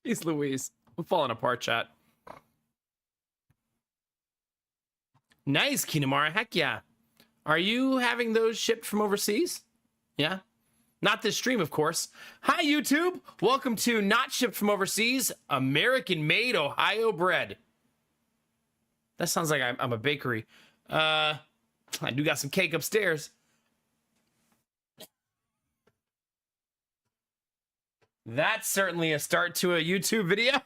Jeez Louise. I'm falling apart, chat. Nice, Kinamara. Heck yeah. Are you having those shipped from overseas? Yeah. Not this stream, of course. Hi, YouTube. Welcome to Not Shipped from Overseas, American-made Ohio bread. That sounds like I'm a bakery. I do got some cake upstairs. That's certainly a start to a YouTube video.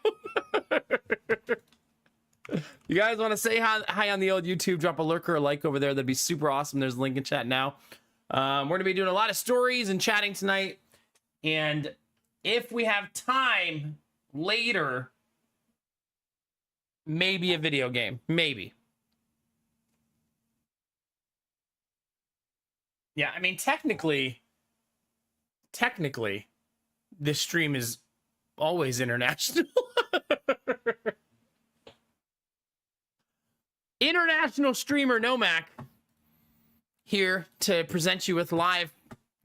You guys want to say hi on the old YouTube? Drop a lurker or like over there. That'd be super awesome. There's a link in chat now. We're going to be doing a lot of stories and chatting tonight. And if we have time later, maybe a video game. Maybe. Yeah, I mean, technically, this stream is always international. International streamer Nomac here to present you with live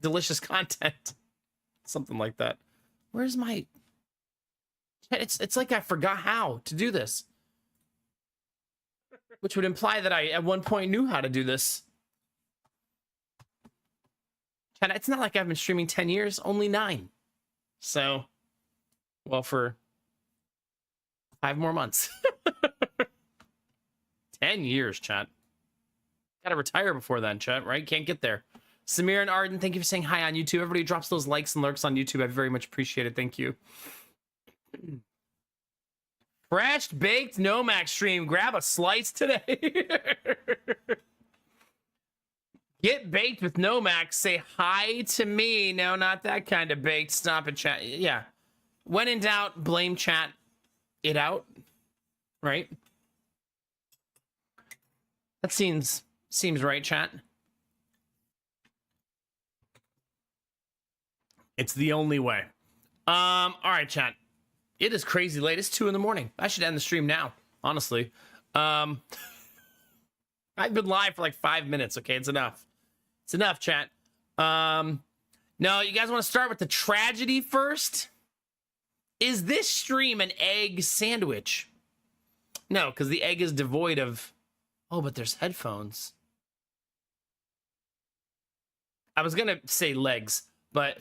delicious content. Something like that. Where's my... It's like I forgot how to do this. Which would imply that I at one point knew how to do this. And it's not like I've been streaming 10 years, only 9. So, well, for 5 more months. 10 years, chat. Gotta retire before then, chat, right? Can't get there. Samir and Arden, thank you for saying hi on YouTube. Everybody drops those likes and lurks on YouTube. I very much appreciate it. Thank you. Fresh baked Nomac stream. Grab a slice today. Get baked with Nomac. Say hi to me. No, not that kind of baked. Stop it, chat. Yeah. When in doubt, blame chat it out. Right? That seems right, chat. It's the only way. All right, chat. It is crazy late. It's 2 in the morning. I should end the stream now, honestly. I've been live for like 5 minutes. Okay, it's enough. It's enough, chat. No, you guys want to start with the tragedy first? Is this stream an egg sandwich? No, because the egg is devoid of... Oh, but there's headphones. I was going to say legs, but...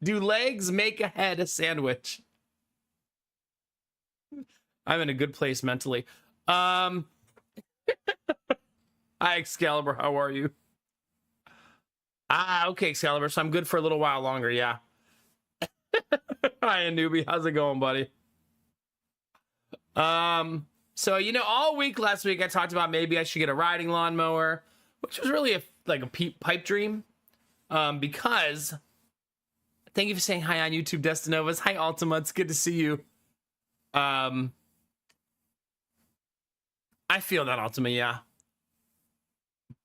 Do legs make a head a sandwich? I'm in a good place mentally. Hi, Excalibur. How are you? Okay, Excalibur. So I'm good for a little while longer, yeah. Hi, Anubi. How's it going, buddy? So, you know, all week last week I talked about maybe I should get a riding lawnmower, which was really a pipe dream. Because... Thank you for saying hi on YouTube, Destinovas. Hi, Ultima. It's good to see you. I feel that, Ultima, yeah.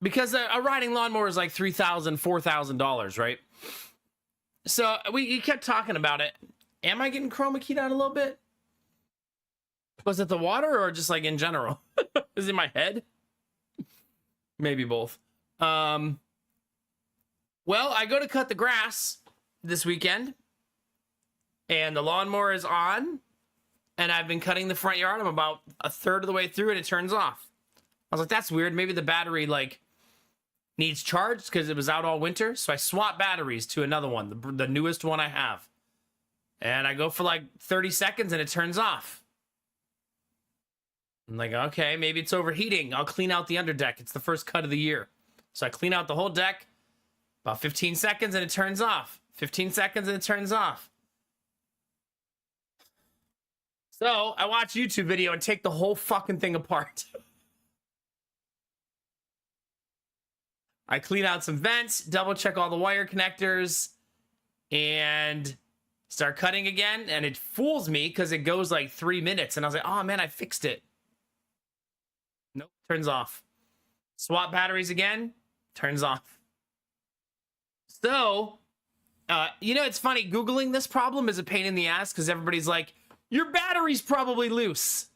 Because a riding lawnmower is like $3,000, $4,000, right? So we kept talking about it. Am I getting chroma keyed out a little bit? Was it the water or just like in general? Is it in my head? Maybe both. Well, I go to cut the grass this weekend, and the lawnmower is on, and I've been cutting the front yard. I'm about a third of the way through, and it turns off. I was like, that's weird. Maybe the battery like needs charged because it was out all winter. So I swap batteries to another one, the newest one I have, and I go for like 30 seconds, and it turns off. I'm like, okay, maybe it's overheating. I'll clean out the underdeck. It's the first cut of the year, so I clean out the whole deck. About 15 seconds, and it turns off. 15 seconds and it turns off. So I watch a YouTube video and take the whole fucking thing apart. I clean out some vents, double check all the wire connectors, and start cutting again. And it fools me because it goes like 3 minutes. And I was like, oh man, I fixed it. Nope, turns off. Swap batteries again, turns off. So... you know, it's funny. Googling this problem is a pain in the ass because everybody's like, your battery's probably loose.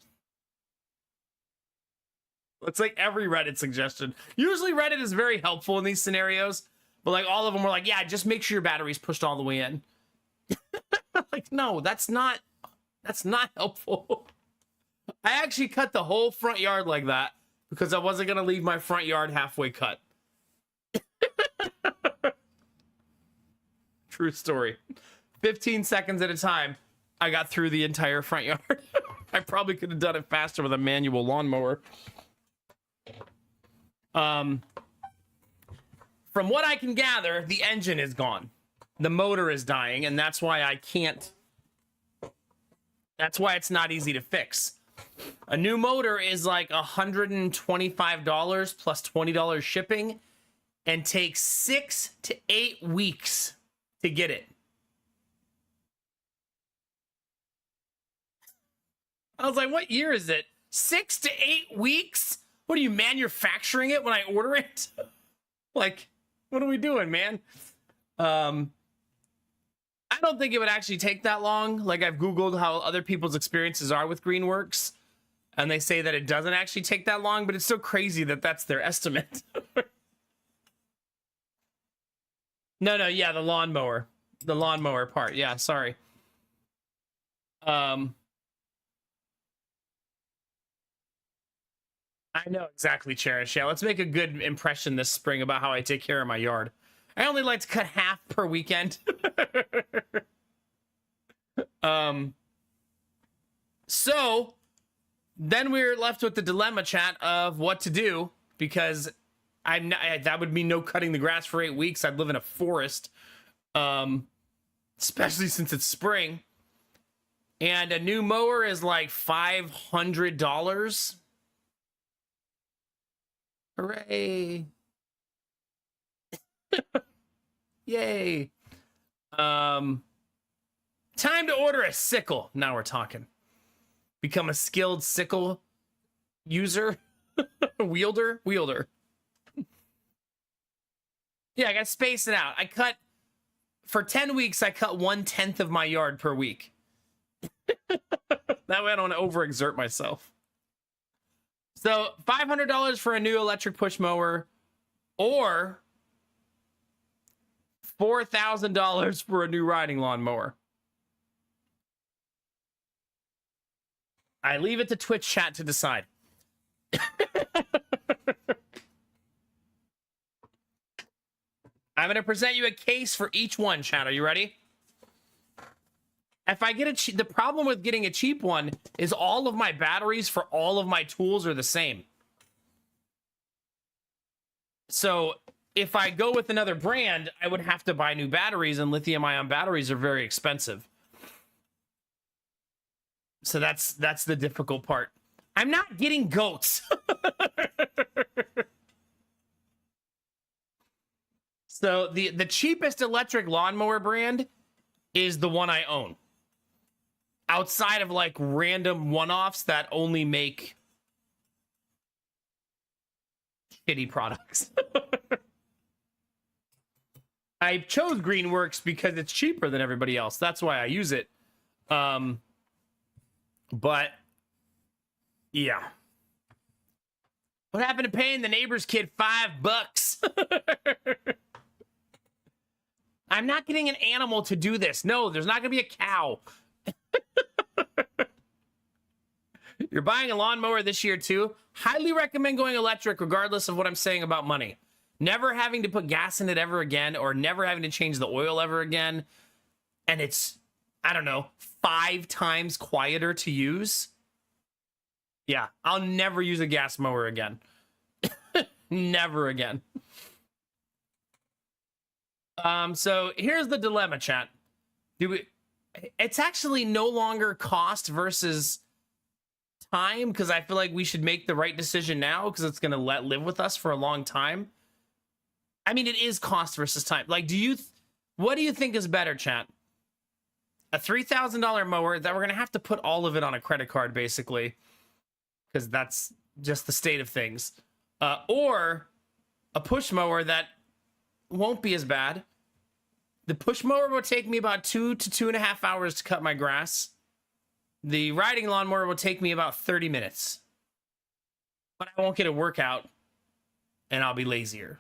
It's like every Reddit suggestion. Usually Reddit is very helpful in these scenarios, but like all of them were like, yeah, just make sure your battery's pushed all the way in. Like, no, that's not helpful. I actually cut the whole front yard like that because I wasn't going to leave my front yard halfway cut. True story. 15 seconds at a time, I got through the entire front yard. I probably could have done it faster with a manual lawnmower. From what I can gather, the engine is gone. The motor is dying, and that's why I can't. That's why it's not easy to fix. A new motor is like $125 plus $20 shipping and takes 6 to 8 weeks to get it. I was like, what year is it? 6 to 8 weeks? What are you manufacturing it when I order it? Like, what are we doing, man? I don't think it would actually take that long. Like, I've Googled how other people's experiences are with Greenworks, and they say that it doesn't actually take that long, but it's so crazy that that's their estimate. No, yeah, the lawnmower. The lawnmower part. Yeah, sorry. I know exactly, Cherish. Yeah, let's make a good impression this spring about how I take care of my yard. I only like to cut half per weekend. So then we're left with the dilemma, chat, of what to do, because that would mean no cutting the grass for 8 weeks. I'd live in a forest, especially since it's spring. And a new mower is like $500. Hooray. Yay. Time to order a sickle. Now we're talking. Become a skilled sickle user. Wielder. Yeah, I got to space it out. For 10 weeks, I cut 1/10 of my yard per week. That way I don't overexert myself. So $500 for a new electric push mower, or $4,000 for a new riding lawnmower. I leave it to Twitch chat to decide. I'm going to present you a case for each one, chat. Are you ready? If I get the problem with getting a cheap one is all of my batteries for all of my tools are the same. So if I go with another brand, I would have to buy new batteries, and lithium-ion batteries are very expensive. So that's the difficult part. I'm not getting goats. So the cheapest electric lawnmower brand is the one I own. Outside of like random one-offs that only make shitty products. I chose Greenworks because it's cheaper than everybody else. That's why I use it. But yeah. What happened to paying the neighbor's kid $5? I'm not getting an animal to do this. No, there's not gonna be a cow. You're buying a lawnmower this year too. Highly recommend going electric, regardless of what I'm saying about money. Never having to put gas in it ever again, or never having to change the oil ever again. And it's, I don't know, 5 times quieter to use. Yeah, I'll never use a gas mower again. Never again. So here's the dilemma, chat. It's actually no longer cost versus time, because I feel like we should make the right decision now, because it's going to live with us for a long time. I mean, it is cost versus time. Like, what do you think is better, chat? A $3,000 mower that we're going to have to put all of it on a credit card, basically, because that's just the state of things. Or a push mower that won't be as bad. The push mower will take me about 2 to 2.5 hours to cut my grass. The riding lawnmower will take me about 30 minutes. But I won't get a workout, and I'll be lazier.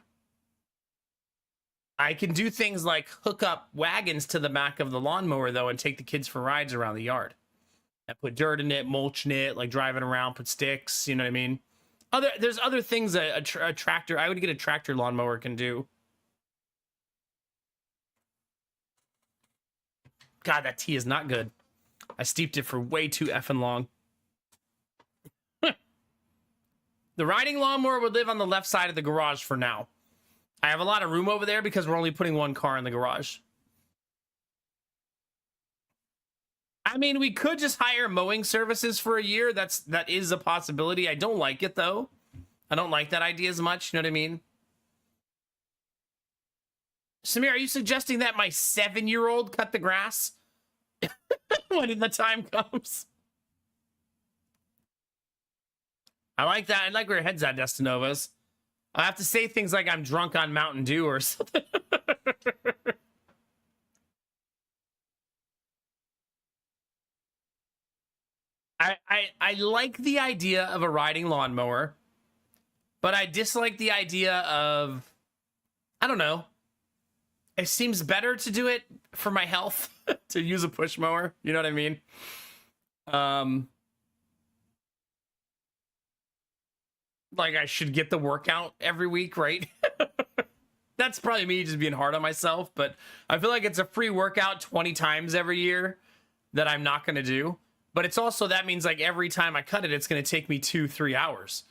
I can do things like hook up wagons to the back of the lawnmower though and take the kids for rides around the yard. I put dirt in it, mulch in it, like driving around, put sticks, you know what I mean? There's other things that a tractor, I would get a tractor lawnmower can do. God, that tea is not good. I steeped it for way too effing long. The riding lawnmower would live on the left side of the garage for now. I have a lot of room over there because we're only putting one car in the garage. I mean, we could just hire mowing services for a year. That is a possibility. I don't like it though. I don't like that idea as much. You know what I mean? Samir, are you suggesting that my 7-year-old cut the grass when the time comes? I like that. I like where your head's at, Destinovas. I have to say things like I'm drunk on Mountain Dew or something. I like the idea of a riding lawnmower, but I dislike the idea of, I don't know. It seems better to do it for my health to use a push mower. You know what I mean? Like I should get the workout every week, right? That's probably me just being hard on myself, but I feel like it's a free workout 20 times every year that I'm not going to do. But it's also, that means like every time I cut it, it's going to take me 2-3 hours.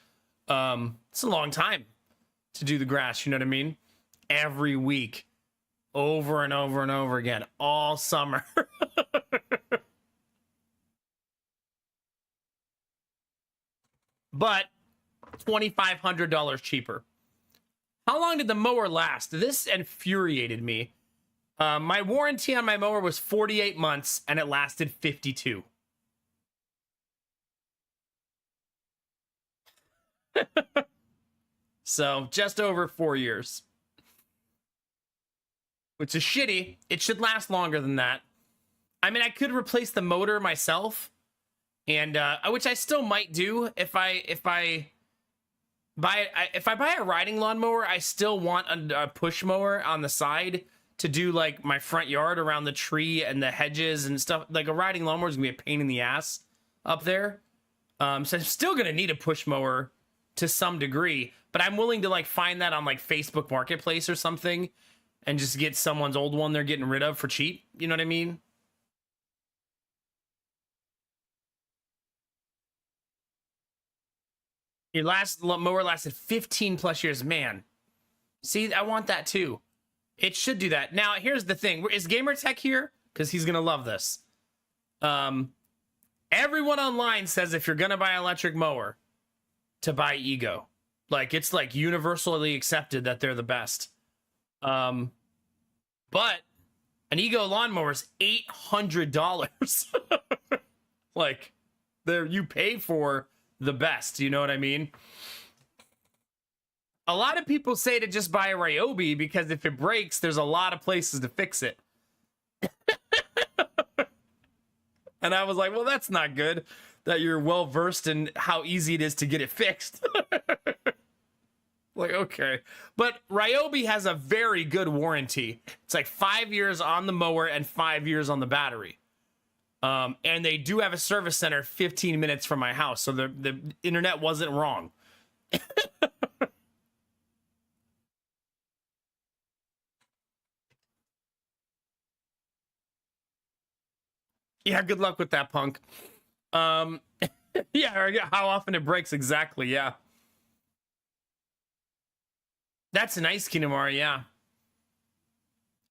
It's a long time to do the grass. You know what I mean? Every week, over and over and over again, all summer. But $2,500 cheaper. How long did the mower last? This infuriated me. My warranty on my mower was 48 months and it lasted 52. So just over 4 years, which is shitty. It should last longer than that. I mean, I could replace the motor myself, and which I still might do if I buy a riding lawnmower. I still want a push mower on the side to do like my front yard around the tree and the hedges and stuff. Like a riding lawnmower is gonna be a pain in the ass up there. So I'm still gonna need a push mower to some degree, but I'm willing to like find that on like Facebook Marketplace or something and just get someone's old one they're getting rid of for cheap. You know what I mean? Your last mower lasted 15 plus years. Man, see, I want that too. It should do that. Now, here's the thing. Is Gamertech here? Because he's going to love this. Everyone online says if you're going to buy an electric mower, to buy Ego. Like, it's like universally accepted that they're the best. But an Ego lawnmower is $800. Like, you pay for the best, you know what I mean? A lot of people say to just buy a Ryobi because if it breaks, there's a lot of places to fix it. And I was like, well, that's not good that you're well versed in how easy it is to get it fixed. Like, okay. But Ryobi has a very good warranty. It's like 5 years on the mower and 5 years on the battery. And they do have a service center 15 minutes from my house, so the internet wasn't wrong. Yeah, good luck with that, punk. Yeah, or how often it breaks exactly, yeah. That's nice, Kinamari, yeah.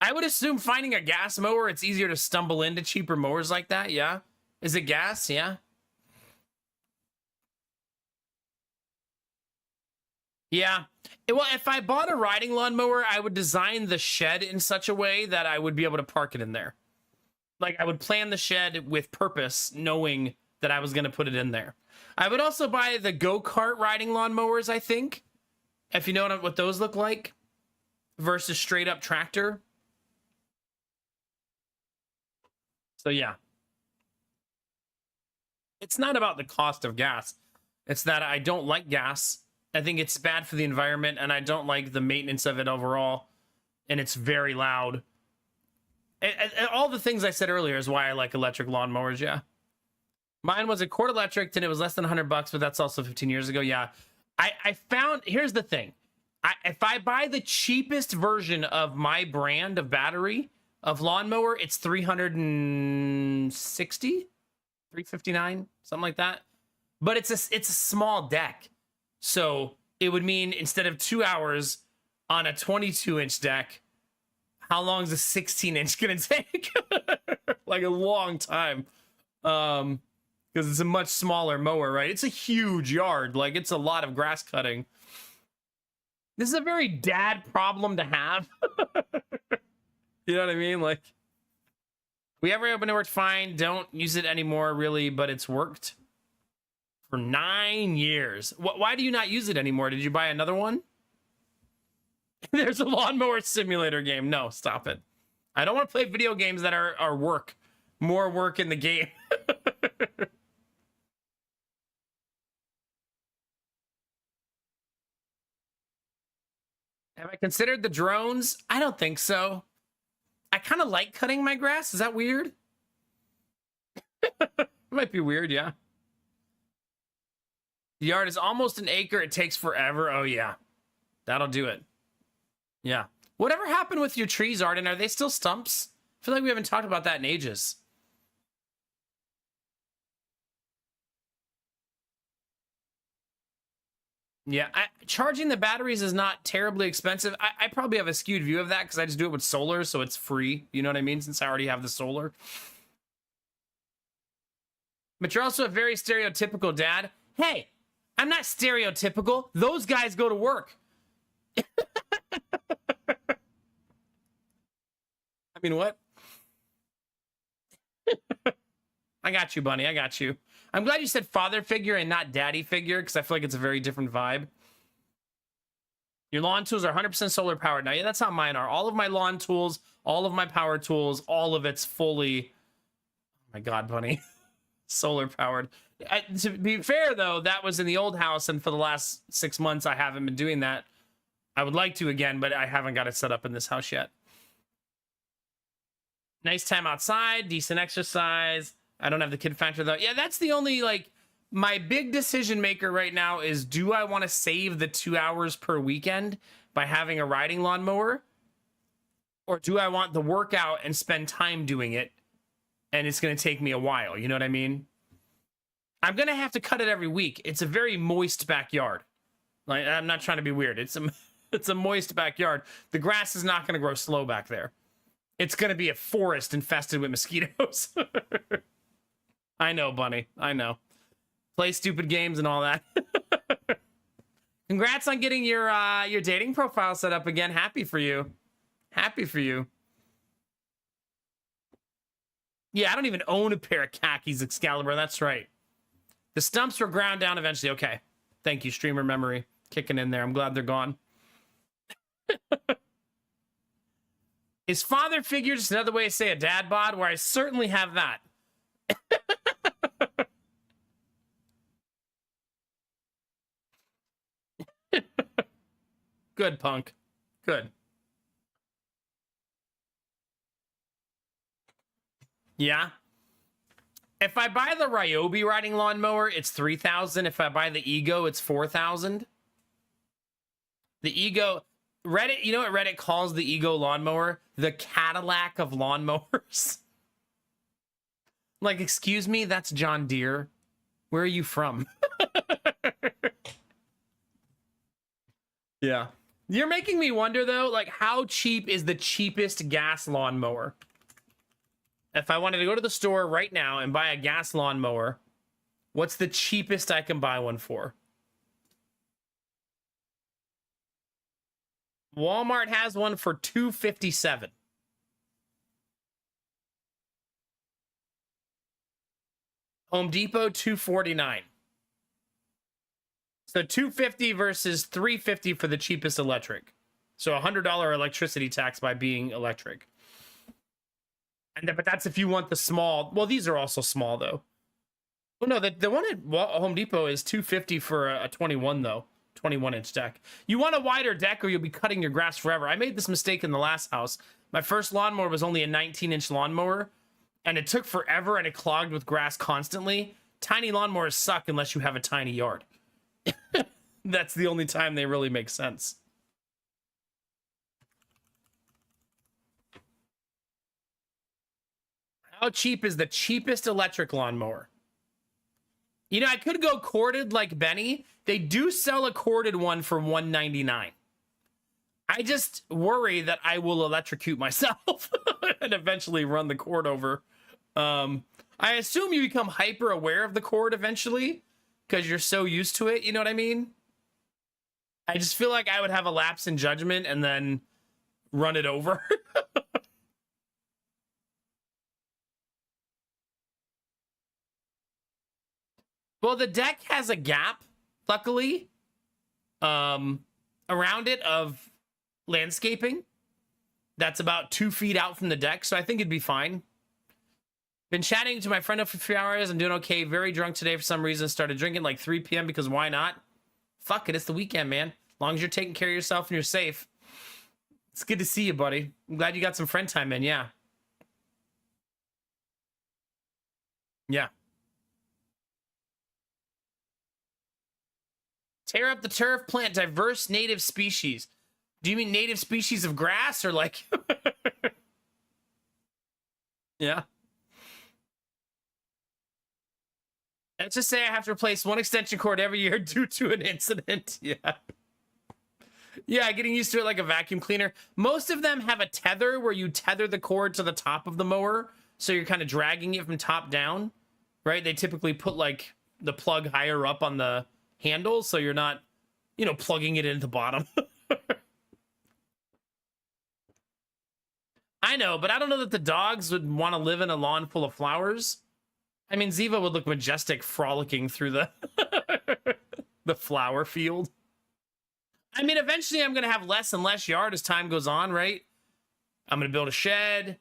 I would assume finding a gas mower, it's easier to stumble into cheaper mowers like that, yeah? Is it gas? Yeah. Yeah. Well, if I bought a riding lawnmower, I would design the shed in such a way that I would be able to park it in there. Like, I would plan the shed with purpose, knowing that I was going to put it in there. I would also buy the go-kart riding lawnmowers, I think, if you know what those look like, versus straight up tractor. So yeah, it's not about the cost of gas. It's that I don't like gas. I think it's bad for the environment, and I don't like the maintenance of it overall. and it's very loud. And all the things I said earlier is why I like electric lawnmowers. Yeah, mine was a Cord Electric, and it was less than $100, but that's also 15 years ago. Yeah, I found, here's the thing. If I buy the cheapest version of my brand of battery of lawnmower, it's 360, 359, something like that. But it's a small deck. So it would mean instead of 2 hours on a 22-inch deck, how long is a 16-inch gonna take? Like a long time. Because it's a much smaller mower, right? It's a huge yard. Like, it's a lot of grass cutting. This is a very dad problem to have. You know what I mean? Like, we ever open it worked fine. Don't use it anymore, really, but it's worked for 9 years. Why do you not use it anymore? Did you buy another one? There's a lawnmower simulator game. No, stop it. I don't want to play video games that are work. More work in the game. Have I considered the drones? I don't think so. I kind of like cutting my grass. Is that weird? It might be weird, yeah. The yard is almost an acre. It takes forever. Oh, yeah. That'll do it. Yeah. Whatever happened with your trees, Arden? Are they still stumps? I feel like we haven't talked about that in ages. Yeah, charging the batteries is not terribly expensive. I probably have a skewed view of that because I just do it with solar, so it's free. You know what I mean? Since I already have the solar. But you're also a very stereotypical dad. Hey, I'm not stereotypical. Those guys go to work. I mean, what? I got you, Bunny. I got you. I'm glad you said father figure and not daddy figure, because I feel like it's a very different vibe. Your lawn tools are 100% solar powered. Now, yeah, that's how mine are. All of my lawn tools, all of my power tools, all of it's fully... Oh my God, Bunny. Solar powered. To be fair, though, that was in the old house, and for the last 6 months, I haven't been doing that. I would like to again, but I haven't got it set up in this house yet. Nice time outside, decent exercise. I don't have the kid factor, though. Yeah, that's the only, like, my big decision maker right now is, do I want to save the 2 hours per weekend by having a riding lawnmower? Or do I want the workout and spend time doing it, and it's going to take me a while? You know what I mean? I'm going to have to cut it every week. It's a very moist backyard. Like, I'm not trying to be weird. It's a moist backyard. The grass is not going to grow slow back there. It's going to be a forest infested with mosquitoes. I know, Bunny. I know. Play stupid games and all that. Congrats on getting your dating profile set up again. Happy for you. Happy for you. Yeah, I don't even own a pair of khakis, Excalibur. That's right. The stumps were ground down eventually. Okay. Thank you, streamer memory. Kicking in there. I'm glad they're gone. Is father figure just another way to say a dad bod? Where I certainly have that. Good, Punk. Good. Yeah. If I buy the Ryobi riding lawnmower, it's 3,000. If I buy the Ego, it's 4,000. The Ego, Reddit, you know what Reddit calls the Ego lawnmower? The Cadillac of lawnmowers. Like, excuse me, that's John Deere. Where are you from? Yeah. You're making me wonder, though, like, how cheap is the cheapest gas lawnmower? If I wanted to go to the store right now and buy a gas lawnmower, what's the cheapest I can buy one for? Walmart has one for $257. Home Depot, $249. So $250 versus $350 for the cheapest electric. So $100 electricity tax by being electric. But that's if you want the small. Well, these are also small, though. Well, no, the one at Home Depot is $250 for a 21, though. 21-inch deck. You want a wider deck or you'll be cutting your grass forever. I made this mistake in the last house. My first lawnmower was only a 19-inch lawnmower, and it took forever and it clogged with grass constantly. Tiny lawnmowers suck unless you have a tiny yard. That's the only time they really make sense. How cheap is the cheapest electric lawnmower? You know, I could go corded like Benny. They do sell a corded one for $199. I just worry that I will electrocute myself and eventually run the cord over. I assume you become hyper aware of the cord eventually because you're so used to it. You know what I mean? I just feel like I would have a lapse in judgment and then run it over. Well, the deck has a gap, luckily, around it of landscaping. That's about 2 feet out from the deck, so I think it'd be fine. Been chatting to my friend for a few hours. I'm doing okay. Very drunk today for some reason. Started drinking like 3 p.m. because why not? Fuck it, it's the weekend, man. As long as you're taking care of yourself and you're safe. It's good to see you, buddy. I'm glad you got some friend time in, yeah. Yeah. Tear up the turf, plant diverse native species. Do you mean native species of grass or like... Yeah. Let's just say I have to replace one extension cord every year due to an incident. Yeah. Yeah, getting used to it like a vacuum cleaner. Most of them have a tether where you tether the cord to the top of the mower. So you're kind of dragging it from top down, right? They typically put like the plug higher up on the handle. So you're not, you know, plugging it into the bottom. I know, but I don't know that the dogs would want to live in a lawn full of flowers. I mean, Ziva would look majestic frolicking through the the flower field. I mean, eventually I'm going to have less and less yard as time goes on, right? I'm going to build a shed,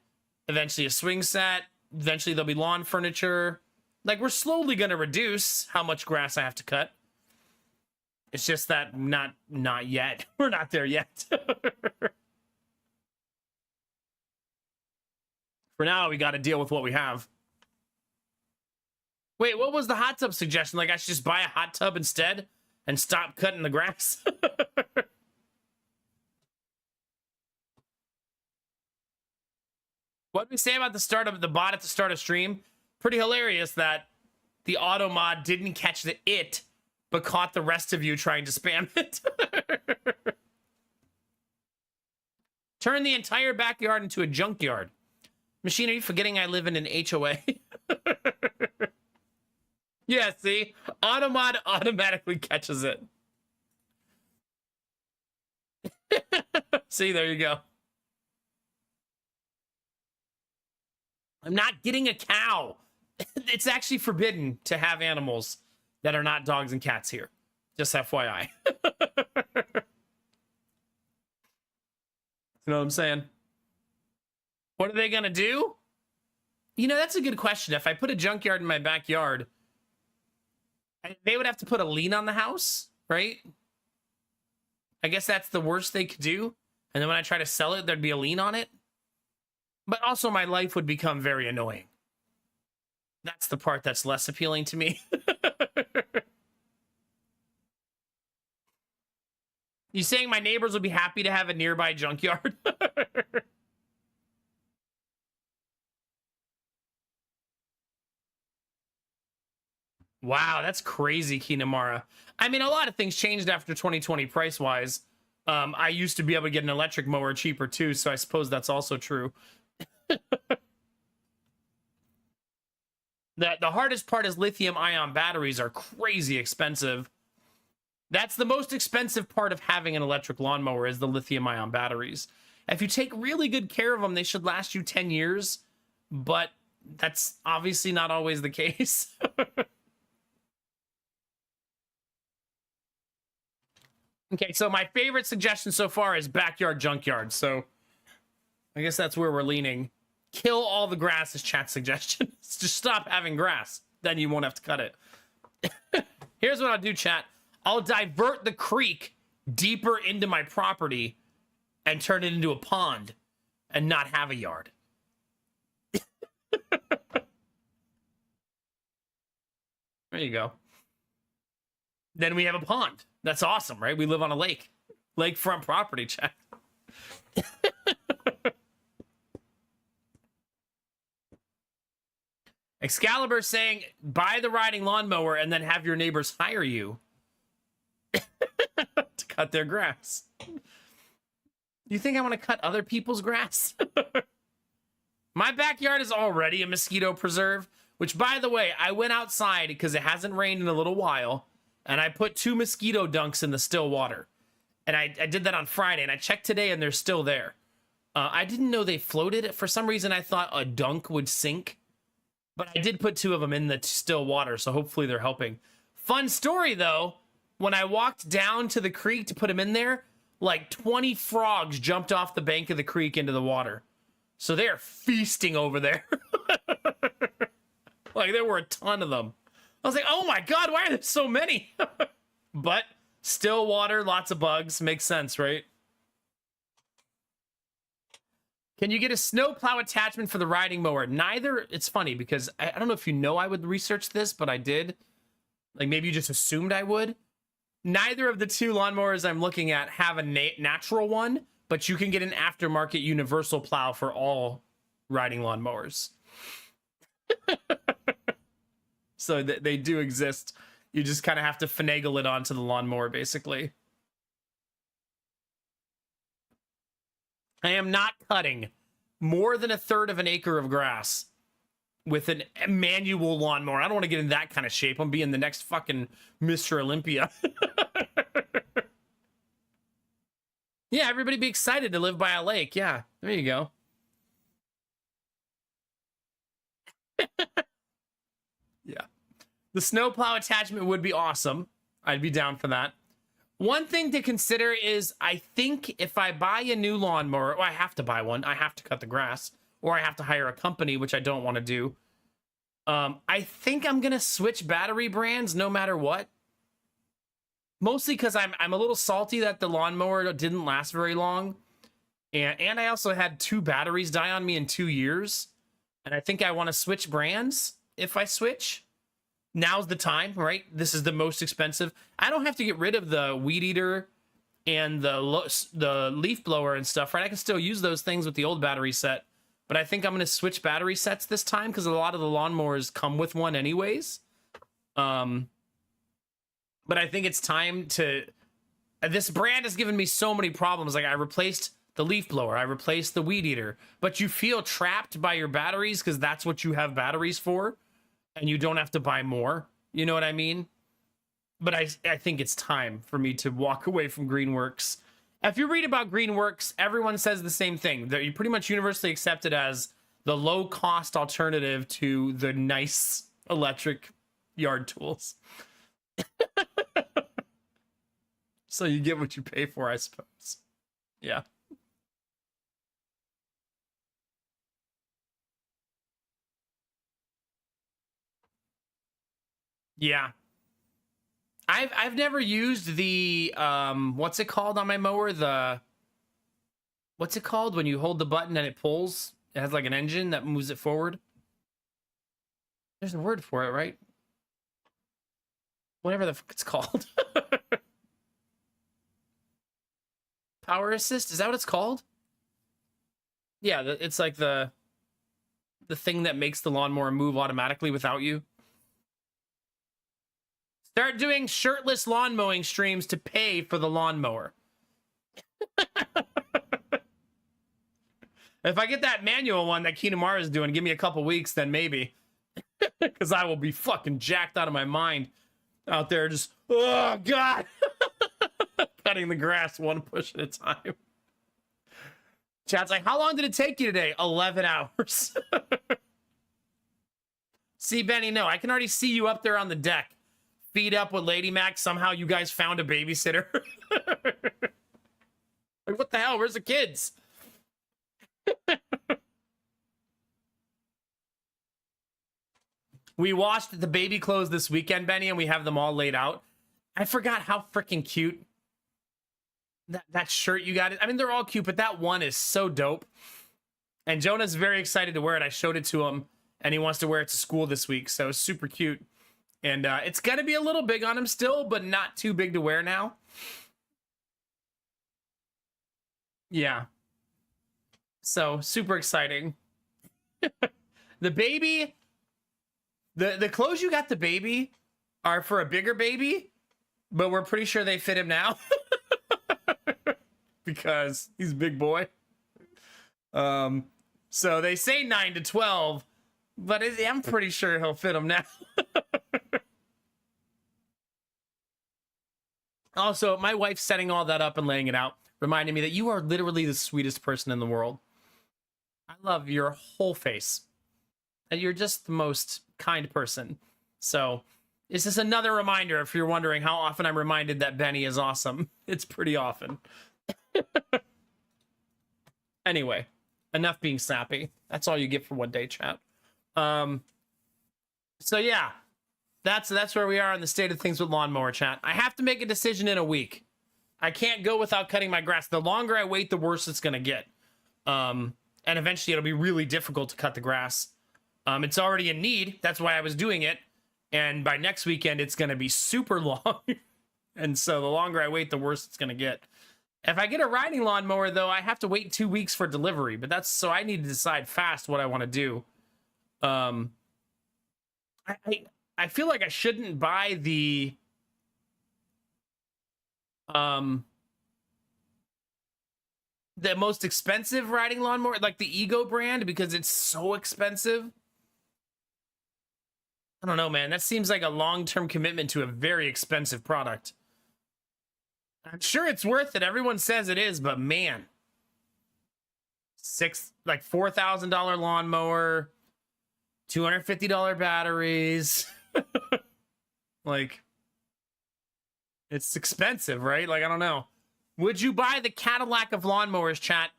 eventually a swing set, eventually there'll be lawn furniture. Like, we're slowly going to reduce how much grass I have to cut. It's just that not yet. We're not there yet. For now, we got to deal with what we have. Wait, what was the hot tub suggestion? Like, I should just buy a hot tub instead and stop cutting the grass? What did we say about the start of the bot at the start of stream? Pretty hilarious that the auto mod didn't catch the it, but caught the rest of you trying to spam it. Turn the entire backyard into a junkyard. Machine, are you forgetting I live in an HOA? Yeah, see? Automod automatically catches it. See, there you go. I'm not getting a cow. It's actually forbidden to have animals that are not dogs and cats here. Just FYI. You know what I'm saying? What are they gonna do? You know, that's a good question. If I put a junkyard in my backyard, they would have to put a lien on the house, right? I guess that's the worst they could do. And then when I try to sell it, there'd be a lien on it. But also my life would become very annoying. That's the part that's less appealing to me. You saying my neighbors would be happy to have a nearby junkyard? Wow, that's crazy, Kinamara. I mean, a lot of things changed after 2020 price-wise. I used to be able to get an electric mower cheaper too, so I suppose that's also true. The hardest part is lithium-ion batteries are crazy expensive. That's the most expensive part of having an electric lawnmower is the lithium-ion batteries. If you take really good care of them, they should last you 10 years, but that's obviously not always the case. Okay, so my favorite suggestion so far is backyard junkyard. So I guess that's where we're leaning. Kill all the grass is chat suggestion. Just stop having grass. Then you won't have to cut it. Here's what I'll do, chat. I'll divert the creek deeper into my property and turn it into a pond and not have a yard. There you go. Then we have a pond. That's awesome, right? We live on a lake. Lakefront property, chat. Excalibur saying, buy the riding lawnmower and then have your neighbors hire you to cut their grass. You think I want to cut other people's grass? My backyard is already a mosquito preserve, which, by the way, I went outside because it hasn't rained in a little while, and I put 2 mosquito dunks in the still water. And I did that on Friday, and I checked today, and they're still there. I didn't know they floated. For some reason, I thought a dunk would sink. But I did put 2 of them in the still water, so hopefully they're helping. Fun story, though. When I walked down to the creek to put them in there, like 20 frogs jumped off the bank of the creek into the water. So they are feasting over there. Like, there were a ton of them. I was like, oh my god, why are there so many? But still water, lots of bugs. Makes sense, right? Can you get a snowplow attachment for the riding mower? Neither. It's funny because I don't know if you know I would research this, but I did. Like, maybe you just assumed I would. Neither of the 2 lawnmowers I'm looking at have a natural one, but you can get an aftermarket universal plow for all riding lawnmowers. So they do exist. You just kind of have to finagle it onto the lawnmower, basically. I am not cutting more than 1/3 of an acre of grass with a manual lawnmower. I don't want to get in that kind of shape. I'm being the next fucking Mr. Olympia. Yeah, everybody be excited to live by a lake. Yeah, there you go. Yeah. The snowplow attachment would be awesome. I'd be down for that. One thing to consider is, I think if I buy a new lawnmower, or I have to buy one, I have to cut the grass, or I have to hire a company, which I don't want to do. I think I'm going to switch battery brands no matter what. Mostly because I'm a little salty that the lawnmower didn't last very long. And I also had 2 batteries die on me in 2 years. And I think I want to switch brands if I switch. Now's the time, right? This is the most expensive. I don't have to get rid of the weed eater and the leaf blower and stuff, right? I can still use those things with the old battery set. But I think I'm going to switch battery sets this time because a lot of the lawnmowers come with one anyways. But I think it's time to... This brand has given me so many problems. Like, I replaced the leaf blower. I replaced the weed eater. But you feel trapped by your batteries because that's what you have batteries for. And you don't have to buy more. You know what I mean? But I think it's time for me to walk away from Greenworks. If you read about Greenworks, everyone says the same thing. They're pretty much universally accepted as the low-cost alternative to the nice electric yard tools. So you get what you pay for, I suppose. Yeah. Yeah. I've never used the what's it called on my mower? What's it called when you hold the button and it pulls? It has like an engine that moves it forward. There's a word for it, right? Whatever the fuck it's called. Power assist? Is that what it's called? Yeah, it's like the thing that makes the lawnmower move automatically without you. Start doing shirtless lawn mowing streams to pay for the lawnmower. If I get that manual one that Kinamara is doing, give me a couple weeks, then maybe. Because I will be fucking jacked out of my mind out there just, oh, God. Cutting the grass one push at a time. Chat's like, how long did it take you today? 11 hours. See, Benny, no, I can already see you up there on the deck. Feed up with Lady Mac. Somehow you guys found a babysitter. Like, what the hell? Where's the kids? We washed the baby clothes this weekend, Benny, and we have them all laid out. I forgot how freaking cute that shirt you got. I mean, they're all cute, but that one is so dope. And Jonah's very excited to wear it. I showed it to him, and he wants to wear it to school this week. So it's super cute. And it's going to be a little big on him still, but not too big to wear now. Yeah. So super exciting. The baby, the clothes you got the baby are for a bigger baby, but we're pretty sure they fit him now. Because he's a big boy. So they say 9 to 12, but I'm pretty sure he'll fit him now. Also, my wife setting all that up and laying it out reminded me that you are literally the sweetest person in the world. I love your whole face. And you're just the most kind person. So, it's just another reminder if you're wondering how often I'm reminded that Benny is awesome. It's pretty often. Anyway, enough being sappy. That's all you get for one day, chat. So yeah, that's where we are in the state of things with lawnmower chat. I have to make a decision in a week. I can't go without cutting my grass. The longer I wait, the worse it's gonna get. And eventually it'll be really difficult to cut the grass. It's already in need. That's why I was doing it. And by next weekend, it's gonna be super long. And so the longer I wait, the worse it's gonna get. If I get a riding lawnmower, though, I have to wait 2 weeks for delivery. But that's so I need to decide fast what I want to do. I feel like I shouldn't buy the most expensive riding lawnmower, like the Ego brand, because it's so expensive. I don't know, man. That seems like a long-term commitment to a very expensive product. I'm sure it's worth it. Everyone says it is, but man, $4,000 lawnmower, $250 batteries. Like, it's expensive, right? Like, I don't know. Would you buy the Cadillac of lawnmowers, chat?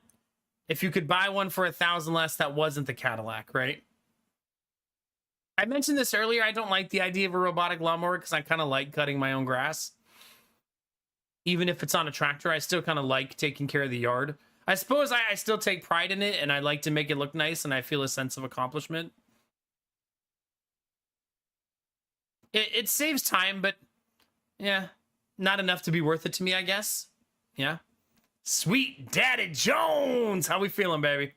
If you could buy one for $1,000 less, that wasn't the Cadillac, right? I mentioned this earlier. I don't like the idea of a robotic lawnmower because I kind of like cutting my own grass. Even if it's on a tractor, I still kind of like taking care of the yard. I suppose I still take pride in it, and I like to make it look nice, and I feel a sense of accomplishment. It saves time, but yeah, not enough to be worth it to me, I guess. Yeah. Sweet Daddy Jones! How we feeling, baby?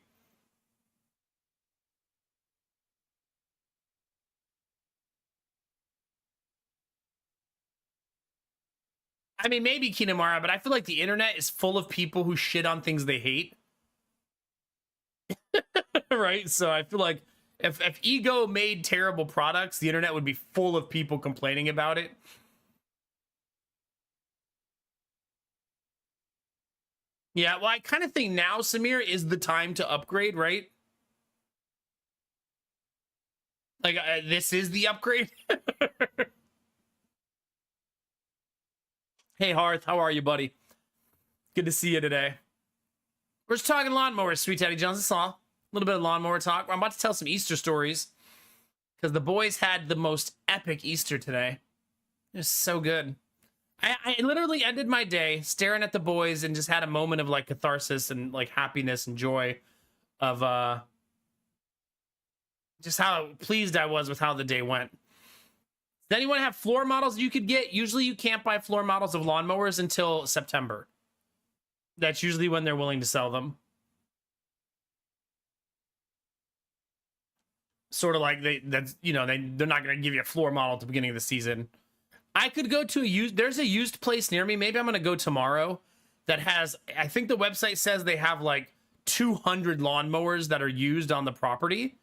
I mean, maybe Kinamara, but I feel like the internet is full of people who shit on things they hate. Right? So I feel like if Ego made terrible products, the internet would be full of people complaining about it. Yeah, well, I kind of think now, Samir, is the time to upgrade, right? Like, this is the upgrade. Hey, Hearth, how are you, buddy? Good to see you today. We're just talking lawnmowers, Sweet Daddy Jones. That's all. A little bit of lawnmower talk. I'm about to tell some Easter stories because the boys had the most epic Easter today. It was so good. I literally ended my day staring at the boys and just had a moment of like catharsis and like happiness and joy of just how pleased I was with how the day went. Does anyone have floor models you could get? Usually you can't buy floor models of lawnmowers until September. That's usually when they're willing to sell them. Sort of like they're not going to give you a floor model at the beginning of the season. I could go to there's a used place near me. Maybe I'm going to go tomorrow that has, I think the website says they have like 200 lawnmowers that are used on the property.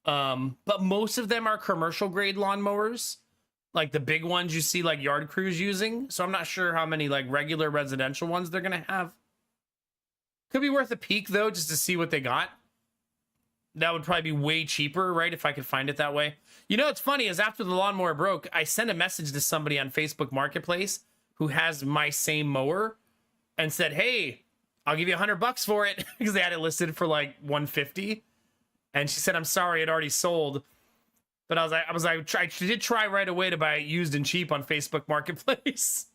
But most of them are commercial grade lawnmowers, like the big ones you see like yard crews using. So I'm not sure how many like regular residential ones they're going to have. Could be worth a peek though, just to see what they got. That would probably be way cheaper, right? If I could find it that way. You know, what's funny is after the lawnmower broke, I sent a message to somebody on Facebook Marketplace who has my same mower and said, hey, I'll give you $100 for it because they had it listed for like $150. And she said, I'm sorry, it already sold. But I did try right away to buy it used and cheap on Facebook Marketplace.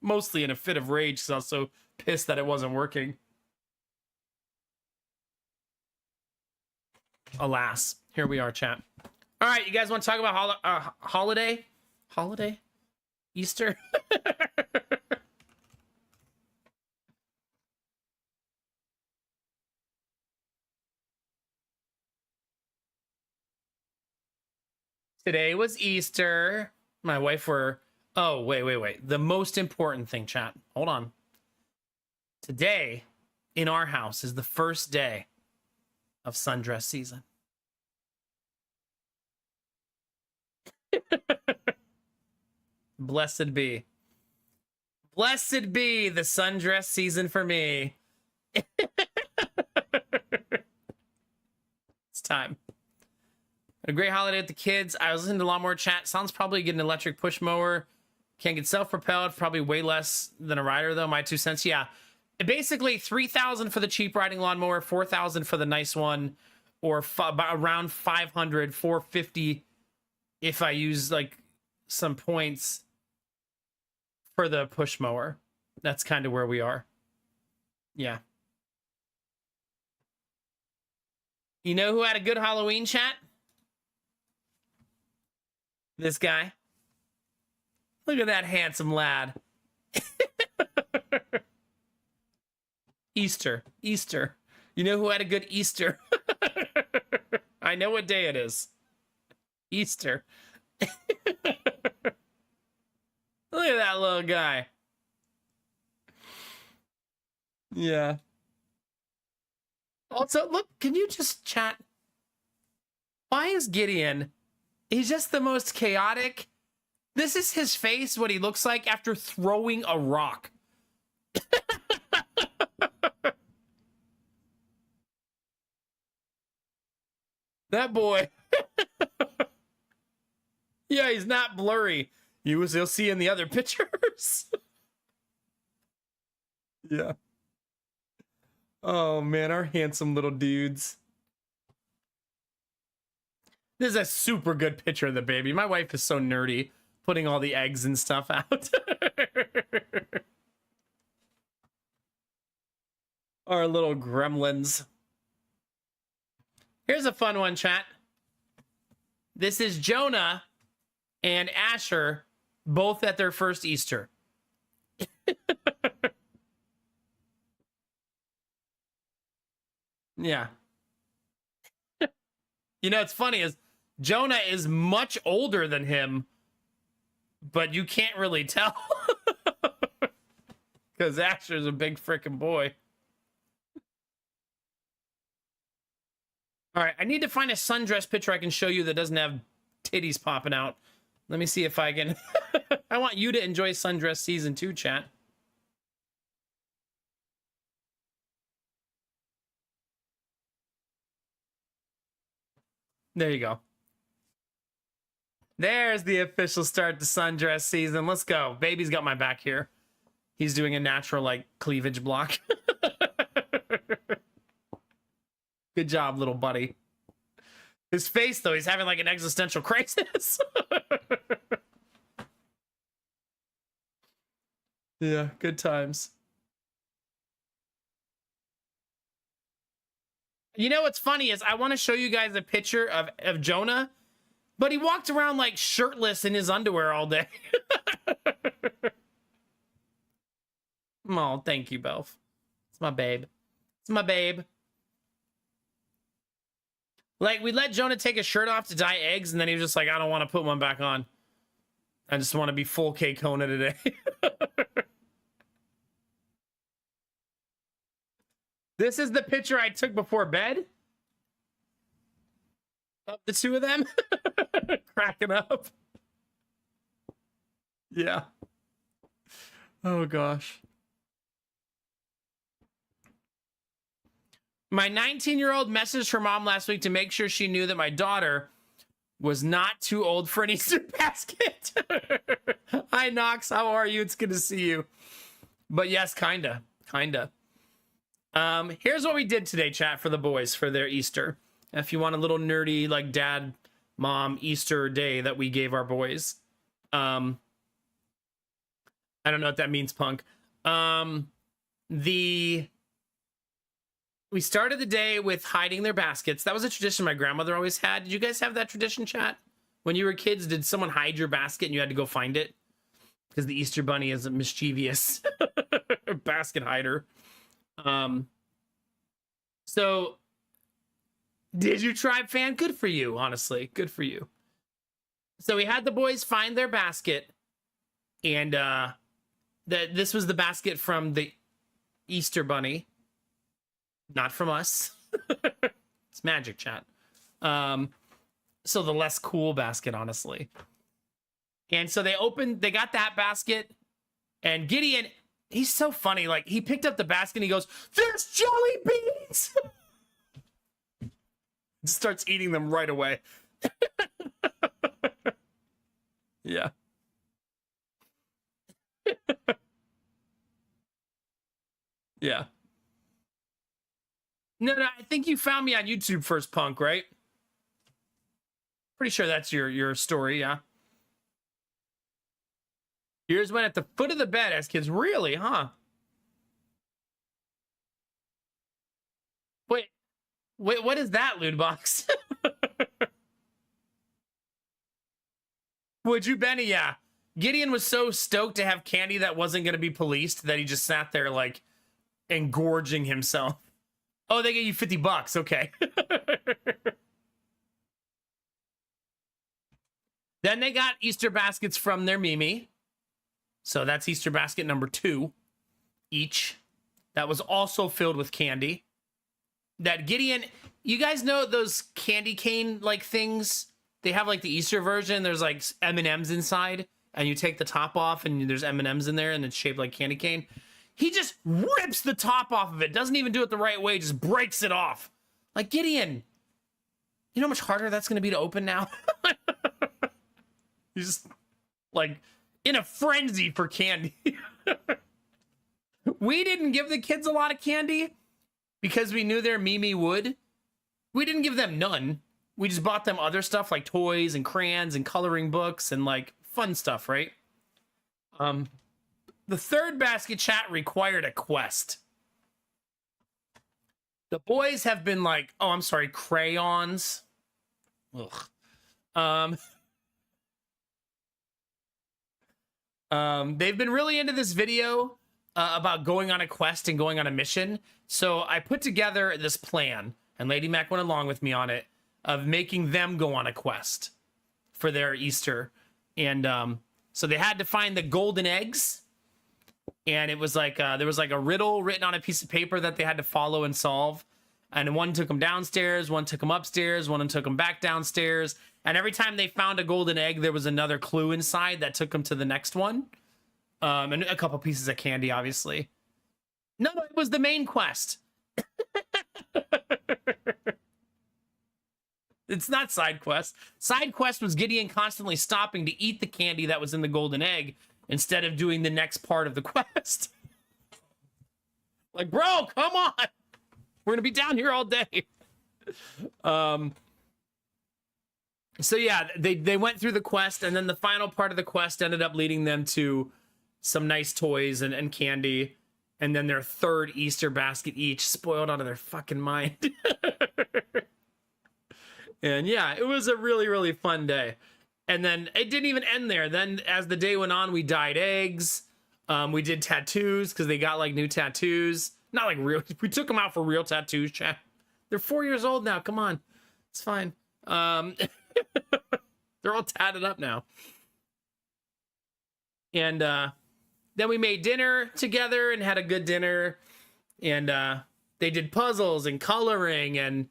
Mostly in a fit of rage because I was so pissed that it wasn't working. Alas, here we are, chat. All right, you guys want to talk about holiday? Holiday? Easter? Today was Easter. My wife were... Oh, wait. The most important thing, chat. Hold on. Today, in our house, is the first day of sundress season. Blessed be. Blessed be the sundress season for me. It's time. A great holiday with the kids. I was listening to a lot more chat. Sounds probably get an electric push mower. Can't get self-propelled. Probably way less than a rider, though. My 2 cents. Yeah. Basically, $3,000 for the cheap riding lawnmower, $4,000 for the nice one, or around $500, $450 if I use like some points for the push mower. That's kind of where we are. Yeah. You know who had a good Halloween, chat? This guy. Look at that handsome lad. Easter. You know who had a good Easter? I know what day it is. Easter. Look at that little guy. Yeah. Also, look, can you just chat? Why is Gideon... He's just the most chaotic. This is his face, what he looks like after throwing a rock. That boy. Yeah, he's not blurry. You'll see in the other pictures. Yeah. Oh, man, our handsome little dudes. This is a super good picture of the baby. My wife is so nerdy, putting all the eggs and stuff out. Our little gremlins. Here's a fun one, chat. This is Jonah and Asher, both at their first Easter. Yeah. You know, it's funny is Jonah is much older than him, but you can't really tell. Because Asher's a big freaking boy. All right, I need to find a sundress picture I can show you that doesn't have titties popping out. Let me see if I can. I want you to enjoy sundress season 2, chat. There you go. There's the official start to sundress season. Let's go. Baby's got my back here. He's doing a natural, like, cleavage block. Good job, little buddy. His face, though, he's having, like, an existential crisis. Yeah, good times. You know what's funny is I want to show you guys a picture of Jonah, but he walked around like shirtless in his underwear all day. Oh, thank you, Belf. It's my babe. It's my babe. Like, we let Jonah take his shirt off to dye eggs, and then he was just like, I don't want to put one back on. I just want to be full K Kona today. This is the picture I took before bed of the two of them. Cracking up. Yeah. Oh, gosh. My 19-year-old messaged her mom last week to make sure she knew that my daughter was not too old for an Easter basket. Hi, Knox. How are you? It's good to see you. But yes, kinda. Here's what we did today, chat, for the boys for their Easter. If you want a little nerdy, like, dad mom Easter day that we gave our boys. I don't know what that means, punk. We started the day with hiding their baskets. That was a tradition my grandmother always had. Did you guys have that tradition, chat? When you were kids, did someone hide your basket and you had to go find it? Because the Easter Bunny is a mischievous basket hider. So, did you, Tribe fan? Good for you, honestly. Good for you. So we had the boys find their basket, and this was the basket from the Easter Bunny, not from us. It's magic, chat. So the less cool basket, honestly. And so they got that basket, and Gideon, he's so funny. Like, he picked up the basket and he goes, "There's jelly beans!" Starts eating them right away. Yeah. Yeah. No, I think you found me on YouTube first, punk, right? Pretty sure that's your story, yeah. Yours went at the foot of the bed as kids. Really, huh? Wait, what is that, Lootbox? Would you, Benny? Yeah. Gideon was so stoked to have candy that wasn't going to be policed that he just sat there, like, engorging himself. Oh, they get you $50. Okay. Then they got Easter baskets from their Mimi. So that's Easter basket number 2 each. That was also filled with candy. That Gideon, you guys know those candy cane like things? They have like the Easter version. There's like M&Ms inside, and you take the top off and there's M&Ms in there and it's shaped like candy cane. He just rips the top off of it. Doesn't even do it the right way. Just breaks it off. Like, Gideon, you know how much harder that's going to be to open now? He's just like in a frenzy for candy. We didn't give the kids a lot of candy because we knew their Mimi would. We didn't give them none. We just bought them other stuff like toys and crayons and coloring books and like fun stuff, right? The third basket, chat, required a quest. The boys have been like, oh, I'm sorry, crayons. Ugh. They've been really into this video about going on a quest and going on a mission. So I put together this plan, and Lady Mac went along with me on it, of making them go on a quest for their Easter. And so they had to find the golden eggs. And it was like, there was like a riddle written on a piece of paper that they had to follow and solve. And one took them downstairs, one took them upstairs, one took them back downstairs. And every time they found a golden egg, there was another clue inside that took them to the next one. And a couple pieces of candy, obviously. No, it was the main quest. It's not side quest. Side quest was Gideon constantly stopping to eat the candy that was in the golden egg instead of doing the next part of the quest. Like, bro, come on. We're going to be down here all day. So yeah, they went through the quest, and then the final part of the quest ended up leading them to some nice toys and candy, and then their third Easter basket each, spoiled out of their fucking mind. And yeah, it was a really, really fun day. And then it didn't even end there. Then as the day went on, we dyed eggs. We did tattoos because they got like new tattoos. Not like real. We took them out for real tattoos, chat. They're 4 years old now. Come on. It's fine. They're all tatted up now. And then we made dinner together and had a good dinner. And they did puzzles and coloring, and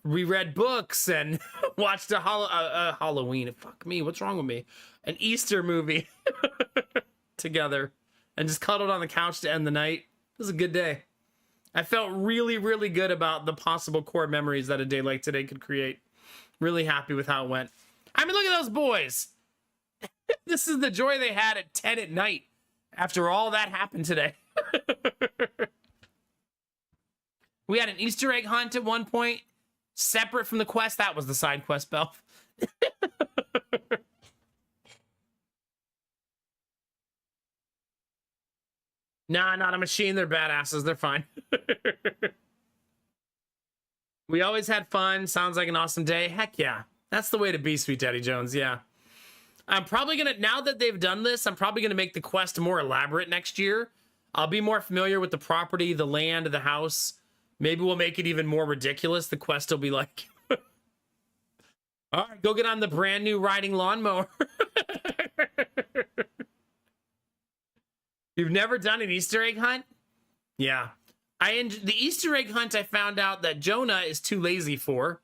we read books and watched a Halloween. Fuck me, what's wrong with me? An Easter movie together, and just cuddled on the couch to end the night. It was a good day. I felt really, really good about the possible core memories that a day like today could create. Really happy with how it went. I mean, look at those boys. This is the joy they had at 10 at night after all that happened today. We had an Easter egg hunt at one point, separate from the quest. That was the side quest, Belf. Nah, not a machine. They're badasses. They're fine. We always had fun. Sounds like an awesome day. Heck yeah. That's the way to be, Sweet Daddy Jones. Yeah. I'm probably going to, now that they've done this, I'm probably going to make the quest more elaborate next year. I'll be more familiar with the property, the land, the house. Maybe we'll make it even more ridiculous. The quest will be like, all right, go get on the brand new riding lawnmower. You've never done an Easter egg hunt? Yeah. The Easter egg hunt, I found out that Jonah is too lazy for,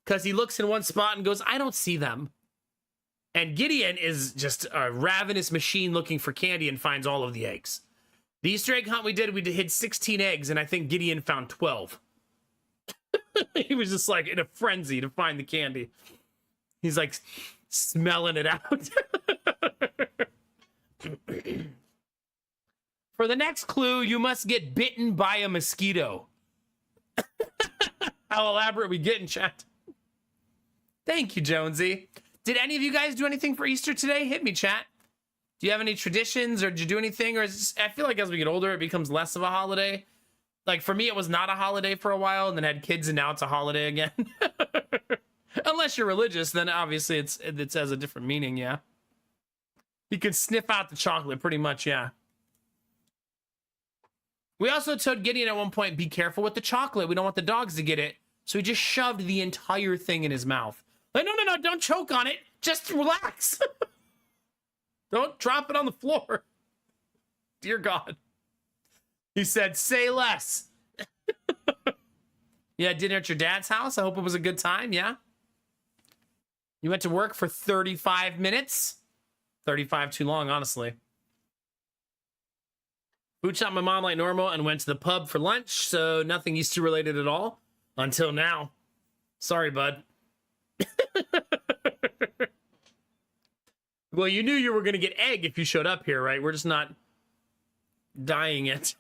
because he looks in one spot and goes, I don't see them. And Gideon is just a ravenous machine looking for candy and finds all of the eggs. The Easter egg hunt we hid 16 eggs, and I think Gideon found 12. He was just like in a frenzy to find the candy. He's like smelling it out. For the next clue, you must get bitten by a mosquito. How elaborate we get in chat. Thank you, Jonesy. Did any of you guys do anything for Easter today? Hit me, chat. Do you have any traditions, or did you do anything? Or I feel like as we get older, it becomes less of a holiday. Like for me, it was not a holiday for a while, and then had kids, and now it's a holiday again. Unless you're religious, then obviously it has a different meaning. Yeah, you can sniff out the chocolate, pretty much. Yeah. We also told Gideon at one point, be careful with the chocolate. We don't want the dogs to get it. So he just shoved the entire thing in his mouth. Like, no, don't choke on it. Just relax. Don't drop it on the floor. Dear God. He said, say less. Yeah, dinner at your dad's house. I hope it was a good time. Yeah. You went to work for 35 minutes. 35 too long, honestly. Food shot my mom like normal and went to the pub for lunch, so nothing Easter related at all. Until now. Sorry, bud. Well, you knew you were going to get egg if you showed up here, right? We're just not dying it.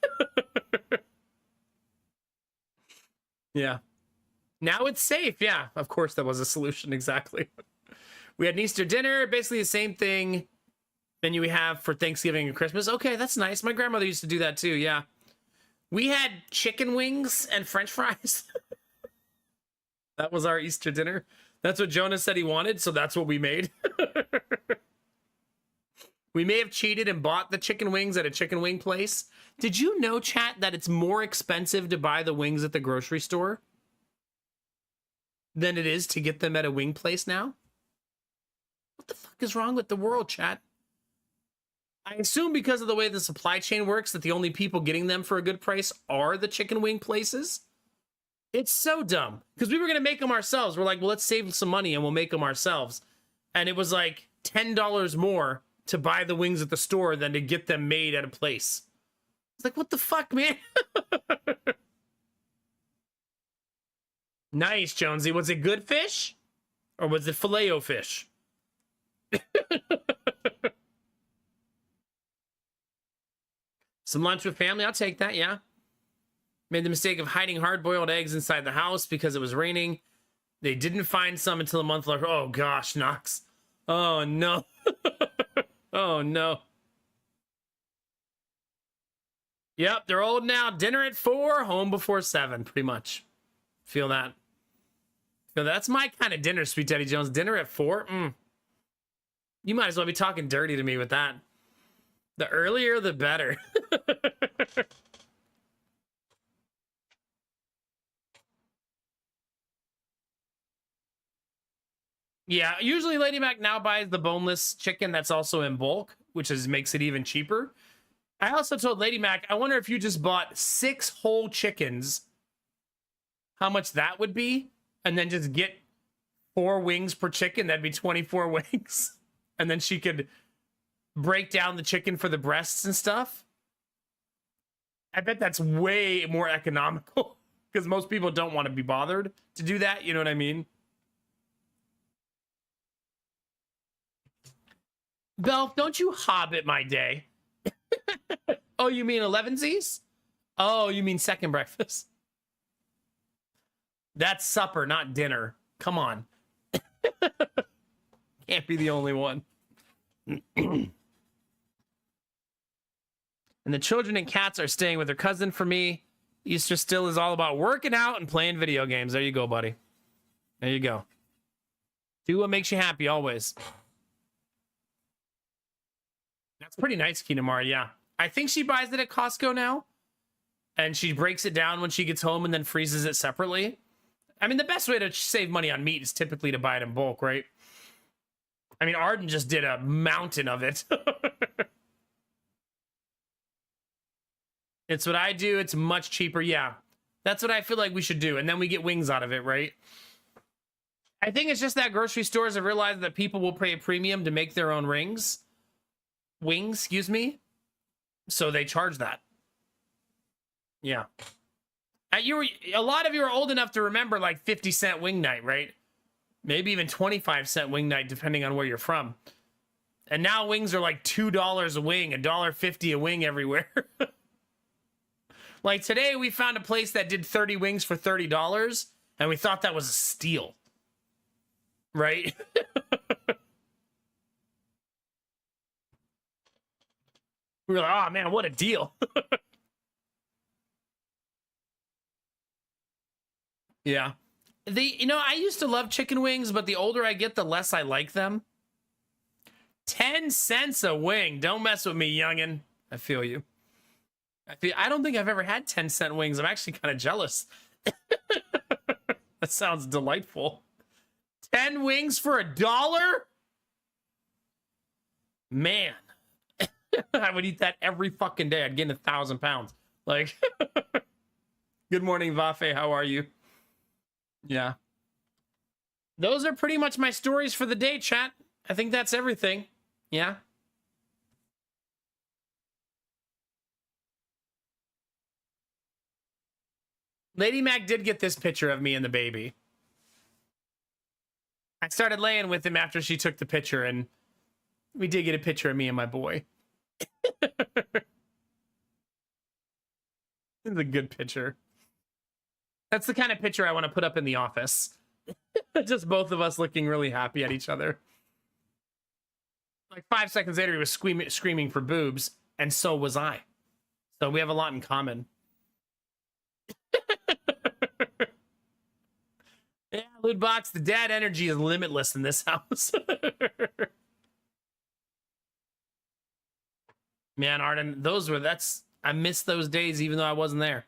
Yeah. Now it's safe. Yeah, of course that was a solution. Exactly. We had an Easter dinner, basically the same thing menu we have for Thanksgiving and Christmas. Okay, that's nice. My grandmother used to do that too. Yeah. We had chicken wings and French fries. That was our Easter dinner. That's what Jonah said he wanted, so that's what we made. We may have cheated and bought the chicken wings at a chicken wing place. Did you know, chat, that it's more expensive to buy the wings at the grocery store than it is to get them at a wing place now? What the fuck is wrong with the world, chat? I assume because of the way the supply chain works that the only people getting them for a good price are the chicken wing places. It's so dumb. Because we were going to make them ourselves. We're like, well, let's save some money and we'll make them ourselves. And it was like $10 more to buy the wings at the store than to get them made at a place. It's like, what the fuck, man? Nice, Jonesy. Was it good fish? Or was it filet-o fish? Some lunch with family, I'll take that, yeah. Made the mistake of hiding hard-boiled eggs inside the house because it was raining. They didn't find some until a month later. Oh, gosh, Knox. Oh, no. Oh, no. Yep, they're old now. Dinner at 4, home before 7, pretty much. Feel that. That's my kind of dinner, Sweet Daddy Jones. Dinner at 4? You might as well be talking dirty to me with that. The earlier, the better. Yeah, usually Lady Mac now buys the boneless chicken that's also in bulk, which makes it even cheaper. I also told Lady Mac, I wonder if you just bought 6 whole chickens, how much that would be, and then just get 4 wings per chicken. That'd be 24 wings. And then she could break down the chicken for the breasts and stuff. I bet that's way more economical because most people don't want to be bothered to do that. You know what I mean? Belle, don't you hobbit my day. Oh, you mean 11sies? Oh, you mean second breakfast? That's supper, not dinner. Come on. can't be the only one. And the children and cats are staying with their cousin. For me, Easter still is all about working out and playing video games. There you go, buddy. There you go. Do what makes you happy always. That's pretty nice, Kinamara, yeah. I think she buys it at Costco now. And she breaks it down when she gets home and then freezes it separately. I mean, the best way to save money on meat is typically to buy it in bulk, right? I mean, Arden just did a mountain of it. It's what I do. It's much cheaper. Yeah, that's what I feel like we should do. And then we get wings out of it, right? I think it's just that grocery stores have realized that people will pay a premium to make their own wings, excuse me. So they charge that. Yeah. A lot of you are old enough to remember like 50-cent wing night, right? Maybe even 25-cent wing night, depending on where you're from. And now wings are like $2 a wing, $1.50 a wing everywhere. Like today, we found a place that did 30 wings for $30, and we thought that was a steal. Right? We were like, oh man, what a deal. Yeah. I used to love chicken wings, but the older I get, the less I like them. 10 cents a wing. Don't mess with me, youngin'. I feel you. I don't think I've ever had 10-cent wings. I'm actually kind of jealous. That sounds delightful. 10 wings for $1? Man. I would eat that every fucking day. I'd gain 1,000 pounds. Like, good morning, Vafe. How are you? Yeah. Those are pretty much my stories for the day, chat. I think that's everything. Yeah. Lady Mac did get this picture of me and the baby. I started laying with him after she took the picture, and we did get a picture of me and my boy. It's a good picture. That's the kind of picture I want to put up in the office. Just both of us looking really happy at each other. Like 5 seconds later, he was screaming for boobs, and so was I. So we have a lot in common. Yeah, Lootbox, the dad energy is limitless in this house. Man, Arden, I miss those days even though I wasn't there.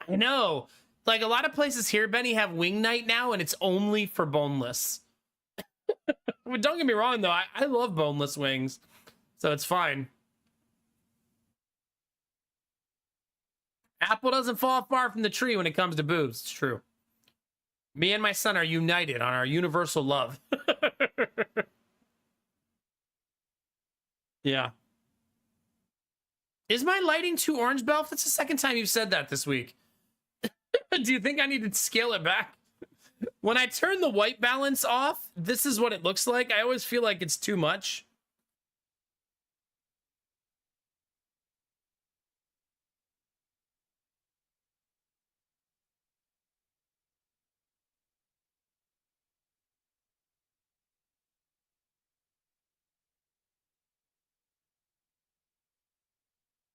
I know. Like a lot of places here, Benny, have wing night now, and it's only for boneless. I mean, don't get me wrong, though. I love boneless wings, so it's fine. Apple doesn't fall far from the tree when it comes to boobs. It's true. Me and my son are united on our universal love. Yeah. Is my lighting too orange, Belf? That's the second time you've said that this week. Do you think I need to scale it back? When I turn the white balance off, this is what it looks like. I always feel like it's too much.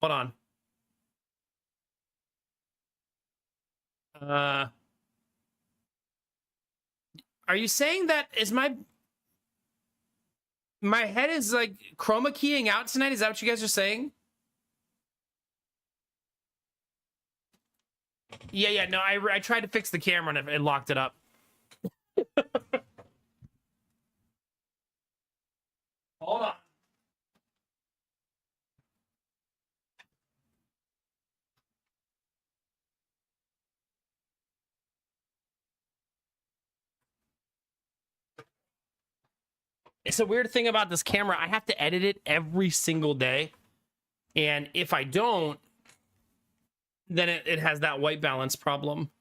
Hold on. Are you saying that is my head is like chroma keying out tonight? Is that what you guys are saying? Yeah, no, I tried to fix the camera and it locked it up. Hold on. It's a weird thing about this camera. I have to edit it every single day. And if I don't, then it has that white balance problem.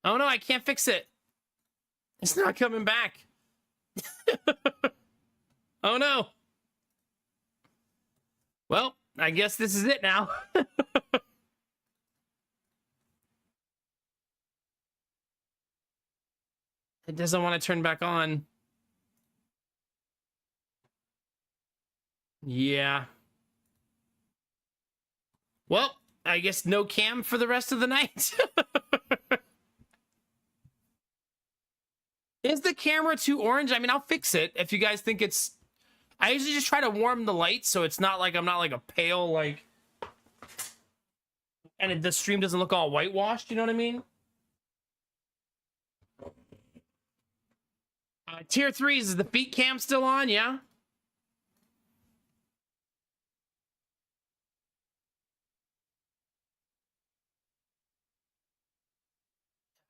Oh no, I can't fix it. It's not coming back. Oh no. Well, I guess this is it now. It doesn't want to turn back on. Yeah. Well, I guess no cam for the rest of the night. Is the camera too orange? I mean, I'll fix it if you guys think it's... I usually just try to warm the light so it's not like I'm not like a pale, like... And the stream doesn't look all whitewashed, you know what I mean? Tier 3s, is the feet cam still on? Yeah?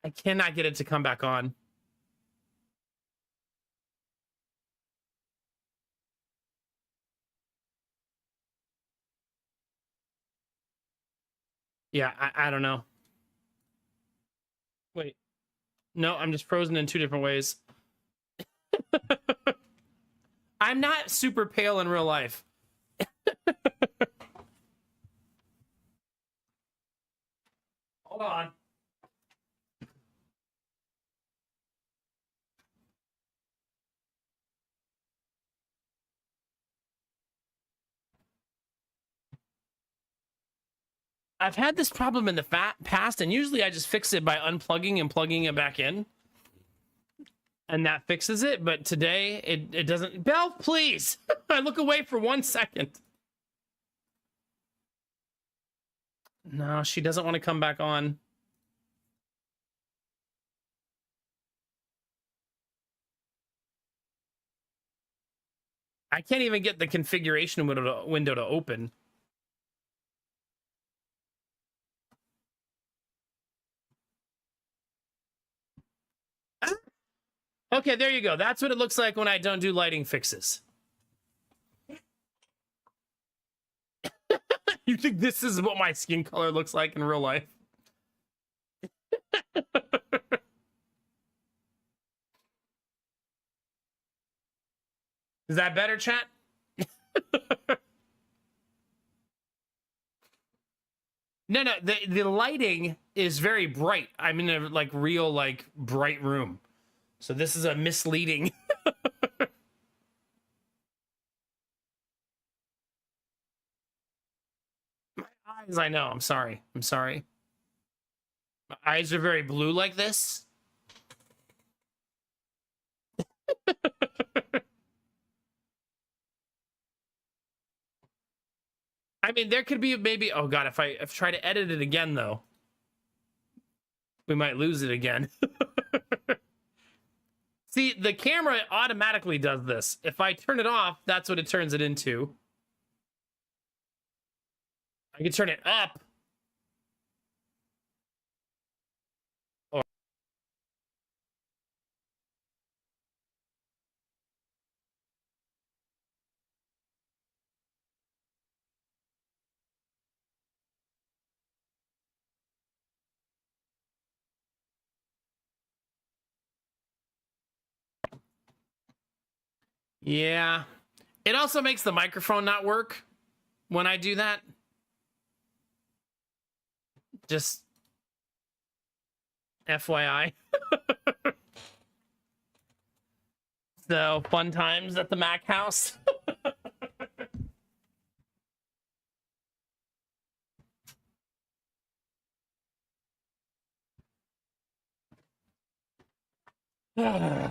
I cannot get it to come back on. Yeah, I don't know. Wait. No, I'm just frozen in two different ways. I'm not super pale in real life. Hold on. I've had this problem in the past, and usually I just fix it by unplugging and plugging it back in. And that fixes it, but today it doesn't. Belle, please! I look away for 1 second. No, she doesn't want to come back on. I can't even get the configuration window to open. Okay, there you go. That's what it looks like when I don't do lighting fixes. You think this is what my skin color looks like in real life? Is that better, chat? No, the lighting is very bright. I'm in a like real like bright room. So this is a misleading. My eyes, I know. I'm sorry. I'm sorry. My eyes are very blue like this. I mean, there could be maybe. Oh god, if I try to edit it again though, we might lose it again. See, the camera automatically does this. If I turn it off, that's what it turns it into. I can turn it up. Or yeah. It also makes the microphone not work when I do that. Just FYI. So, fun times at the Mac house. I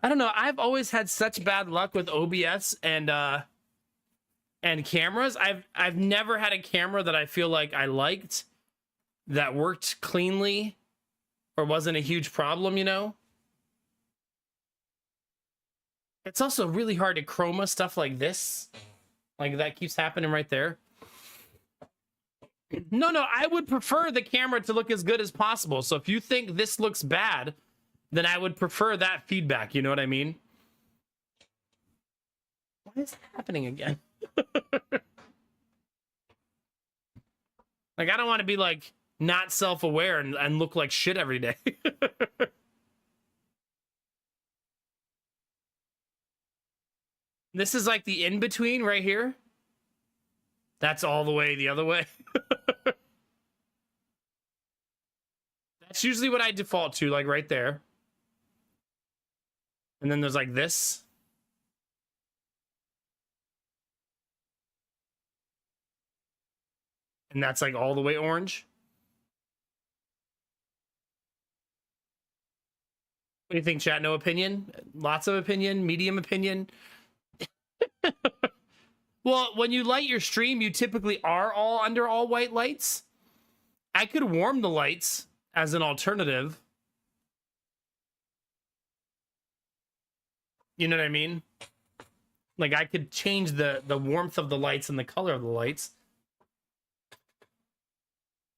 don't know. I've always had such bad luck with OBS and cameras. I've never had a camera that I feel like I liked that worked cleanly or wasn't a huge problem, you know? It's also really hard to chroma stuff like this. Like that keeps happening right there. No, I would prefer the camera to look as good as possible. So if you think this looks bad, then I would prefer that feedback. You know what I mean? What is happening again? Like, I don't want to be like not self-aware and look like shit every day. This is like the in-between right here. That's all the way the other way. That's usually what I default to, like right there. And then there's like this. And that's like all the way orange. What do you think, chat? No opinion? Lots of opinion? Medium opinion? Well, when you light your stream, you typically are all under all white lights. I could warm the lights as an alternative. You know what I mean? Like I could change the warmth of the lights and the color of the lights.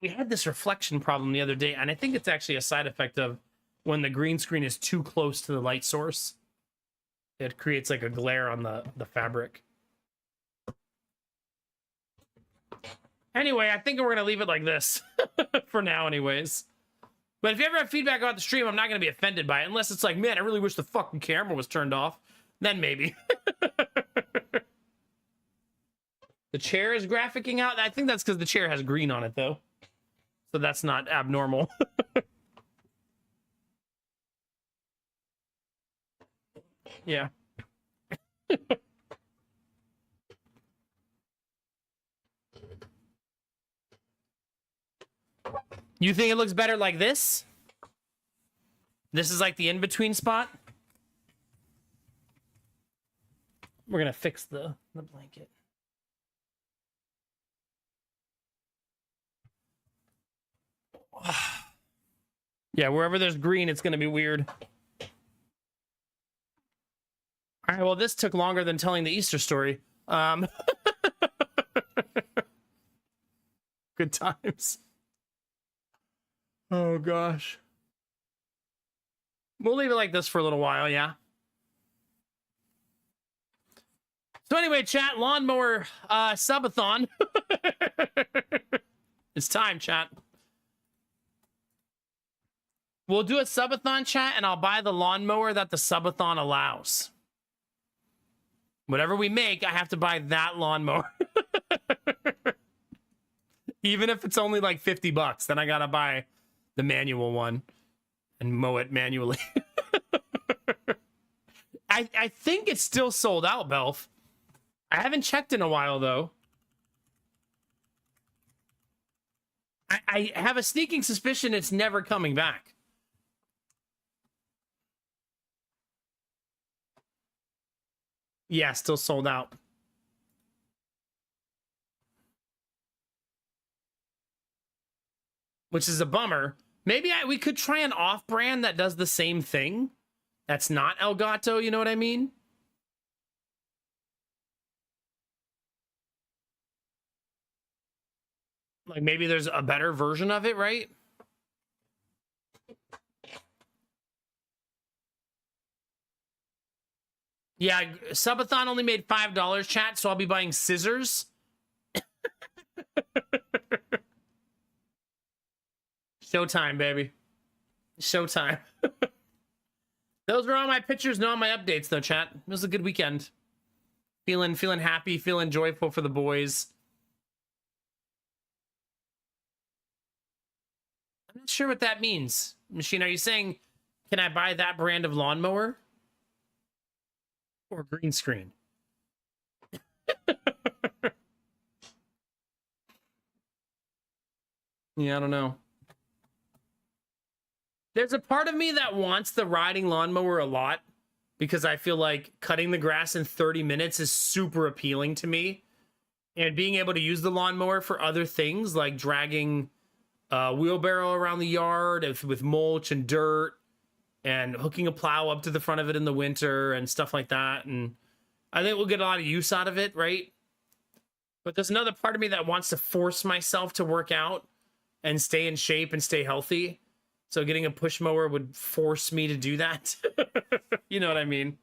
We had this reflection problem the other day, and I think it's actually a side effect of when the green screen is too close to the light source. It creates like a glare on the fabric. Anyway, I think we're going to leave it like this for now anyways. But if you ever have feedback about the stream, I'm not going to be offended by it. Unless it's like, man, I really wish the fucking camera was turned off. Then maybe. The chair is graphicing out. I think that's because the chair has green on it, though. So that's not abnormal. Yeah. You think it looks better like this? This is like the in-between spot? We're gonna fix the blanket. Yeah, wherever there's green, it's gonna be weird. All right, well, this took longer than telling the Easter story. Good times. Oh, gosh. We'll leave it like this for a little while, yeah? So anyway, chat, lawnmower subathon. It's time, chat. We'll do a subathon, chat, and I'll buy the lawnmower that the subathon allows. Whatever we make, I have to buy that lawnmower. Even if it's only like $50, then I gotta buy the manual one and mow it manually. I think it's still sold out, Belf. I haven't checked in a while, though. I have a sneaking suspicion it's never coming back. Yeah, still sold out. Which is a bummer. Maybe we could try an off-brand that does the same thing. That's not Elgato, you know what I mean? Like maybe there's a better version of it, right? Yeah, Subathon only made $5, chat, so I'll be buying scissors. Showtime, baby. Showtime. Those were all my pictures, not my updates, though, chat. It was a good weekend. Feeling happy, feeling joyful for the boys. I'm not sure what that means. Machine, are you saying, can I buy that brand of lawnmower? Or green screen? Yeah, I don't know. There's a part of me that wants the riding lawnmower a lot because I feel like cutting the grass in 30 minutes is super appealing to me. And being able to use the lawnmower for other things like dragging a wheelbarrow around the yard with mulch and dirt and hooking a plow up to the front of it in the winter and stuff like that. And I think we'll get a lot of use out of it, right? But there's another part of me that wants to force myself to work out and stay in shape and stay healthy. So getting a push mower would force me to do that. You know what I mean?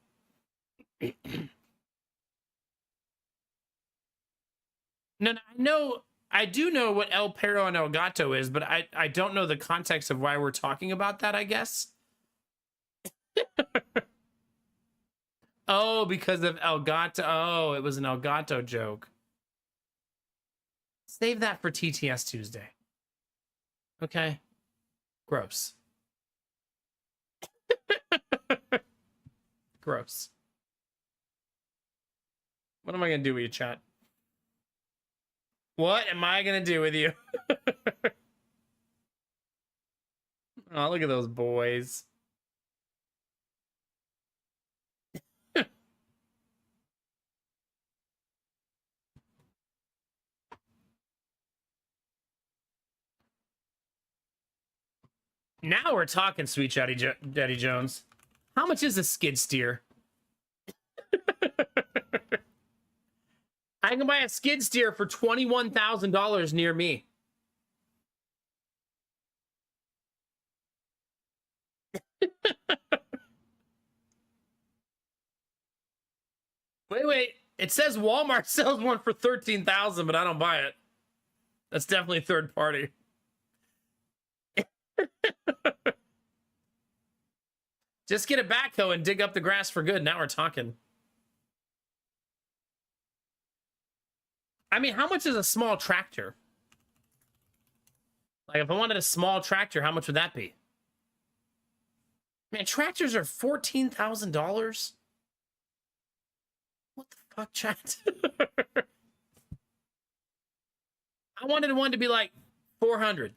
No, I do know what El Perro and El Gato is, but I don't know the context of why we're talking about that, I guess. Oh, because of Elgato. Oh, it was an Elgato joke. Save that for TTS Tuesday. Okay. Gross. Gross. What am I going to do with you, chat? What am I going to do with you? Oh, look at those boys. Now we're talking, sweet Daddy Jones. How much is a skid steer? I can buy a skid steer for $21,000 near me. Wait. It says Walmart sells one for $13,000, but I don't buy it. That's definitely third party. Just get a backhoe and dig up the grass for good. Now we're talking. I mean, how much is a small tractor? Like, if I wanted a small tractor, how much would that be? Man, tractors are $14,000. What the fuck, chat? I wanted one to be like 400.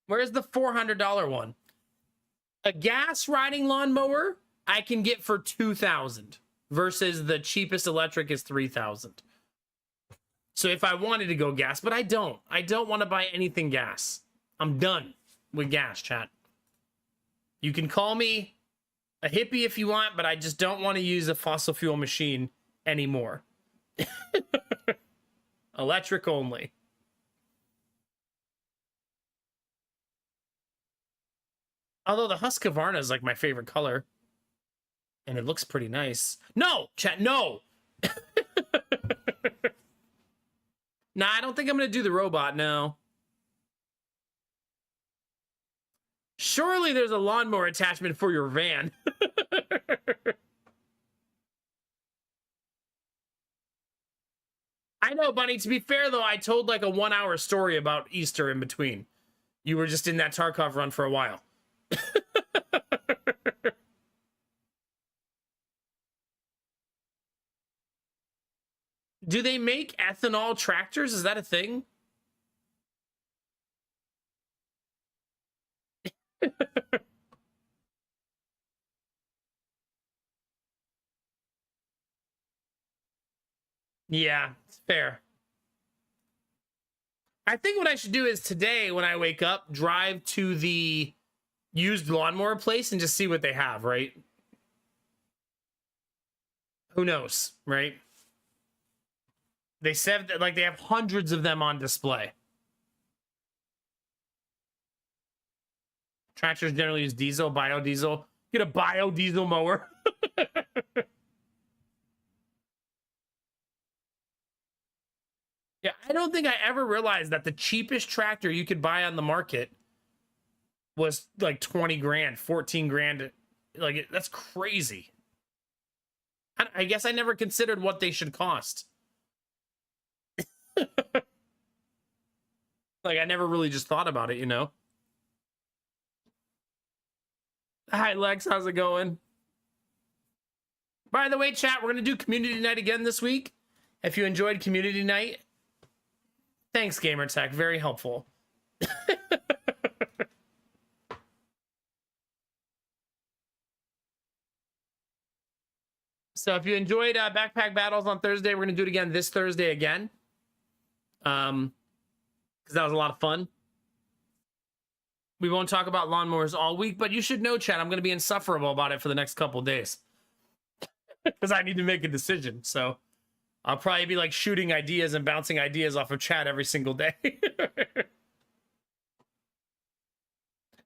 Where's the $400 one? A gas riding lawnmower I can get for $2,000 versus the cheapest electric is $3,000. So if I wanted to go gas, but I don't want to buy anything gas. I'm done with gas, chat. You can call me a hippie if you want, but I just don't want to use a fossil fuel machine anymore. Electric only. Although the Husqvarna is like my favorite color. And it looks pretty nice. No, chat, no. Nah, I don't think I'm going to do the robot, no. Surely there's a lawnmower attachment for your van. I know, Bunny. To be fair, though, I told like a 1-hour story about Easter in between. You were just in that Tarkov run for a while. Do they make ethanol tractors? Is that a thing? Yeah, it's fair. I think what I should do is today, when I wake up, drive to the used lawnmower place and just see what they have, right? Who knows, right? They said that like they have hundreds of them on display. Tractors generally use diesel, biodiesel. Get a biodiesel mower. Yeah, I don't think I ever realized that the cheapest tractor you could buy on the market was like 20 grand, 14 grand. Like, that's crazy. I guess I never considered what they should cost. Like, I never really just thought about it, you know? Hi, Lex. How's it going? By the way, chat, we're going to do community night again this week. If you enjoyed community night, thanks, Gamertech. Very helpful. So if you enjoyed Backpack Battles on Thursday, we're going to do it again this Thursday again. Because that was a lot of fun. We won't talk about lawnmowers all week, but you should know, chat, I'm going to be insufferable about it for the next couple of days. Because I need to make a decision. So I'll probably be like shooting ideas and bouncing ideas off of chat every single day.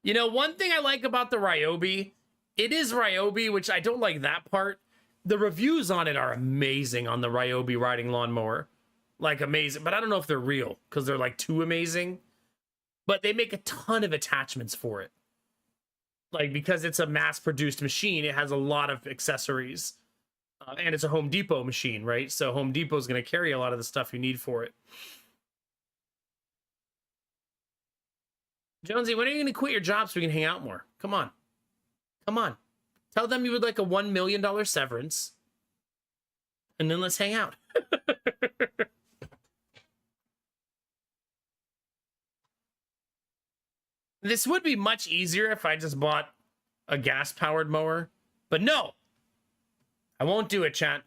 You know, one thing I like about the Ryobi, it is Ryobi, which I don't like that part. The reviews on it are amazing on the Ryobi riding lawnmower. Like, amazing. But I don't know if they're real, because they're like too amazing. but they make a ton of attachments for it. Like, because it's a mass-produced machine, it has a lot of accessories. And it's a Home Depot machine, right? So Home Depot is going to carry a lot of the stuff you need for it. Jonesy, when are you going to quit your job so we can hang out more? Come on. Come on. Tell them you would like a $1 million severance. And then let's hang out. This would be much easier if I just bought a gas-powered mower. But no. I won't do it, chat.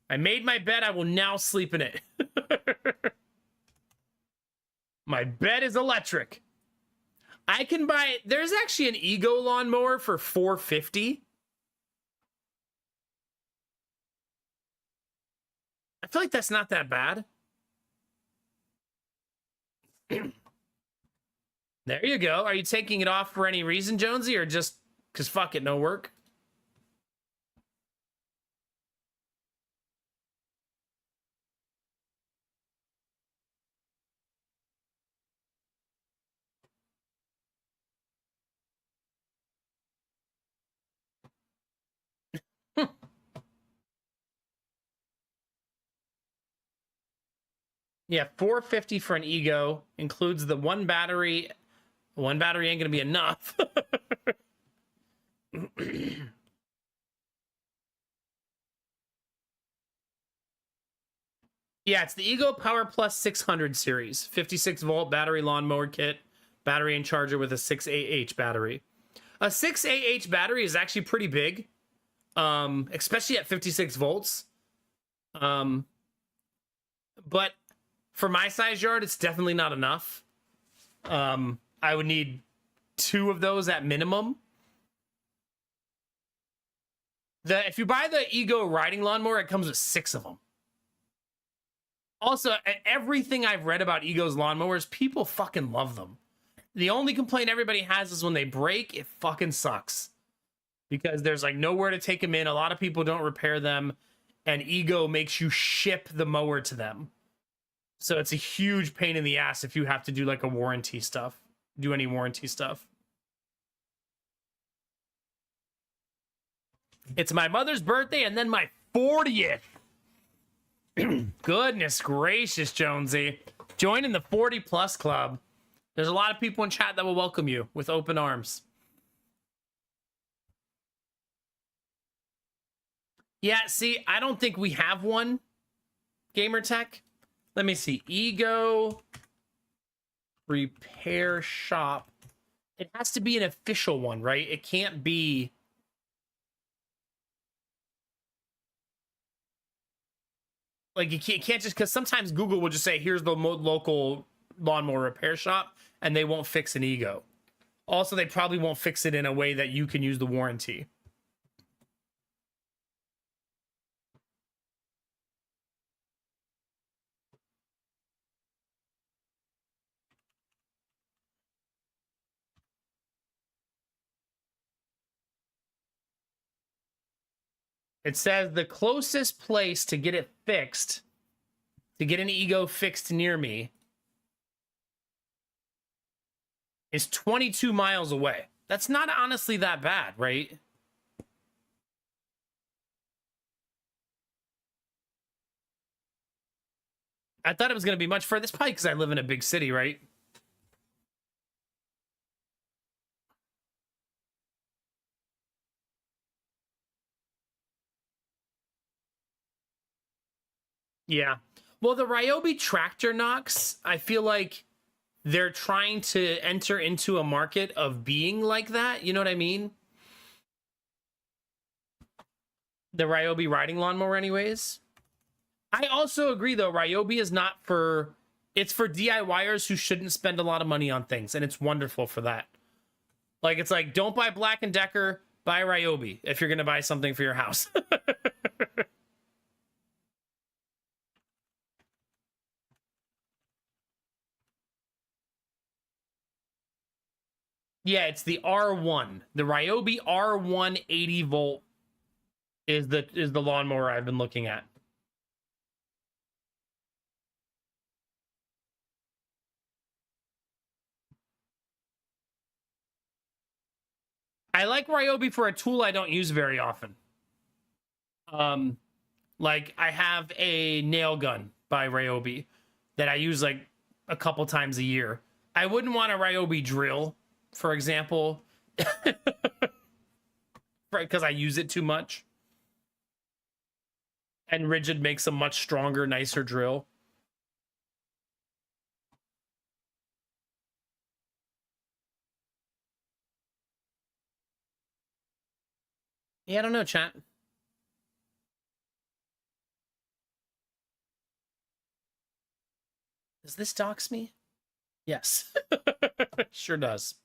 I made my bed. I will now sleep in it. My bed is electric. I can buy... There's actually an Ego lawnmower for $450. I feel like that's not that bad. There you go. Are you taking it off for any reason, Jonesy, or just because fuck it, no work? Yeah, $450 for an Ego includes the one battery. One battery ain't gonna be enough. Yeah, it's the Ego Power Plus 600 series, 56-volt battery lawnmower kit, battery and charger with a 6AH battery. A 6AH battery is actually pretty big, especially at 56 volts. But for my size yard, it's definitely not enough. I would need 2 of those at minimum. If you buy the Ego riding lawnmower, it comes with 6 of them. Also, everything I've read about Ego's lawnmowers, people fucking love them. The only complaint everybody has is when they break, it fucking sucks. Because there's like nowhere to take them in. A lot of people don't repair them. And Ego makes you ship the mower to them. So it's a huge pain in the ass if you have to do like a warranty stuff. Do any warranty stuff. It's my mother's birthday and then my 40th. Goodness gracious, Jonesy. Join in the 40 plus club. There's a lot of people in chat that will welcome you with open arms. Yeah, see, I don't think we have one. Gamertech. Let me see. Ego repair shop. It has to be an official one, right? It can't be... Like, you can't just... Because sometimes Google will just say, here's the local lawnmower repair shop, and they won't fix an Ego. Also, they probably won't fix it in a way that you can use the warranty. It says the closest place to get it fixed, to get an Ego fixed near me, is 22 miles away. That's not honestly that bad, right? I thought it was going to be much further. It's probably because I live in a big city, right? Yeah. Well, the Ryobi Tractor Knox, I feel like they're trying to enter into a market of being like that. You know what I mean? The Ryobi riding lawnmower anyways. I also agree, though. Ryobi is not for... It's for DIYers who shouldn't spend a lot of money on things, and it's wonderful for that. Like, it's like, don't buy Black & Decker, buy Ryobi if you're going to buy something for your house. Yeah, it's the R1. The Ryobi R1 80 volt is the lawnmower I've been looking at. I like Ryobi for a tool I don't use very often. Like I have a nail gun by Ryobi that I use like a couple times a year. I wouldn't want a Ryobi drill, for example, because I use it too much. And Rigid makes a much stronger, nicer drill. Yeah, I don't know, chat. Does this dox me? Yes. Sure does.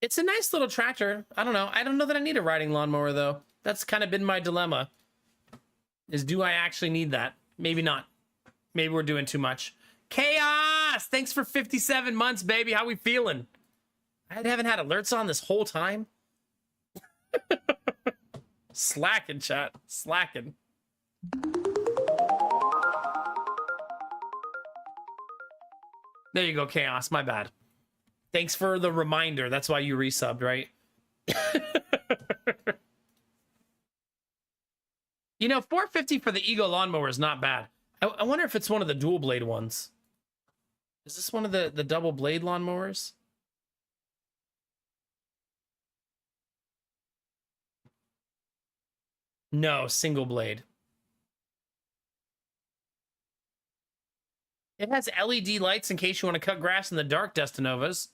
It's a nice little tractor. I don't know. I don't know that I need a riding lawnmower, though. That's kind of been my dilemma. Is do I actually need that? Maybe not. Maybe we're doing too much. Chaos! Thanks for 57 months, baby. How we feeling? I haven't had alerts on this whole time. Slacking, chat. Slacking. There you go, Chaos. My bad. Thanks for the reminder. That's why you resubbed, right? You know, $450 for the Ego lawnmower is not bad. I wonder if it's one of the dual blade ones. Is this one of the double blade lawnmowers? No, single blade. It has LED lights in case you want to cut grass in the dark, Destinovas.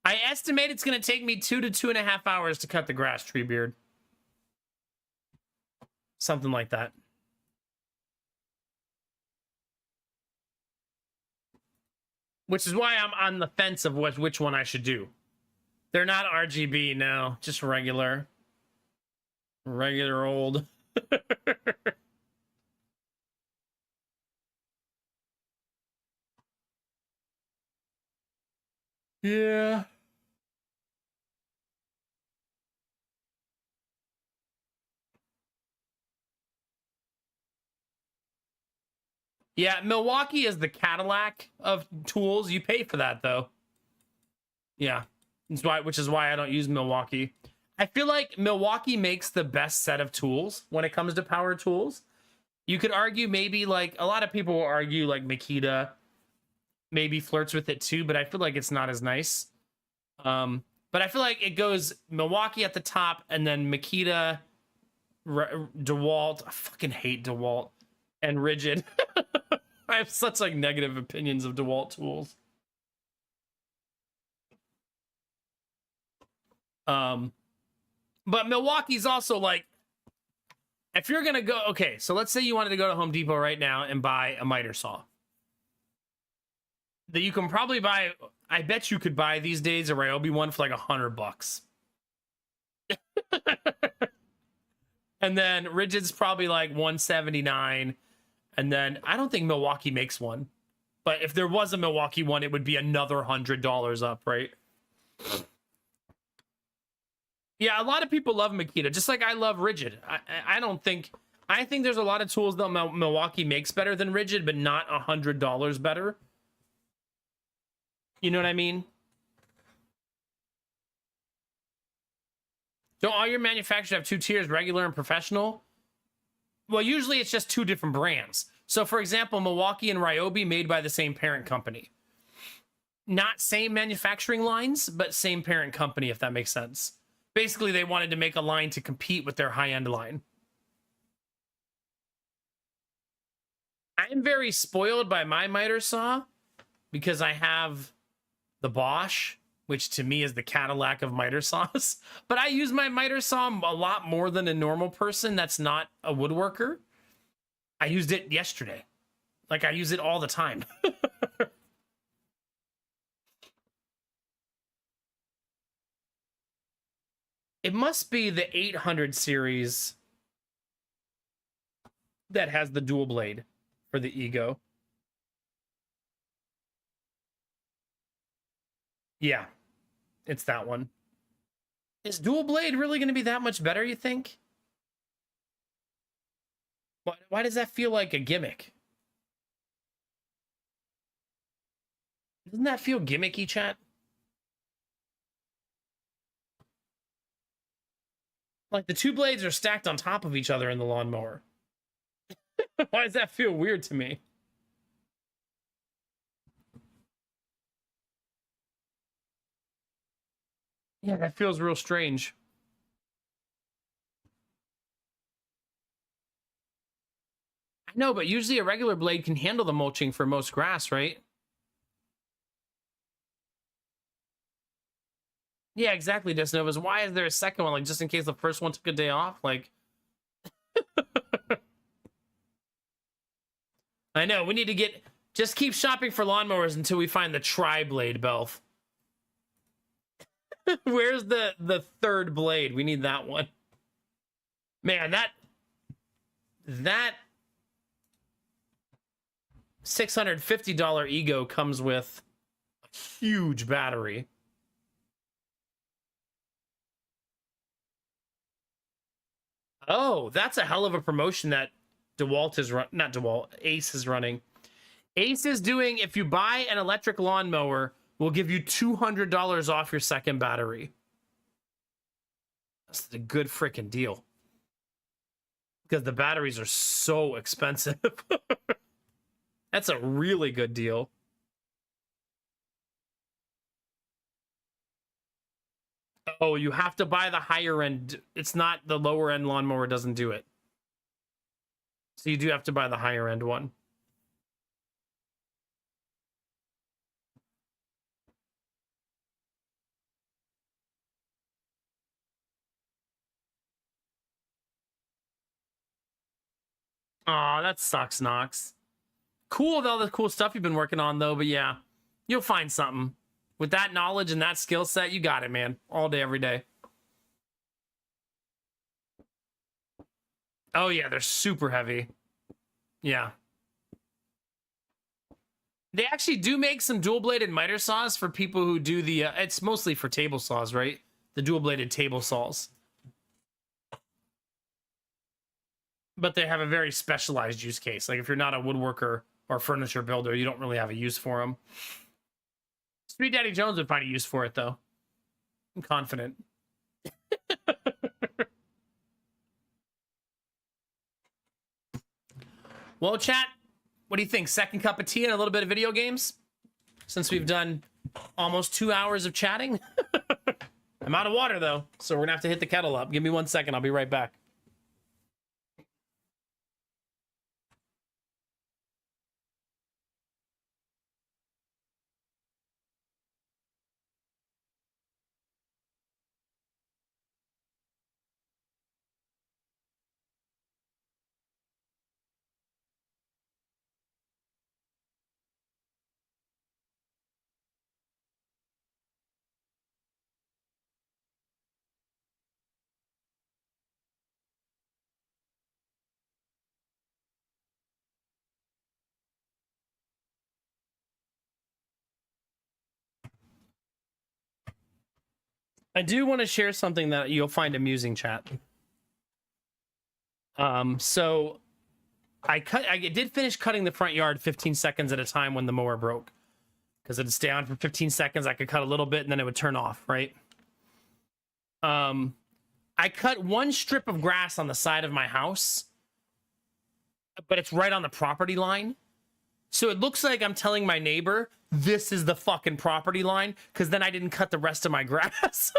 I estimate it's going to take me 2 to 2.5 hours to cut the grass, Treebeard. Something like that. Which is why I'm on the fence of which one I should do. They're not RGB, no. Just regular. Regular old. Yeah. Yeah, Milwaukee is the Cadillac of tools. You pay for that, though. Yeah. Which is why I don't use Milwaukee. I feel like Milwaukee makes the best set of tools when it comes to power tools. You could argue maybe like a lot of people will argue like Makita maybe flirts with it too, but I feel like it's not as nice. But I feel like it goes Milwaukee at the top and then Makita, DeWalt. I fucking hate DeWalt and Rigid. I have such like negative opinions of DeWalt tools. But Milwaukee's also like, if you're gonna go, okay, so let's say you wanted to go to Home Depot right now and buy a miter saw. That you can probably buy, I bet you could buy these days a Ryobi one for like $100. And then Rigid's probably like $179. And then I don't think Milwaukee makes one. But if there was a Milwaukee one, it would be another $100 up, right? Yeah, a lot of people love Makita, just like I love Rigid. I think there's a lot of tools that Milwaukee makes better than Rigid, but not $100 better. You know what I mean? Don't all your manufacturers have 2 tiers, regular and professional? Well, usually it's just 2 different brands. So, for example, Milwaukee and Ryobi made by the same parent company. Not same manufacturing lines, but same parent company, if that makes sense. Basically, they wanted to make a line to compete with their high-end line. I am very spoiled by my miter saw because I have the Bosch, which to me is the Cadillac of miter saws. But I use my miter saw a lot more than a normal person that's not a woodworker. I used it yesterday. Like, I use it all the time. It must be the 800 series that has the dual blade for the Ego. Yeah, it's that one. Is dual blade really going to be that much better, you think? Why does that feel like a gimmick? Doesn't that feel gimmicky, chat? Like the two blades are stacked on top of each other in the lawnmower. Why does that feel weird to me? Yeah, that feels real strange. I know, but usually a regular blade can handle the mulching for most grass, right? Yeah, exactly, Desnovas. Why is there a second one? Like, just in case the first one took a day off? Like, I know, we need to get... Just keep shopping for lawnmowers until we find the tri-blade, Belf. Where's the third blade? We need that one. Man, that $650 Ego comes with a huge battery. Oh, that's a hell of a promotion that DeWalt is not DeWalt, Ace is running. Ace is doing, if you buy an electric lawnmower, we'll give you $200 off your second battery. That's a good freaking deal. Because the batteries are so expensive. That's a really good deal. Oh, you have to buy the higher end. It's not the lower end lawnmower doesn't do it. So you do have to buy the higher end one. Aw, that sucks, Nox. Cool with all the cool stuff you've been working on, though, but yeah, you'll find something. With that knowledge and that skill set, you got it, man. All day, every day. Oh, yeah, they're super heavy. Yeah. They actually do make some dual-bladed miter saws for people who do the... it's mostly for table saws, right? The dual-bladed table saws. But they have a very specialized use case. Like, if you're not a woodworker or furniture builder, you don't really have a use for them. Sweet Daddy Jones would find a use for it, though. I'm confident. Well, chat, what do you think? Second cup of tea and a little bit of video games? Since we've done almost 2 hours of chatting. I'm out of water, though, so we're going to have to hit the kettle up. Give me 1 second. I'll be right back. I do want to share something that you'll find amusing, chat. So I did finish cutting the front yard 15 seconds at a time when the mower broke. Because it'd stay on for 15 seconds. I could cut a little bit and then it would turn off, right? I cut one strip of grass on the side of my house, but it's right on the property line. So it looks like I'm telling my neighbor, this is the fucking property line, because then I didn't cut the rest of my grass.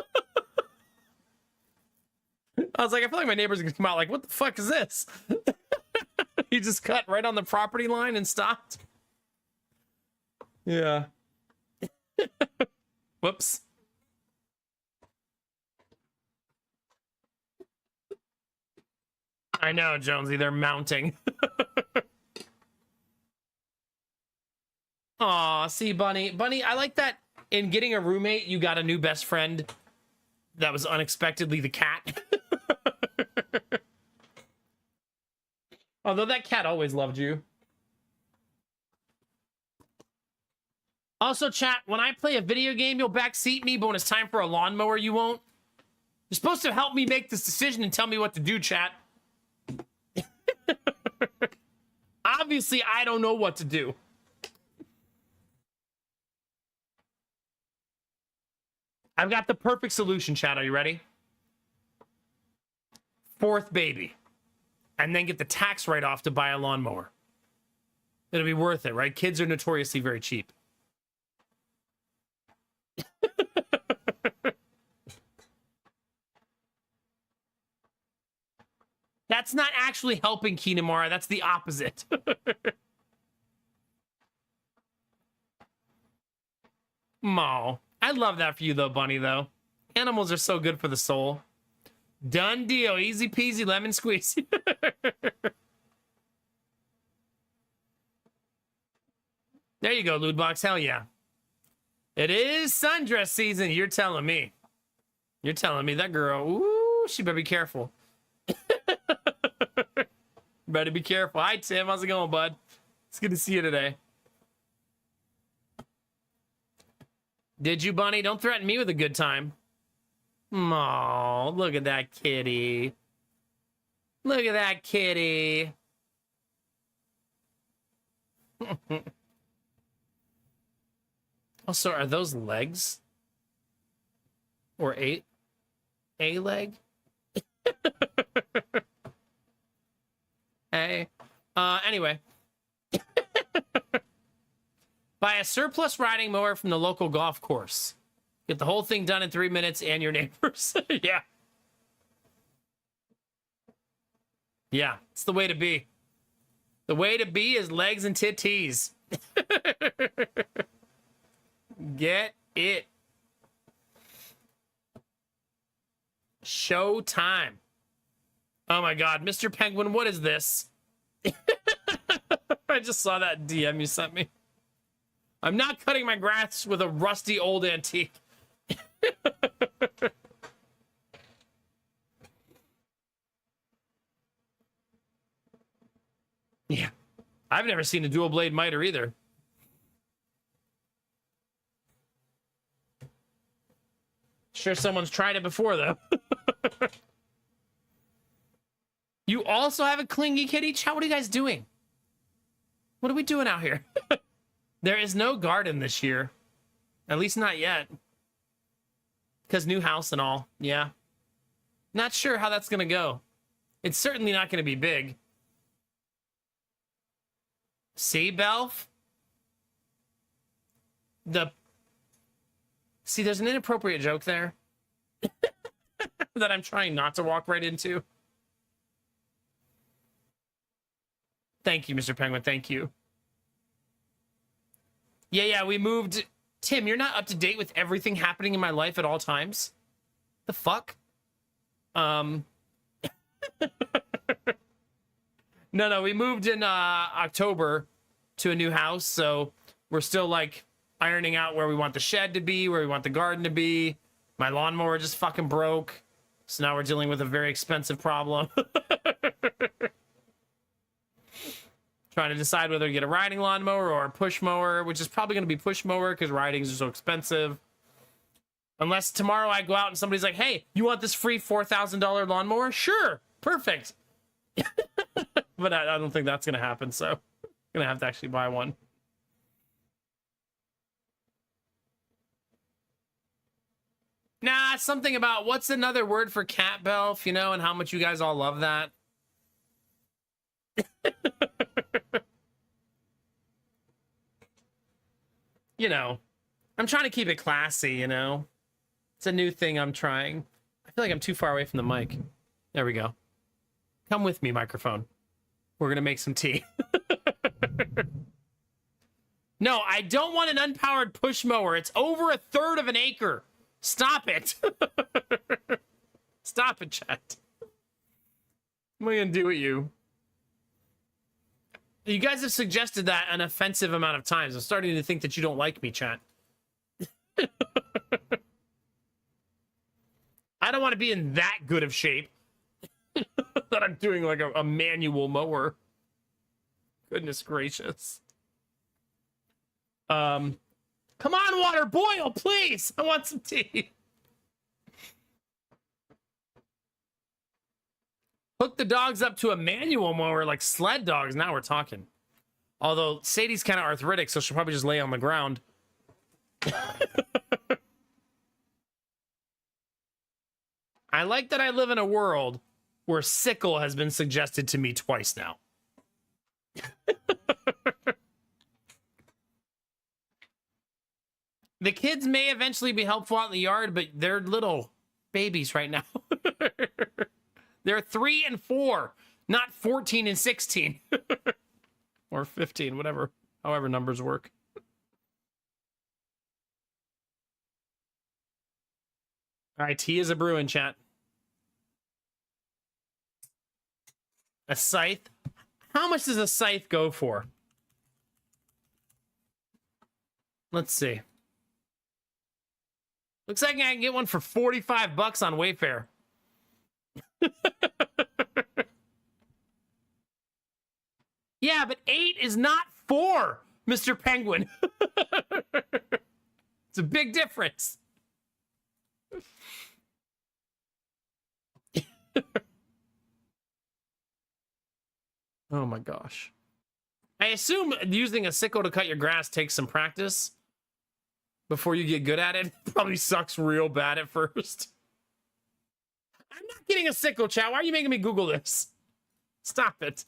I was like, I feel like my neighbor's gonna come out like, what the fuck is this? He just cut right on the property line and stopped. Yeah. Whoops. I know, Jonesy, they're mounting. Aw, see, Bunny. Bunny, I like that in getting a roommate, you got a new best friend that was unexpectedly the cat. Although that cat always loved you. Also, chat, when I play a video game, you'll backseat me, but when it's time for a lawnmower, you won't. You're supposed to help me make this decision and tell me what to do, chat. Obviously, I don't know what to do. I've got the perfect solution, Chad. Are you ready? Fourth baby. And then get the tax write-off to buy a lawnmower. It'll be worth it, right? Kids are notoriously very cheap. That's not actually helping Kinamara. That's the opposite. Mo. I love that for you, though, Bunny, though. Animals are so good for the soul. Done deal. Easy peasy, lemon squeezy. There you go, Lootbox. Hell yeah. It is sundress season. You're telling me. You're telling me that girl. Ooh, she better be careful. Better be careful. Hi, Tim. How's it going, bud? It's good to see you today. Did you, Bunny? Don't threaten me with a good time. Aw, look at that kitty. Look at that kitty. Also, are those legs? Or a leg? Hey. Anyway. Buy a surplus riding mower from the local golf course. Get the whole thing done in 3 minutes and your neighbors. Yeah. Yeah, it's the way to be. The way to be is legs and titties. Get it. Show time. Oh my God, Mr. Penguin, what is this? I just saw that DM you sent me. I'm not cutting my grass with a rusty old antique. Yeah. I've never seen a dual blade miter either. Sure someone's tried it before, though. You also have a clingy kitty? Chat, what are you guys doing? What are we doing out here? There is no garden this year. At least not yet. Because new house and all. Yeah. Not sure how that's going to go. It's certainly not going to be big. See, Belf? See, there's an inappropriate joke there. That I'm trying not to walk right into. Thank you, Mr. Penguin. Thank you. Yeah, we moved. Tim, you're not up to date with everything happening in my life at all times. The fuck? No, we moved in October to a new house, so we're still like ironing out where we want the shed to be, where we want the garden to be. My lawnmower just fucking broke, so now we're dealing with a very expensive problem. Trying to decide whether to get a riding lawnmower or a push mower, which is probably going to be push mower because ridings are so expensive. Unless tomorrow I go out and somebody's like, hey, you want this free $4,000 lawnmower? Sure, perfect. But I don't think that's going to happen, so I'm going to have to actually buy one. Nah, something about what's another word for cat, Belf, you know, and how much you guys all love that. You know, I'm trying to keep it classy, you know. It's a new thing I'm trying. I feel like I'm too far away from the mic. There we go. Come with me, microphone. We're going to make some tea. No, I don't want an unpowered push mower. It's over 1/3 of an acre. Stop it. Stop it, chat. What am I going to do with you? You guys have suggested that an offensive amount of times. I'm starting to think that you don't like me, chat. I don't want to be in that good of shape that I'm doing like a manual mower. Goodness gracious. Come on, water, boil, please. I want some tea. Hook the dogs up to a manual mower like sled dogs. Now we're talking. Although Sadie's kind of arthritic, so she'll probably just lay on the ground. I like that I live in a world where sickle has been suggested to me twice now. The kids may eventually be helpful out in the yard, but they're little babies right now. They're 3 and 4, not 14 and 16. Or 15, whatever, however numbers work. All right, tea is a brew in chat. A scythe? How much does a scythe go for? Let's see. Looks like I can get one for 45 bucks on Wayfair. Yeah, but 8 is not 4, Mr. Penguin. It's a big difference. Oh my gosh. I assume using a sickle to cut your grass takes some practice before you get good at it. Probably sucks real bad at first. I'm not getting a sickle, chat. Why are you making me Google this? Stop it.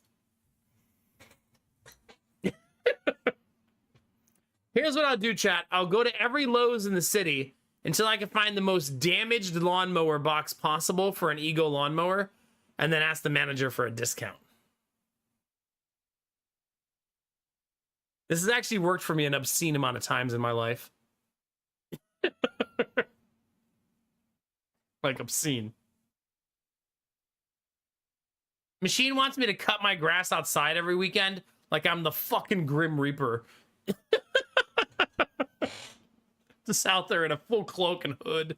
Here's what I'll do, chat. I'll go to every Lowe's in the city until I can find the most damaged lawnmower box possible for an Ego lawnmower, and then ask the manager for a discount. This has actually worked for me an obscene amount of times in my life. Like obscene. Machine wants me to cut my grass outside every weekend like I'm the fucking Grim Reaper. Just out there in a full cloak and hood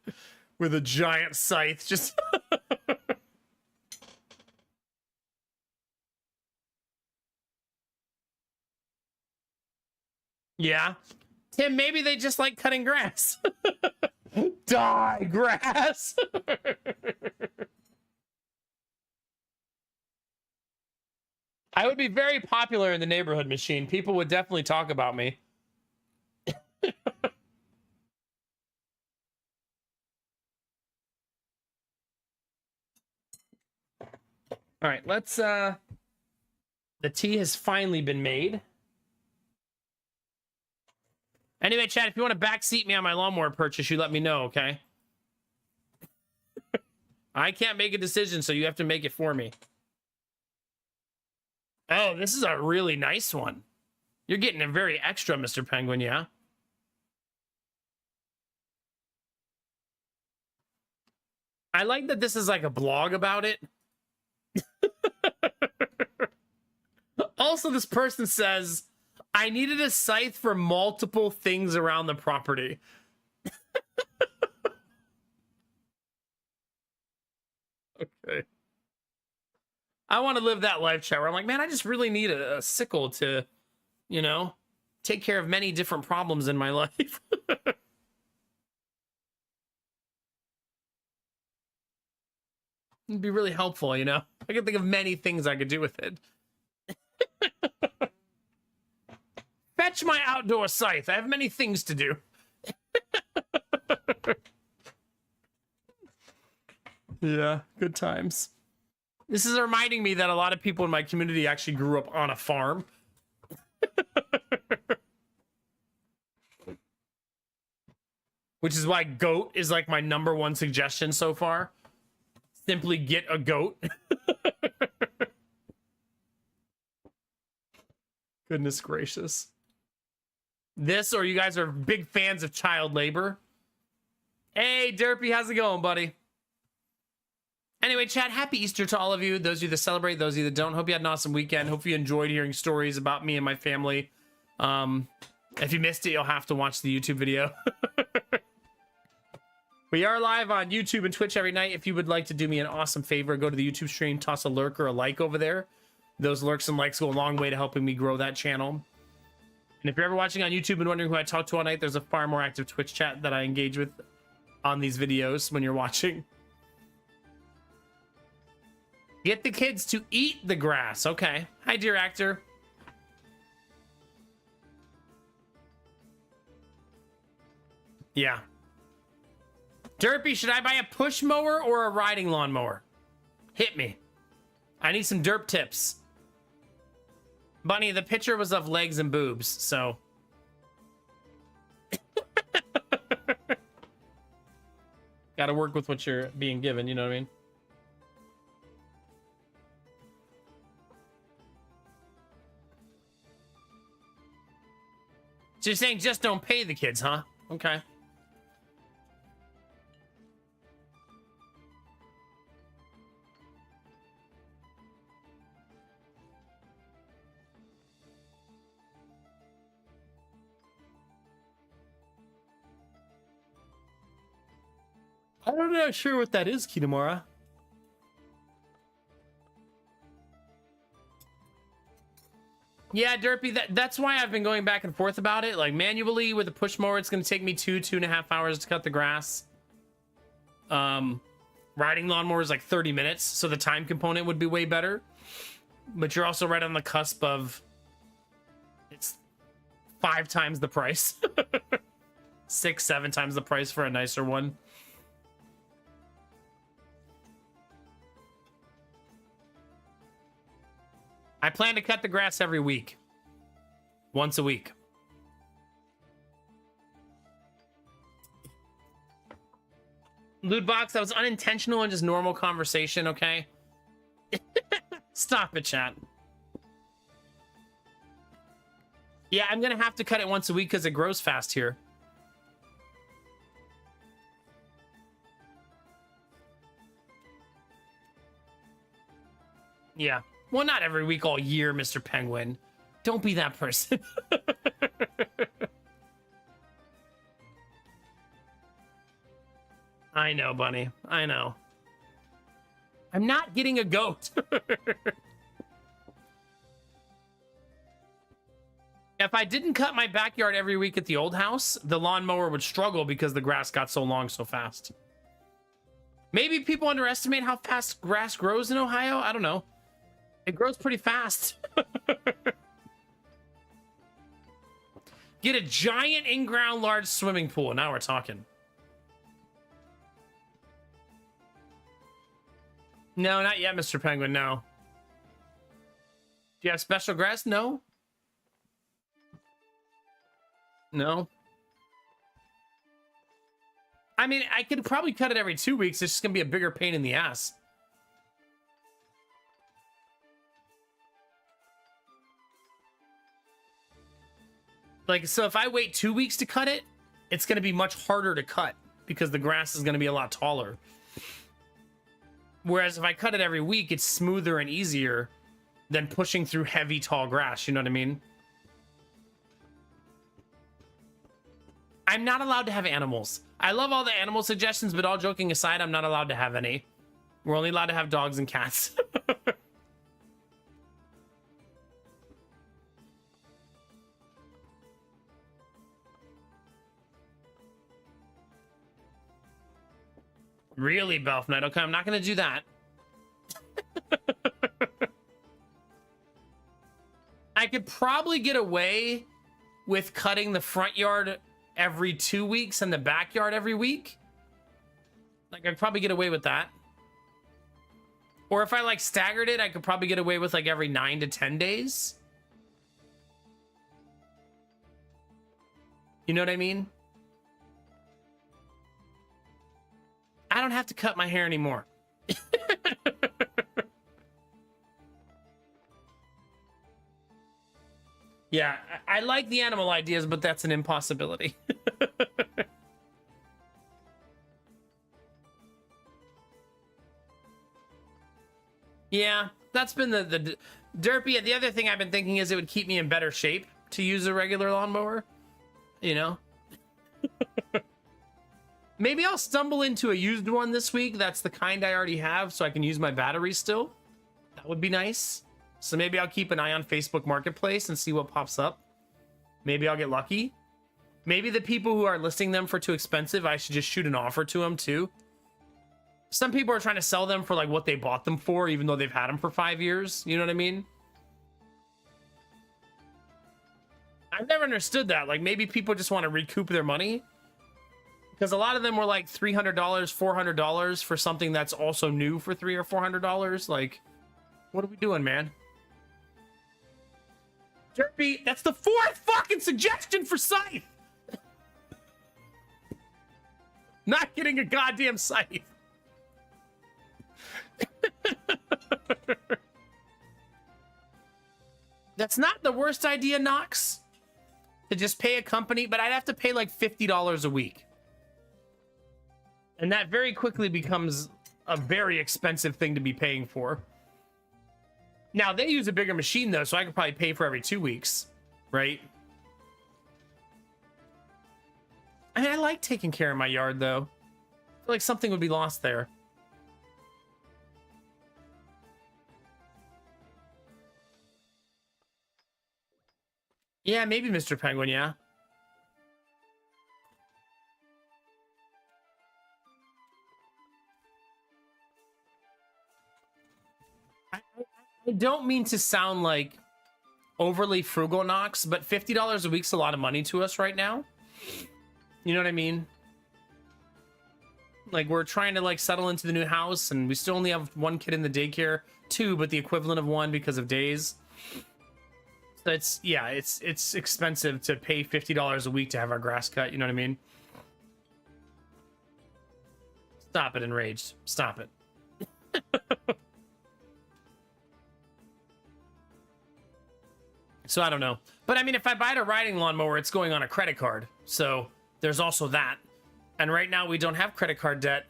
with a giant scythe. Just... Yeah. Tim, maybe they just like cutting grass. Die, grass! I would be very popular in the neighborhood, Machine. People would definitely talk about me. All right, let's, the tea has finally been made. Anyway, chat, if you want to backseat me on my lawnmower purchase, you let me know, okay? I can't make a decision, so you have to make it for me. Oh, this is a really nice one. You're getting a very extra, Mr. Penguin, yeah? I like that this is like a blog about it. Also, this person says, I needed a scythe for multiple things around the property. Okay. I want to live that life, chat, where I'm like, man, I just really need a sickle to, you know, take care of many different problems in my life. It'd be really helpful, you know? I can think of many things I could do with it. Fetch my outdoor scythe. I have many things to do. Yeah, good times. This is reminding me that a lot of people in my community actually grew up on a farm. Which is why goat is like my #1 suggestion so far. Simply get a goat. Goodness gracious. This, or you guys are big fans of child labor. Hey, Derpy, how's it going, buddy? Anyway, chat, happy Easter to all of you. Those of you that celebrate, those of you that don't. Hope you had an awesome weekend. Hope you enjoyed hearing stories about me and my family. If you missed it, you'll have to watch the YouTube video. We are live on YouTube and Twitch every night. If you would like to do me an awesome favor, go to the YouTube stream, toss a lurk or a like over there. Those lurks and likes go a long way to helping me grow that channel. And if you're ever watching on YouTube and wondering who I talk to all night, there's a far more active Twitch chat that I engage with on these videos when you're watching. Get the kids to eat the grass. Okay. Hi, dear actor. Yeah. Derpy, should I buy a push mower or a riding lawnmower? Hit me. I need some derp tips. Bunny, the picture was of legs and boobs, so... Gotta work with what you're being given, you know what I mean? So you're saying just don't pay the kids, huh? Okay. I don't know sure what that is, Kitamura. Yeah, Derpy, that's why I've been going back and forth about it. Like, manually with a push mower, it's going to take me 2.5 hours to cut the grass. Riding lawnmower is like 30 minutes, so the time component would be way better. But you're also right on the cusp of... It's 5 times the price. 6, 7 times the price for a nicer one. I plan to cut the grass every week. Once a week. Lootbox, that was unintentional and just normal conversation, okay? Stop it, chat. Yeah, I'm gonna have to cut it once a week because it grows fast here. Yeah. Well, not every week all year, Mr. Penguin. Don't be that person. I know, Bunny. I know. I'm not getting a goat. If I didn't cut my backyard every week at the old house, the lawnmower would struggle because the grass got so long so fast. Maybe people underestimate how fast grass grows in Ohio. I don't know. It grows pretty fast. Get a giant in-ground large swimming pool. Now we're talking. No, not yet, Mr. Penguin, no. Do you have special grass? No. No. I mean, I could probably cut it every 2 weeks. It's just going to be a bigger pain in the ass. Like, so if I wait 2 weeks to cut it, it's going to be much harder to cut because the grass is going to be a lot taller. Whereas if I cut it every week, it's smoother and easier than pushing through heavy, tall grass. You know what I mean? I'm not allowed to have animals. I love all the animal suggestions, but all joking aside, I'm not allowed to have any. We're only allowed to have dogs and cats. Really, Belf Knight? Okay, I'm not going to do that. I could probably get away with cutting the front yard every 2 weeks and the backyard every week. Like, I'd probably get away with that. Or if I, like, staggered it, I could probably get away with, like, every 9 to 10 days. You know what I mean? I don't have to cut my hair anymore. Yeah, I like the animal ideas, but that's an impossibility. Yeah, that's been the Derpy. The other thing I've been thinking is it would keep me in better shape to use a regular lawnmower. You know? Maybe I'll stumble into a used one this week. That's the kind I already have, so I can use my batteries still. That would be nice. So maybe I'll keep an eye on Facebook Marketplace and see what pops up. Maybe I'll get lucky. Maybe the people who are listing them for too expensive, I should just shoot an offer to them too. Some people are trying to sell them for like what they bought them for, even though they've had them for 5 years. You know what I mean? I've never understood that. Like, maybe people just want to recoup their money. Because a lot of them were like $300, $400 for something that's also new for $300 or $400. Like, what are we doing, man? Derpy, that's the 4th fucking suggestion for Scythe. Not getting a goddamn Scythe. That's not the worst idea, Nox. To just pay a company, but I'd have to pay like $50 a week. And that very quickly becomes a very expensive thing to be paying for. Now, they use a bigger machine, though, so I could probably pay for every 2 weeks, right? I mean, I like taking care of my yard, though. I feel like something would be lost there. Yeah, maybe Mr. Penguin, yeah. I don't mean to sound like overly frugal, Nox, but $50 a week's a lot of money to us right now. You know what I mean? Like, we're trying to like settle into the new house, and we still only have 1 kid in the daycare, 2, but the equivalent of 1 because of days. So it's, yeah, it's expensive to pay $50 a week to have our grass cut. You know what I mean? Stop it, Enraged. Stop it. So I don't know. But I mean, if I buy a riding lawnmower, it's going on a credit card. So there's also that. And right now we don't have credit card debt.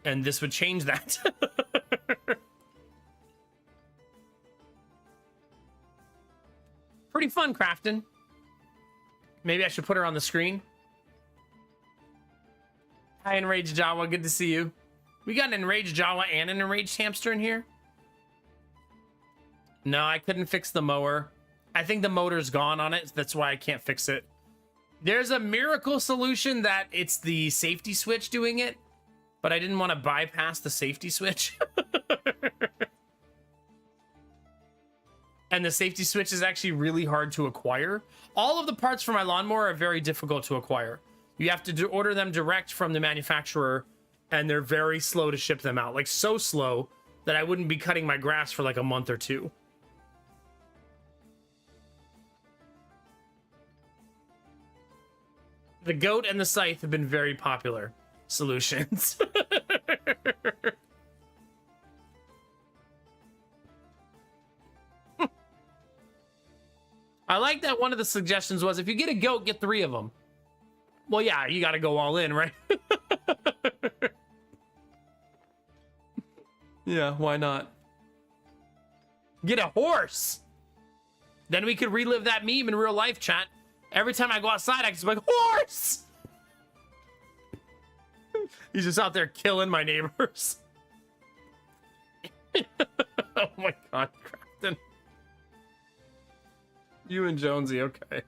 And this would change that. Pretty fun, Crafton. Maybe I should put her on the screen. Hi, Enraged Jawa. Good to see you. We got an Enraged Jawa and an Enraged Hamster in here. No, I couldn't fix the mower. I think the motor's gone on it. That's why I can't fix it. There's a miracle solution that it's the safety switch doing it, but I didn't want to bypass the safety switch. And the safety switch is actually really hard to acquire. All of the parts for my lawnmower are very difficult to acquire. You have to order them direct from the manufacturer, and they're very slow to ship them out. Like, so slow that I wouldn't be cutting my grass for like a month or 2. The goat and the scythe have been very popular solutions. I like that one of the suggestions was, if you get a goat, get 3 of them. Well, yeah, you got to go all in, right? Yeah, why not? Get a horse. Then we could relive that meme in real life, chat. Every time I go outside, I can just be like, horse! He's just out there killing my neighbors. Oh my god, Crafton. You and Jonesy, okay.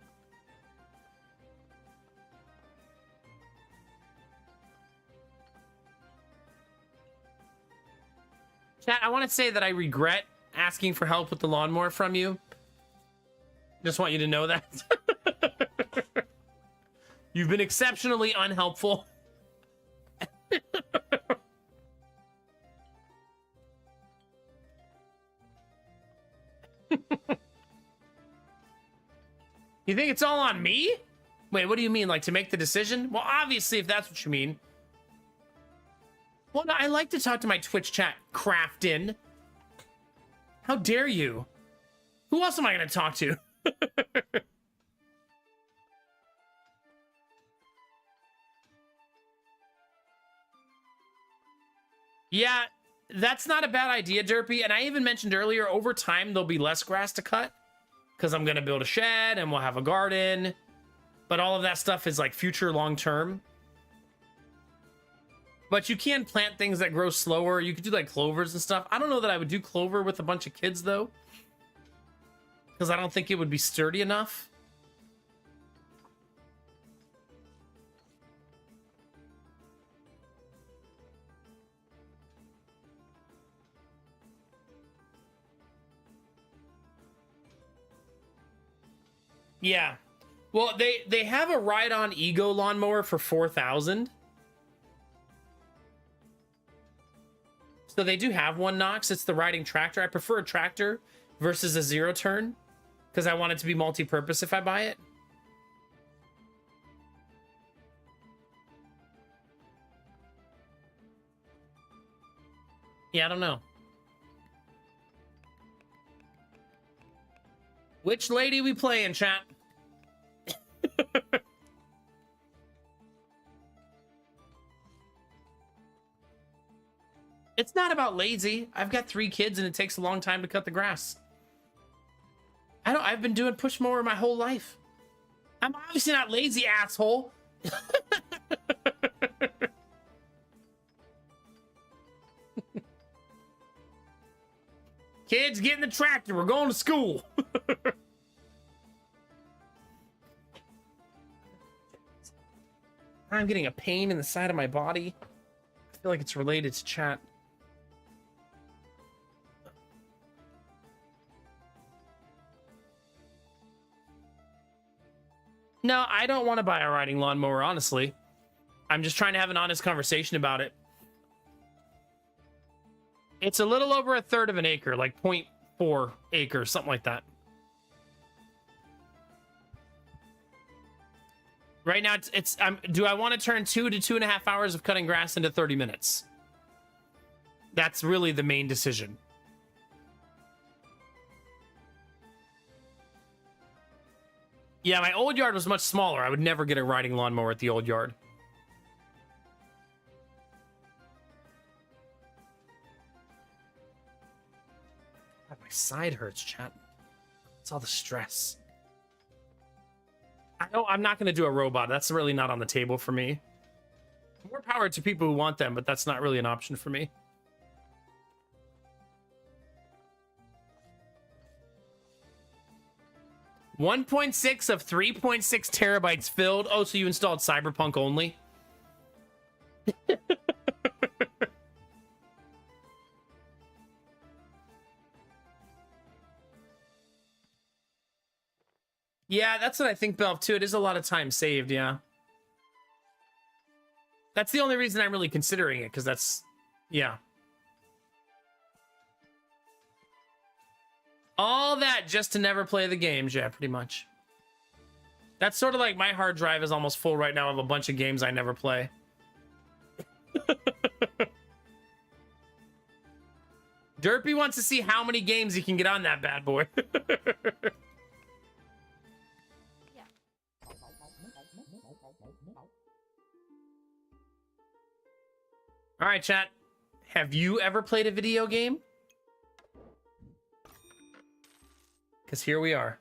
Chat, I want to say that I regret asking for help with the lawnmower from you. Just want you to know that. You've been exceptionally unhelpful. You think it's all on me? Wait, what do you mean? Like, to make the decision? Well, obviously, if that's what you mean. Well, no, I like to talk to my Twitch chat, Crafton. How dare you? Who else am I going to talk to? Yeah, that's not a bad idea, Derpy. And I even mentioned earlier, over time, there'll be less grass to cut. Because I'm going to build a shed and we'll have a garden. But all of that stuff is like future long term. But you can plant things that grow slower. You could do like clovers and stuff. I don't know that I would do clover with a bunch of kids, though. Because I don't think it would be sturdy enough. Yeah. Well, they have a ride-on Ego lawnmower for 4,000. So they do have one Nox. It's the riding tractor. I prefer a tractor versus a zero turn because I want it to be multi-purpose if I buy it. Yeah, I don't know. Which lady we playing, chat? It's not about lazy. I've got 3 kids and it takes a long time to cut the grass. I've been doing push mower my whole life. I'm obviously not lazy, asshole. Kids, get in the tractor. We're going to school. I'm getting a pain in the side of my body. I feel like it's related to chat. No, I don't want to buy a riding lawnmower, honestly. I'm just trying to have an honest conversation about it. It's a little over 1/3 of an acre, like 0.4 acres, something like that. Right now, do I want to turn 2 to 2.5 hours of cutting grass into 30 minutes? That's really the main decision. Yeah, my old yard was much smaller. I would never get a riding lawnmower at the old yard. God, my side hurts, chat. It's all the stress. I'm not going to do a robot. That's really not on the table for me. More power to people who want them, but that's not really an option for me. $1.6 of 3.6 terabytes filled. Oh, so you installed Cyberpunk only? Yeah, that's what I think, Belv, too. It is a lot of time saved, yeah. That's the only reason I'm really considering it, because that's... Yeah. All that just to never play the games, yeah, pretty much. That's sort of like my hard drive is almost full right now of a bunch of games I never play. Derpy wants to see how many games he can get on that bad boy. All right, chat. Have you ever played a video game? Because here we are.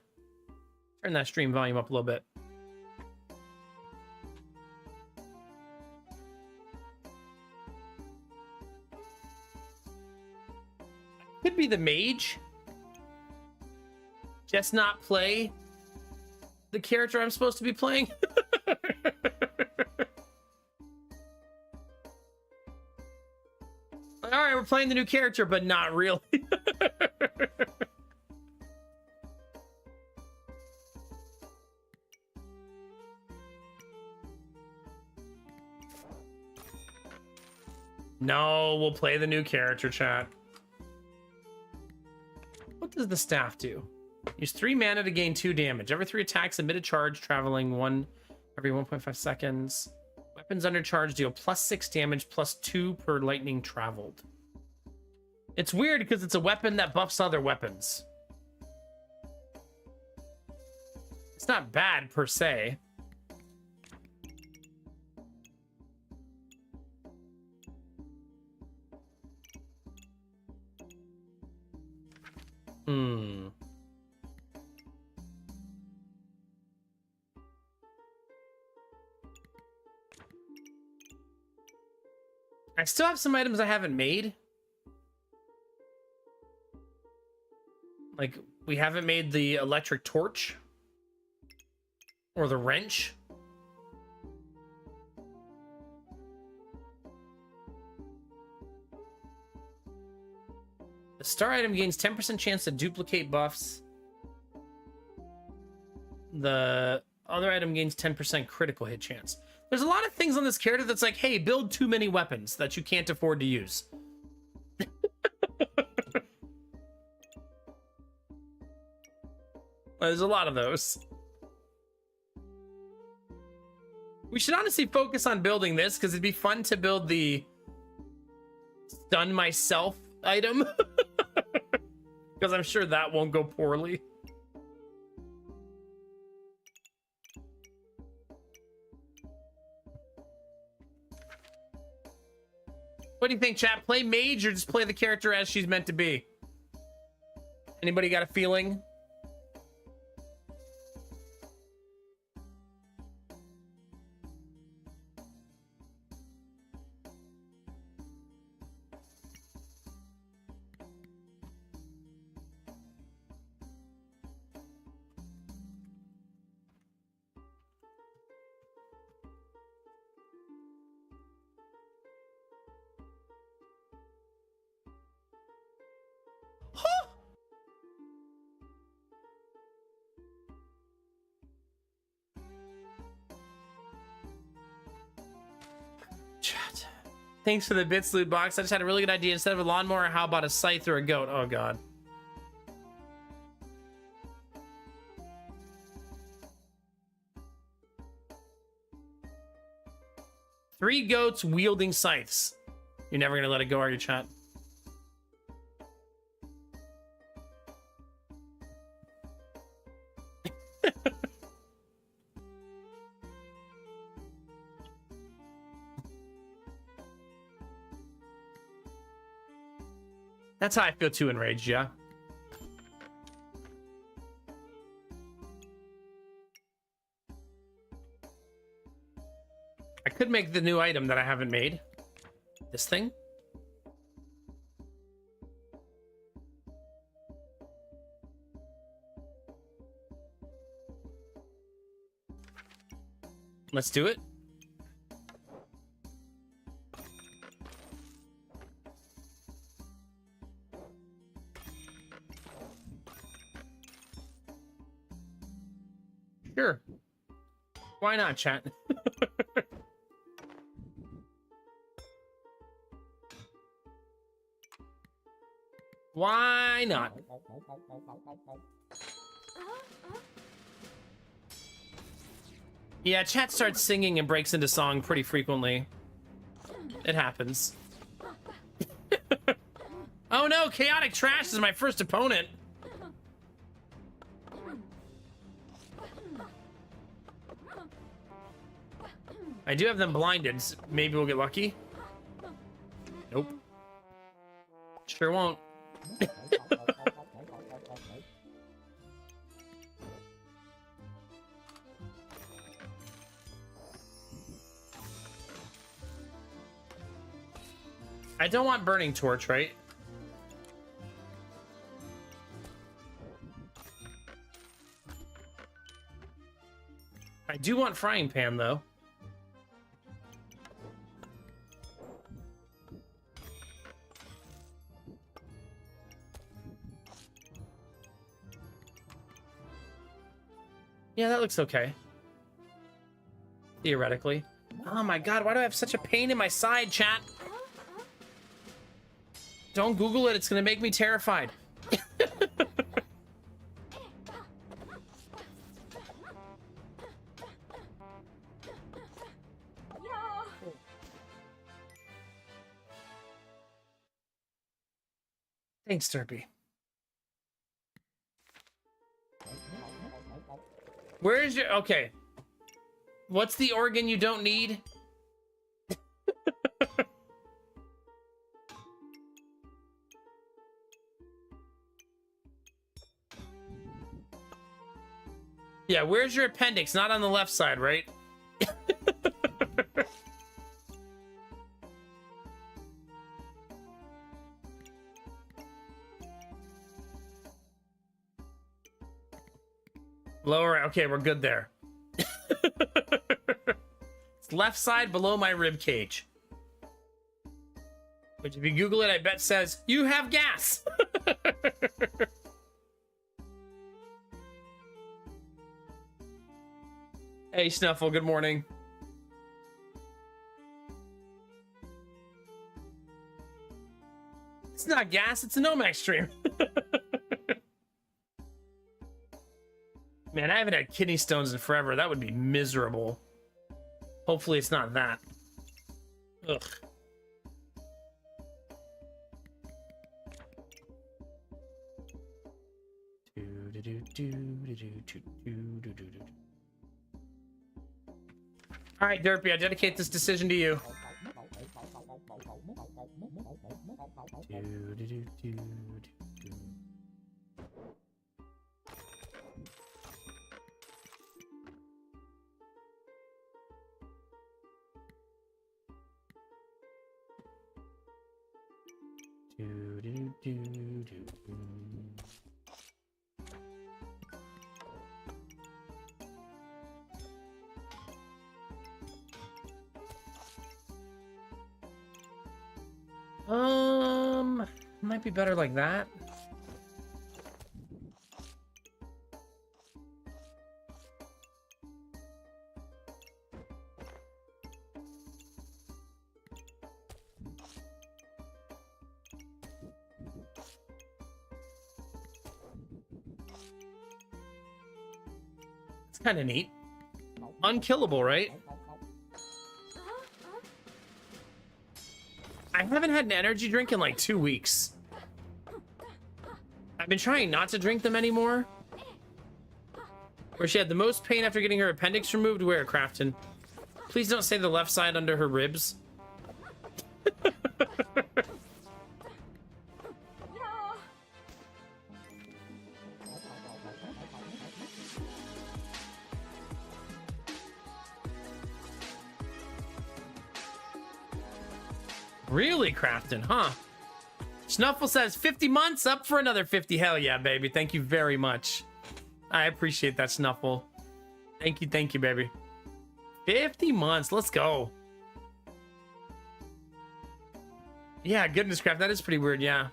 Turn that stream volume up a little bit. Could be the mage. Just not play the character I'm supposed to be playing. All right, we're playing the new character, but not really. No, we'll play the new character, chat. What does the staff do? Use 3 mana to gain 2 damage. Every 3 attacks, emit a charge, traveling 1 every 1.5 seconds. Weapons under charge deal +6 damage, +2 per lightning traveled. It's weird because it's a weapon that buffs other weapons. It's not bad per se. I still have some items I haven't made. Like, we haven't made the electric torch. Or the wrench. The star item gains 10% chance to duplicate buffs. The other item gains 10% critical hit chance. There's a lot of things on this character that's like, hey, build too many weapons that you can't afford to use. There's a lot of those. We should honestly focus on building this because it'd be fun to build the stun myself item. Because I'm sure that won't go poorly. What do you think, chat? Play mage or just play the character as she's meant to be? Anybody got a feeling? Chat. Thanks for the bits loot box. I just had a really good idea. Instead of a lawnmower, how about a scythe or a goat? Oh god. Three goats wielding scythes. You're never gonna let it go, are you, chat? That's how I feel too, enraged, yeah. I could make the new item that I haven't made. This thing. Let's do it. Sure. Why not, chat? Why not? Yeah, chat starts singing and breaks into song pretty frequently. It happens. Oh no, Chaotic Trash is my first opponent. I do have them blinded. So maybe we'll get lucky. Nope. Sure won't. I don't want Burning Torch, right? I do want Frying Pan, though. Yeah, that looks okay. Theoretically. Oh my god, why do I have such a pain in my side, chat? Don't Google it, it's gonna make me terrified. Thanks, Derpy. Where is your... Okay. What's the organ you don't need? Yeah, where's your appendix? Not on the left side, right? Lower, okay, we're good there. It's left side below my rib cage. Which if you Google it, I bet says, you have gas. Hey, Snuffle, good morning. It's not gas, it's a Nomax stream. Man, I haven't had kidney stones in forever. That would be miserable. Hopefully it's not that. Ugh. All right, Derpy, I dedicate this decision to you. Might be better like that. It's kind of neat. Unkillable, right? I haven't had an energy drink in like 2 weeks. I've been trying not to drink them anymore. Where she had the most pain after getting her appendix removed, where, Crafton? Please don't say the left side under her ribs. Really, Crafton, huh? Snuffle says 50 months, up for another 50. Hell yeah, baby. Thank you very much. I appreciate that, Snuffle. Thank you, baby. 50 months, let's go. Yeah, goodness, Craft, that is pretty weird, yeah.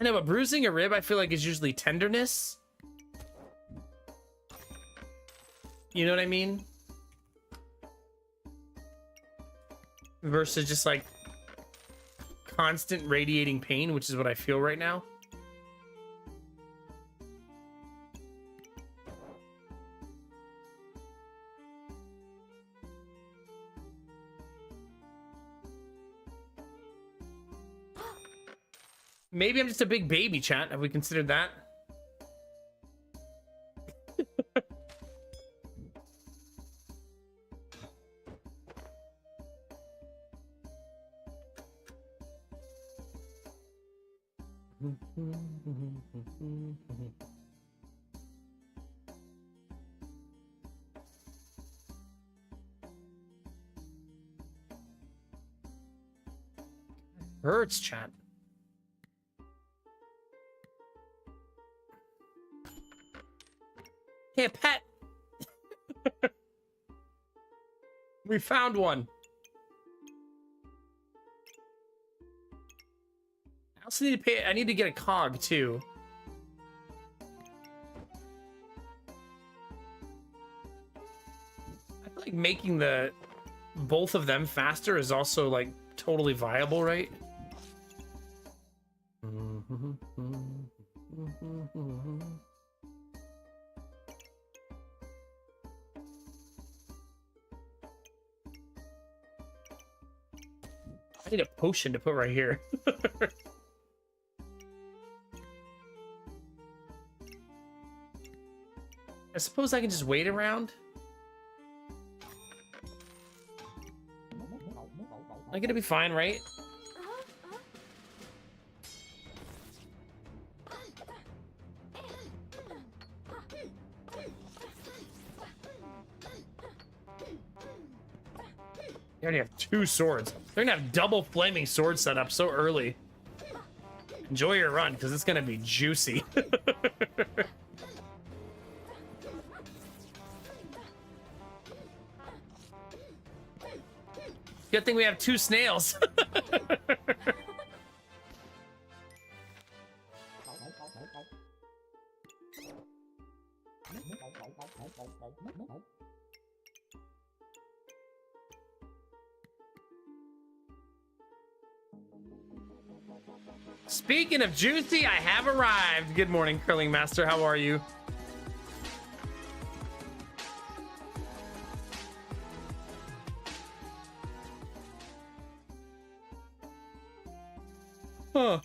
I know, but bruising a rib, I feel like is usually tenderness. You know what I mean? Versus just like constant radiating pain, which is what I feel right now. Maybe I'm just a big baby, chat. Have we considered that? Hurts, chat. Hey, pet. We found one. I also need to pay. I need to get a cog too. I feel like making the both of them faster is also like totally viable, right? I need a potion to put right here. I suppose I can just wait around. I'm gonna be fine, right? You already have 2 swords. They're gonna have double flaming sword set up so early. Enjoy your run, because it's gonna be juicy. Good thing we have 2 snails. Speaking of juicy, I have arrived. Good morning, Curling Master. How are you? Huh.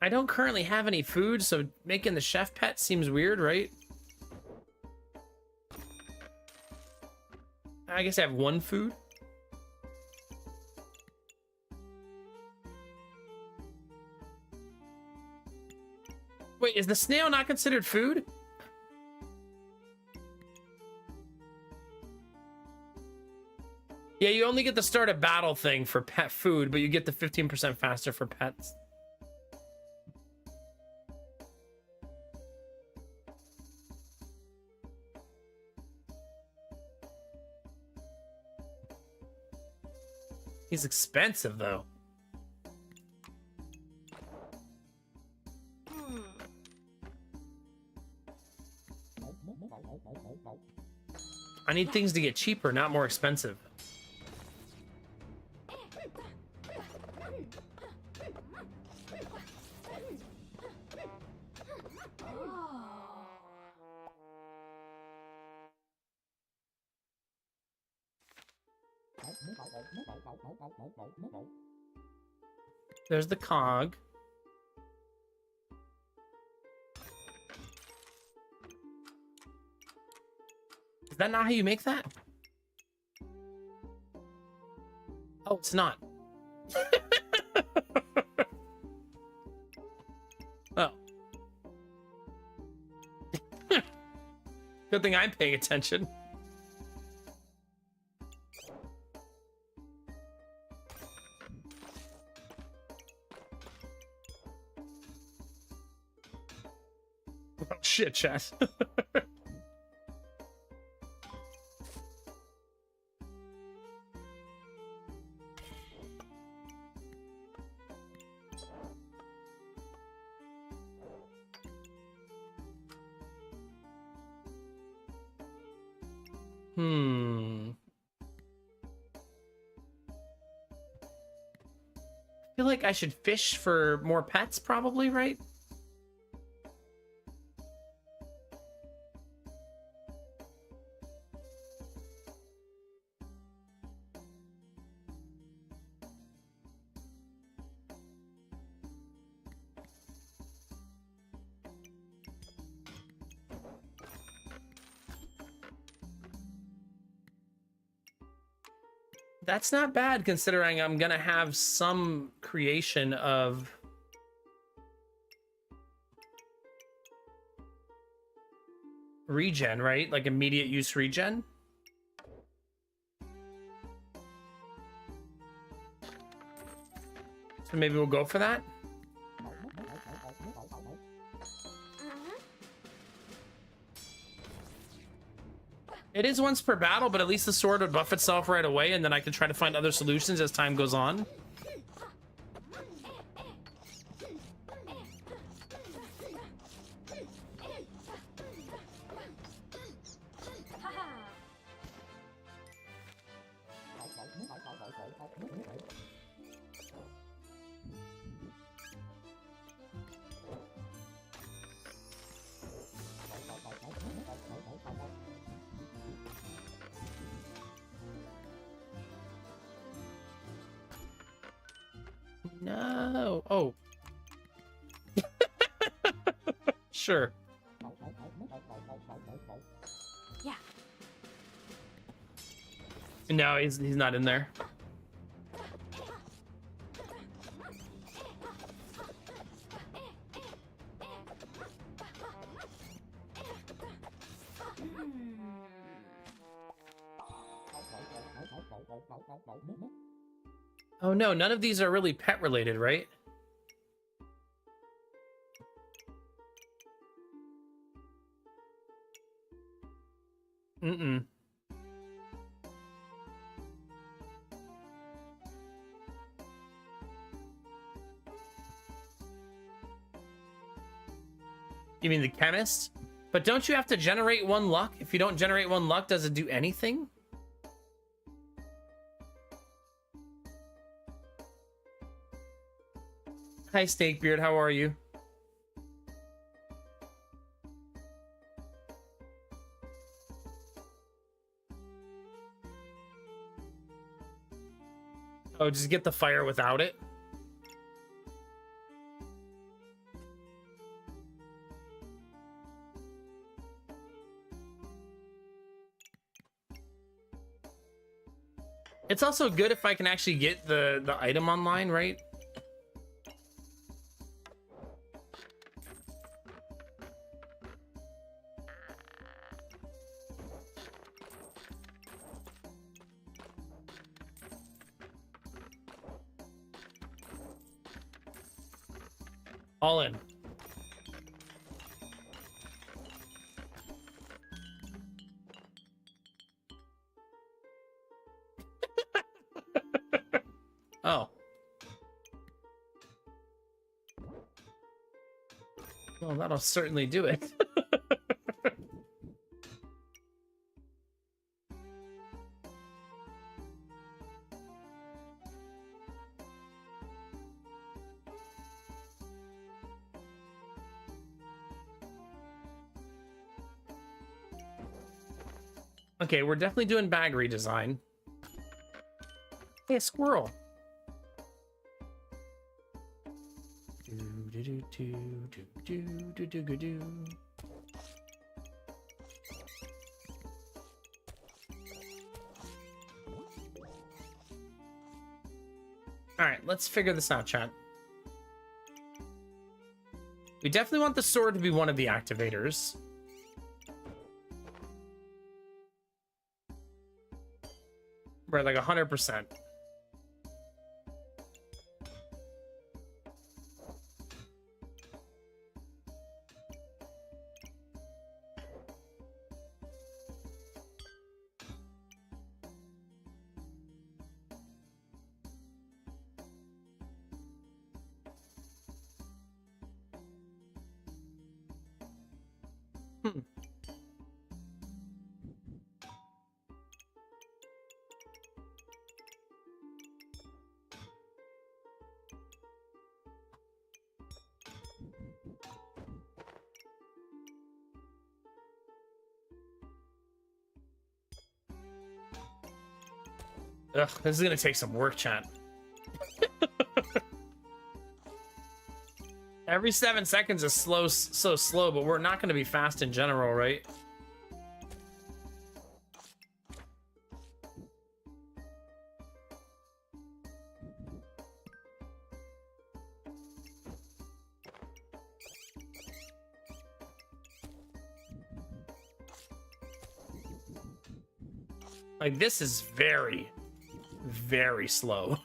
I don't currently have any food, so making the chef pet seems weird, right? I guess I have one food. Wait, is the snail not considered food? Yeah, you only get the start a battle thing for pet food, but you get the 15% faster for pets. He's expensive, though. I need things to get cheaper, not more expensive. There's the cog. Is that not how you make that? Oh, it's not. Oh. Good thing I'm paying attention. Oh, shit, chat. I feel like I should fish for more pets, probably, right? That's not bad considering I'm gonna have some creation of regen, right? Like immediate use regen. So maybe we'll go for that. It is once per battle, but at least the sword would buff itself right away, and then I can try to find other solutions as time goes on. No. Oh. Sure. Yeah. No, he's not in there. Oh no, none of these are really pet related, right? Mm-mm. You mean the chemist? But don't you have to generate one luck? If you don't generate one luck, does it do anything? Hi, Snakebeard. How are you? Oh, just get the fire without it? It's also good if I can actually get the item online, right? All in. Oh. Well, that'll certainly do it. Okay, we're definitely doing bag redesign. Hey, a squirrel. All right, let's figure this out, chat. We definitely want the sword to be one of the activators. We're at like 100%. Ugh, this is gonna take some work, chat. Every 7 seconds is so slow, but we're not gonna be fast in general, right? Like, this is very, very slow.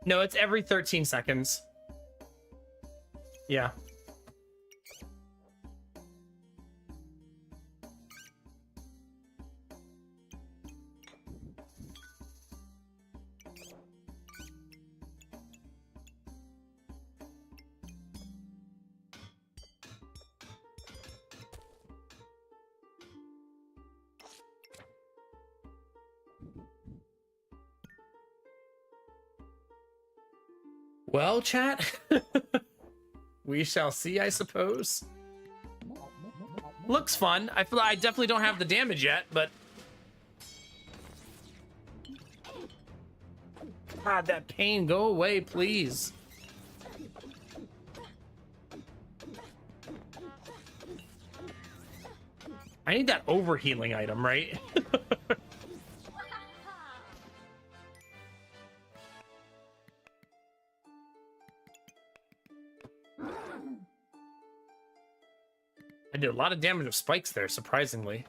No, it's every 13 seconds. Yeah. Well, chat, we shall see, I suppose. Looks fun. I feel like I definitely don't have the damage yet, but God, that pain, go away, please. I need that overhealing item, right? I did a lot of damage with spikes there, surprisingly.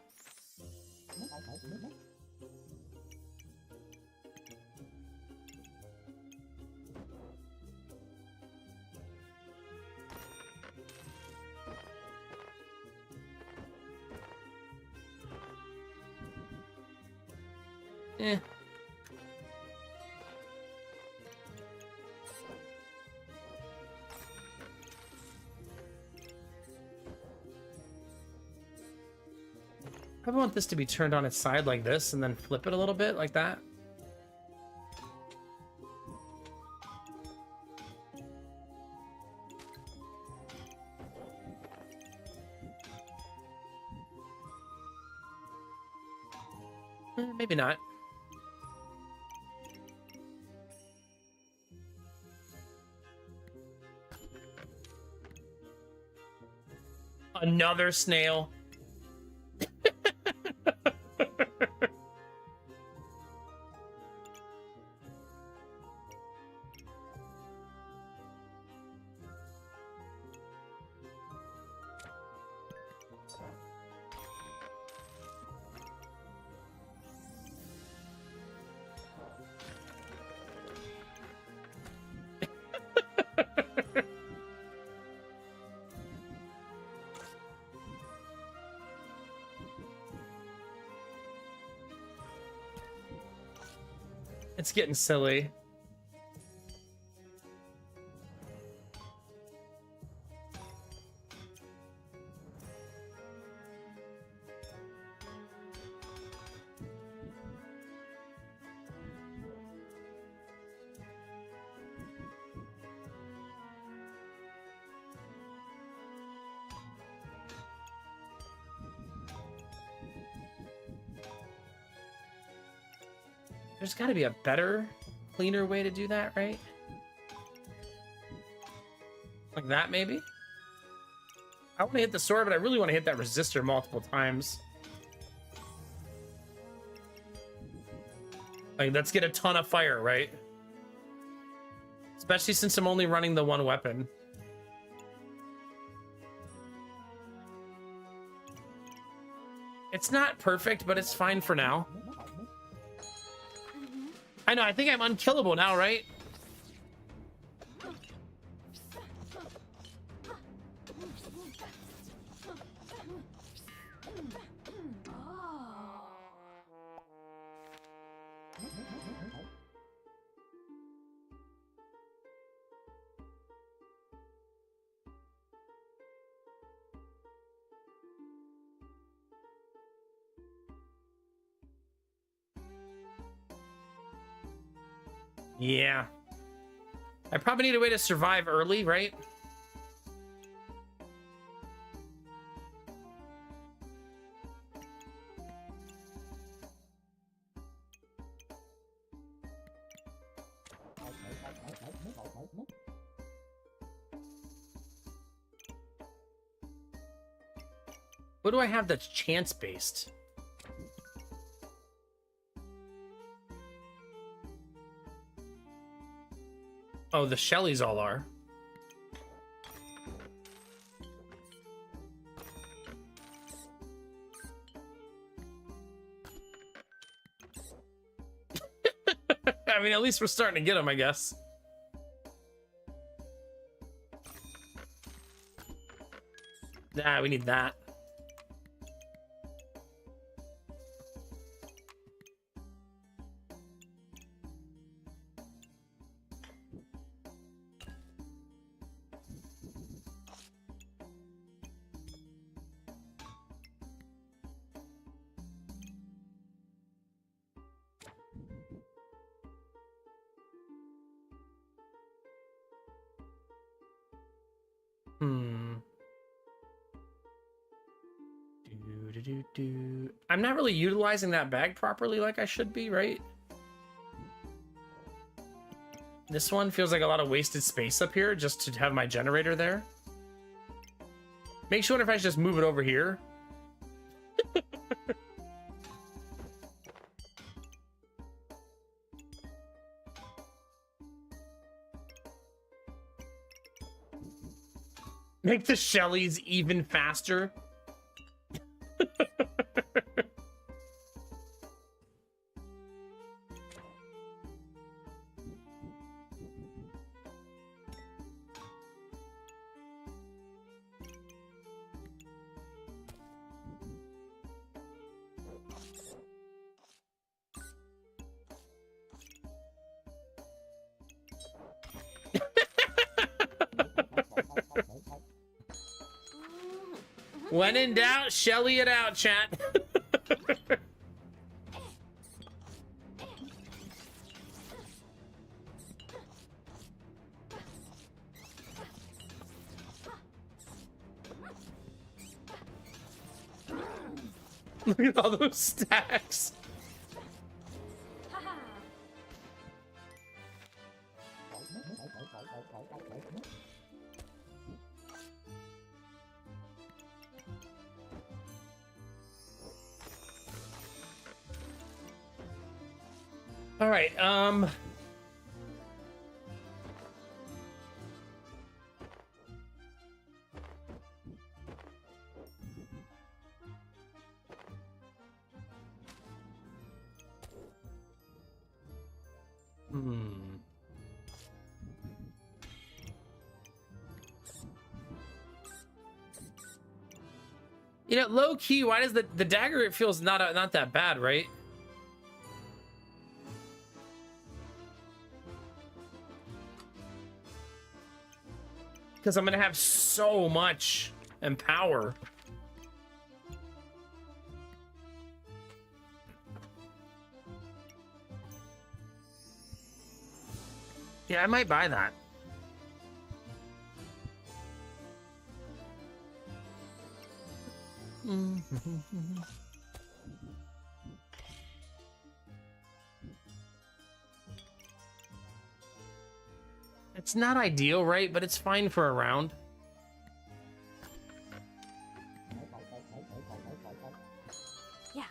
Probably want this to be turned on its side like this and then flip it a little bit like that. Maybe not. Another snail. It's getting silly. There's got to be a better, cleaner way to do that, right? Like that, maybe? I want to hit the sword, but I really want to hit that resistor multiple times. Like, let's get a ton of fire, right? Especially since I'm only running the one weapon. It's not perfect, but it's fine for now. I know, I think I'm unkillable now, right? Yeah. I probably need a way to survive early, right? What do I have that's chance-based? Oh, the Shellys all are. I mean, at least we're starting to get them, I guess. Nah, we need that. I'm not really utilizing that bag properly like I should be, right? This one feels like a lot of wasted space up here just to have my generator there. Makes you wonder if I should just move it over here. Make the Shellys even faster. When in doubt, Shelly it out, chat. Look at all those stacks. All right, You know, low key, why does the dagger, it feels not that bad, right? Because I'm gonna have so much and power. Yeah, I might buy that. It's not ideal, right? But it's fine for a round. Yeah.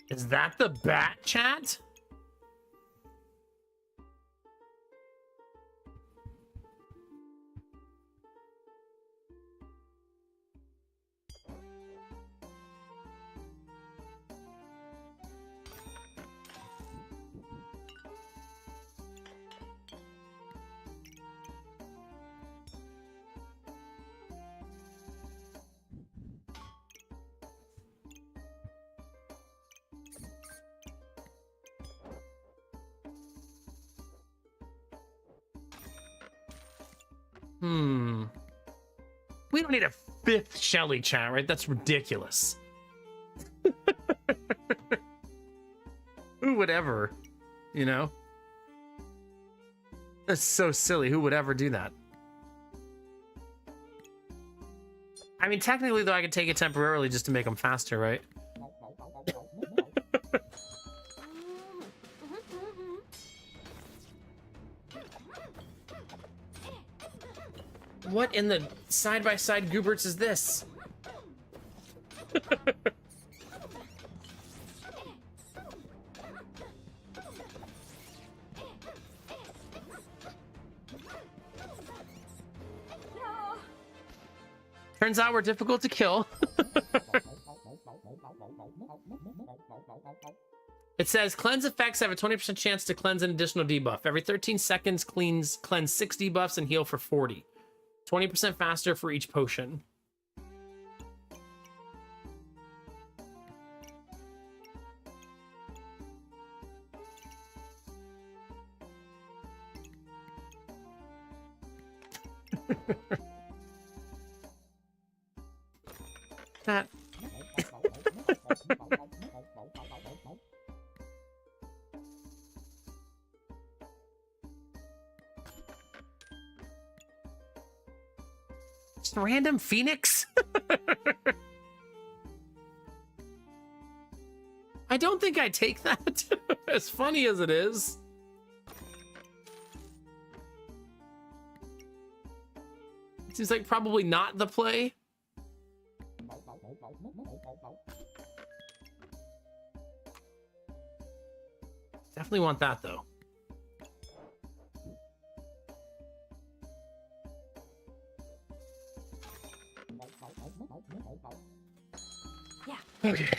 Is that the bat chat? We don't need a fifth Shelly chat, right? That's ridiculous. Who would ever, you know? That's so silly. Who would ever do that? I mean, technically, though, I could take it temporarily just to make them faster, right? What in the side-by-side Gooberts is this? Turns out we're difficult to kill. It says cleanse effects have a 20% chance to cleanse an additional debuff. Every 13 seconds, cleanse 6 debuffs and heal for 40. 20% faster for each potion. That. Just random Phoenix? I don't think I take that. As funny as it is. It seems like probably not the play. Definitely want that though. Yeah. Okay.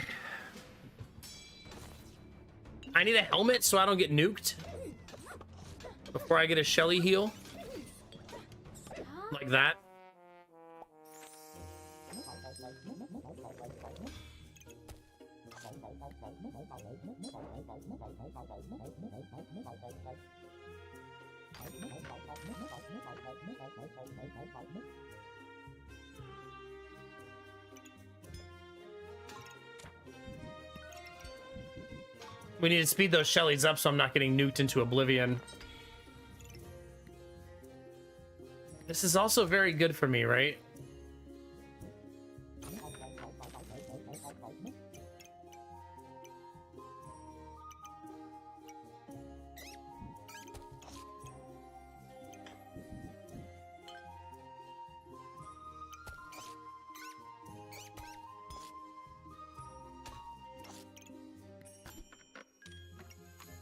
I need a helmet so I don't get nuked before I get a Shelly heal. Like that. We need to speed those Shellys up so I'm not getting nuked into oblivion. This is also very good for me, right?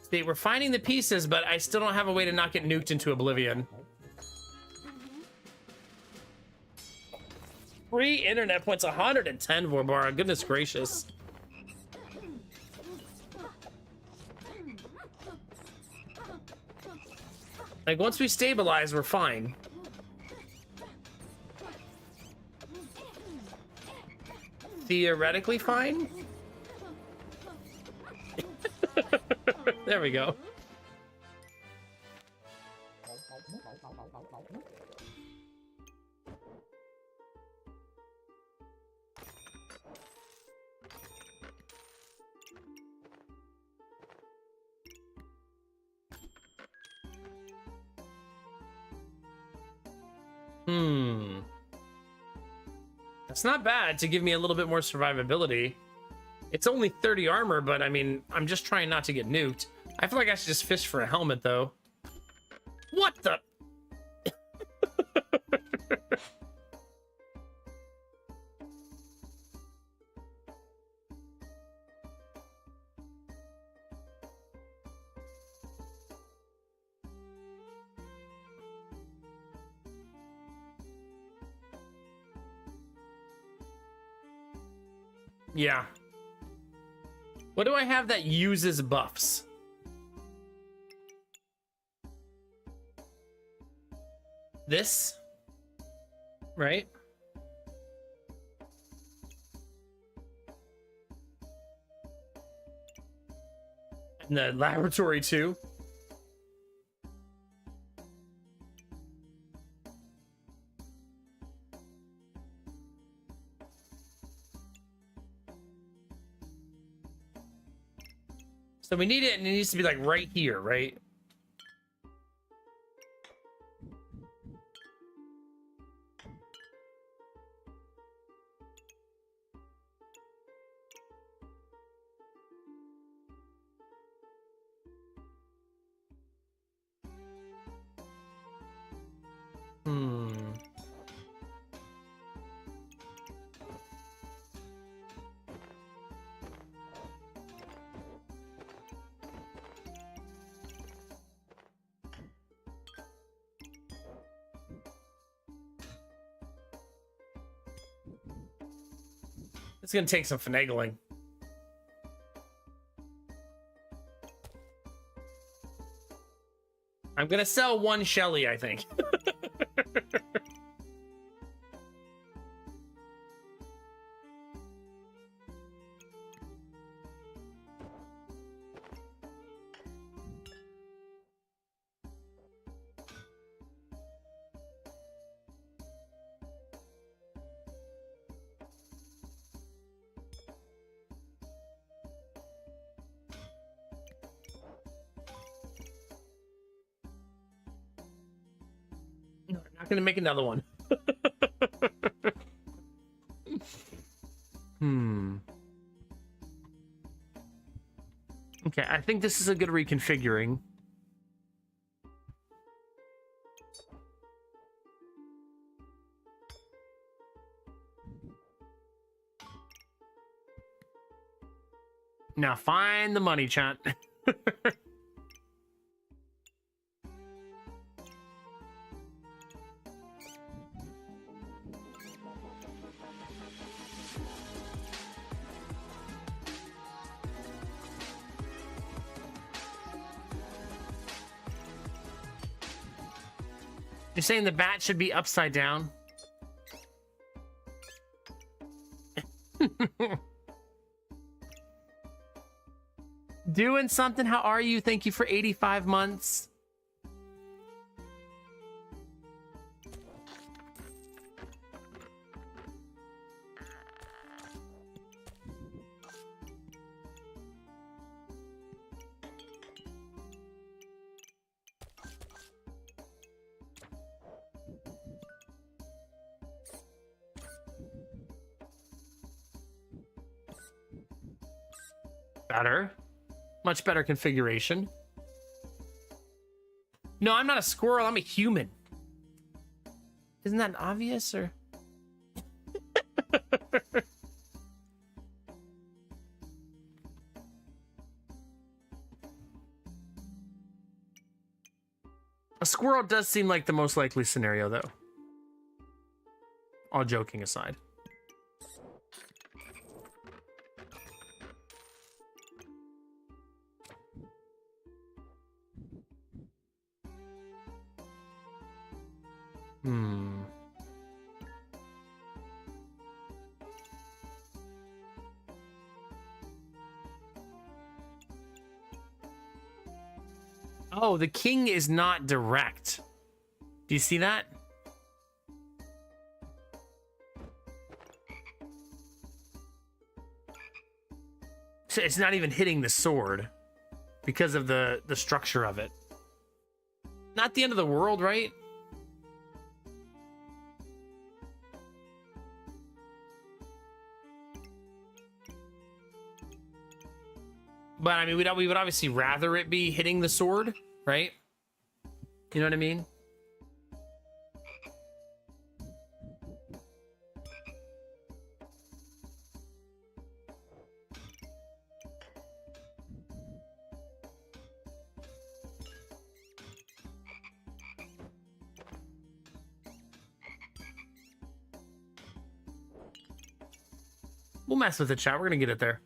See, we're finding the pieces, but I still don't have a way to not get nuked into oblivion. Free internet points, 110, Vorbara. Goodness gracious. Like, once we stabilize, we're fine. Theoretically fine? There we go. That's not bad to give me a little bit more survivability. It's only 30 armor, but I mean, I'm just trying not to get nuked. I feel like I should just fish for a helmet, though. What the? Yeah. What do I have that uses buffs? This? Right? And the laboratory too. So we need it, and it needs to be like right here, right? It's gonna take some finagling. I'm gonna sell one Shelly, I think. No, I'm not gonna make another one. Okay, I think this is a good reconfiguring. Now find the money, chat. You're saying the bat should be upside down? Doing something. How are you? Thank you for 85 months. Better. Much better configuration. No, I'm not a squirrel. I'm a human. Isn't that obvious, or? A squirrel does seem like the most likely scenario, though. All joking aside. Hmm. Oh, the king is not direct. Do you see that? So it's not even hitting the sword because of the structure of it. Not the end of the world, right? But I mean, we would obviously rather it be hitting the sword, right? You know what I mean? We'll mess with the chat. We're gonna get it there.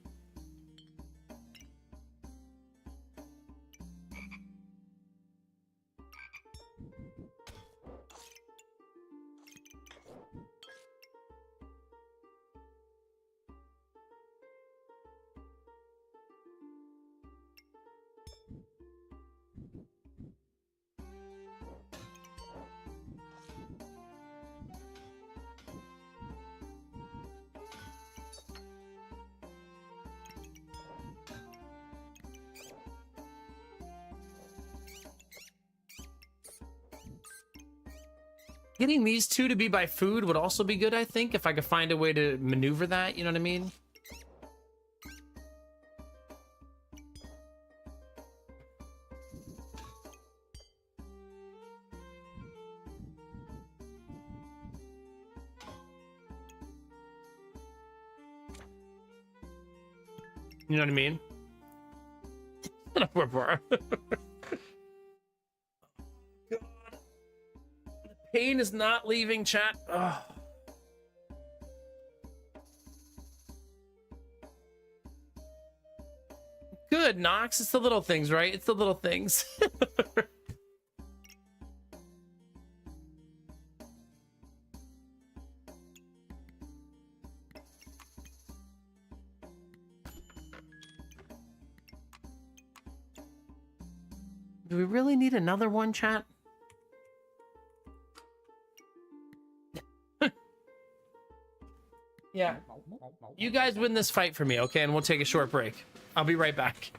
Getting these two to be by food would also be good, I think, if I could find a way to maneuver that, you know what I mean? You know what I mean? Pain is not leaving, chat. Ugh. Good, Nox. It's the little things, right? It's the little things. Do we really need another one, chat? Yeah. You guys win this fight for me, okay? And we'll take a short break. I'll be right back.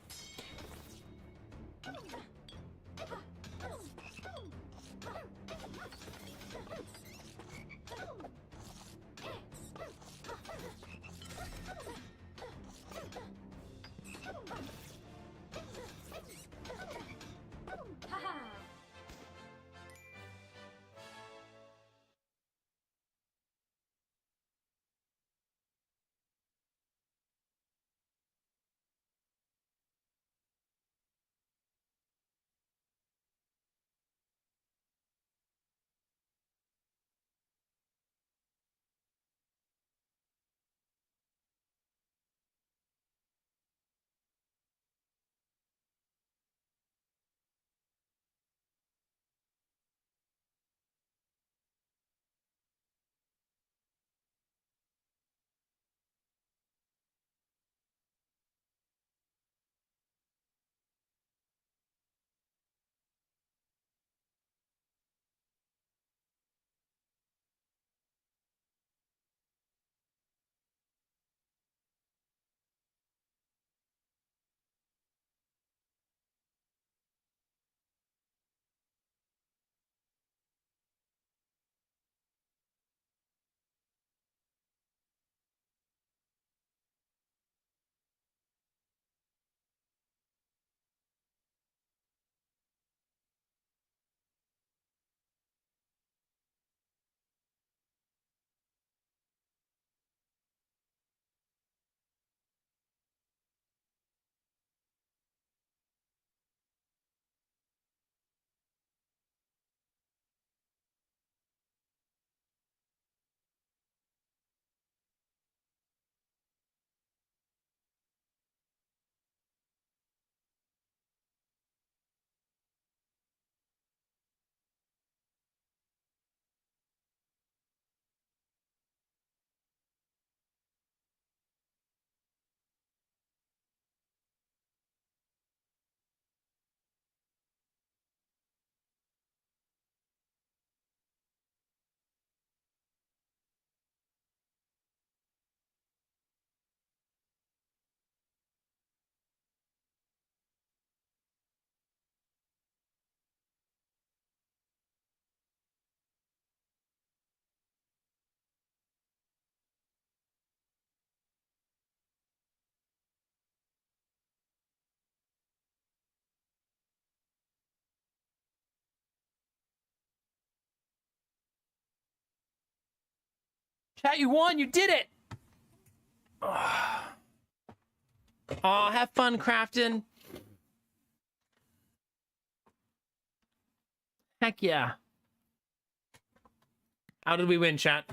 Chat, you won. You did it. Oh, have fun crafting. Heck yeah. How did we win, chat?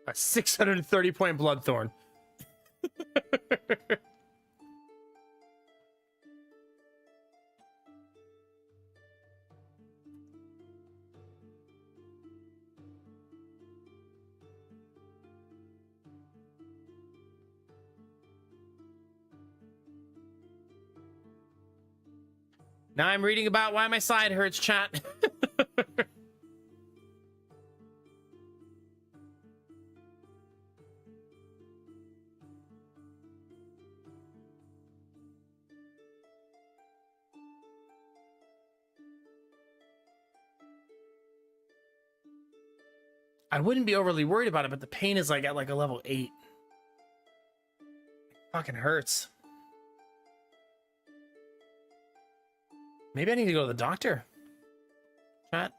A 630 point Bloodthorn. Now I'm reading about why my side hurts, chat. I wouldn't be overly worried about it, but the pain is like at like a level 8. It fucking hurts. Maybe I need to go to the doctor. Chat.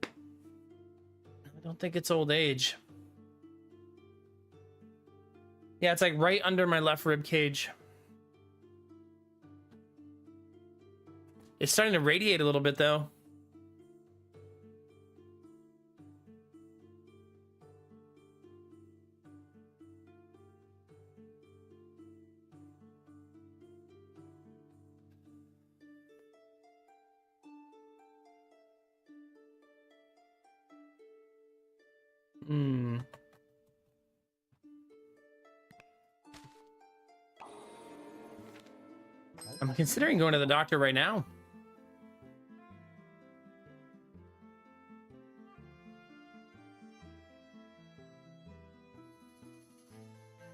I don't think it's old age. Yeah, it's like right under my left rib cage. It's starting to radiate a little bit though. Hmm. I'm considering going to the doctor right now.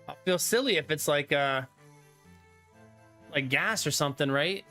I'll feel silly if it's like gas or something, right?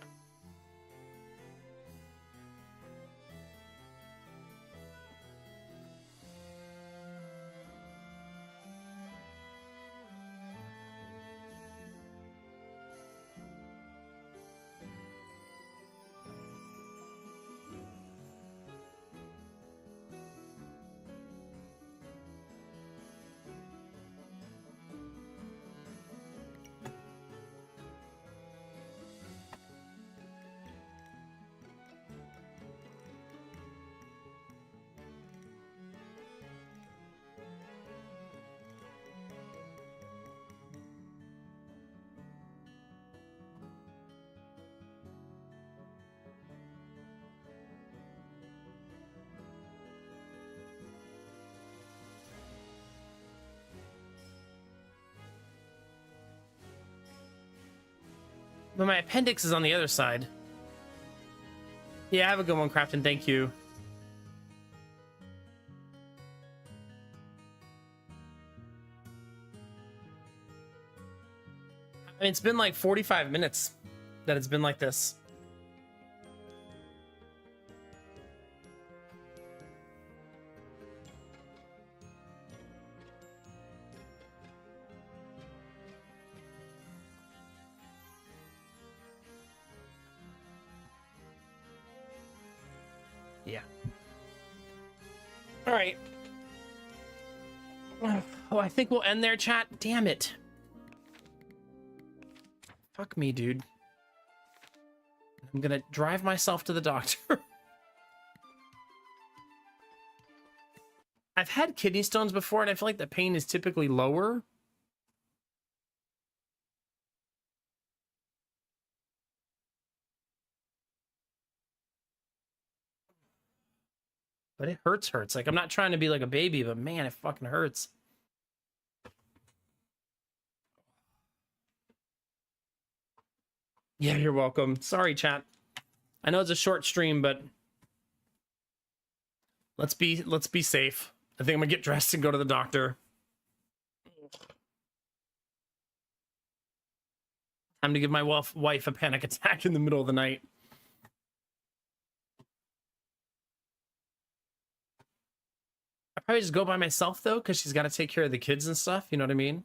But my appendix is on the other side. Yeah, have a good one, Crafton. Thank you. I mean, it's been like 45 minutes that it's been like this. Yeah. All right. Oh, I think we'll end there, chat. Damn it. Fuck me, dude. I'm gonna drive myself to the doctor. I've had kidney stones before, and I feel like the pain is typically lower. But it hurts. Like, I'm not trying to be like a baby, but man, it fucking hurts. Yeah, you're welcome. Sorry, chat. I know it's a short stream, but let's be safe. I think I'm gonna get dressed and go to the doctor. Time to give my wife a panic attack in the middle of the night. I probably just go by myself though, because she's got to take care of the kids and stuff. You know what I mean?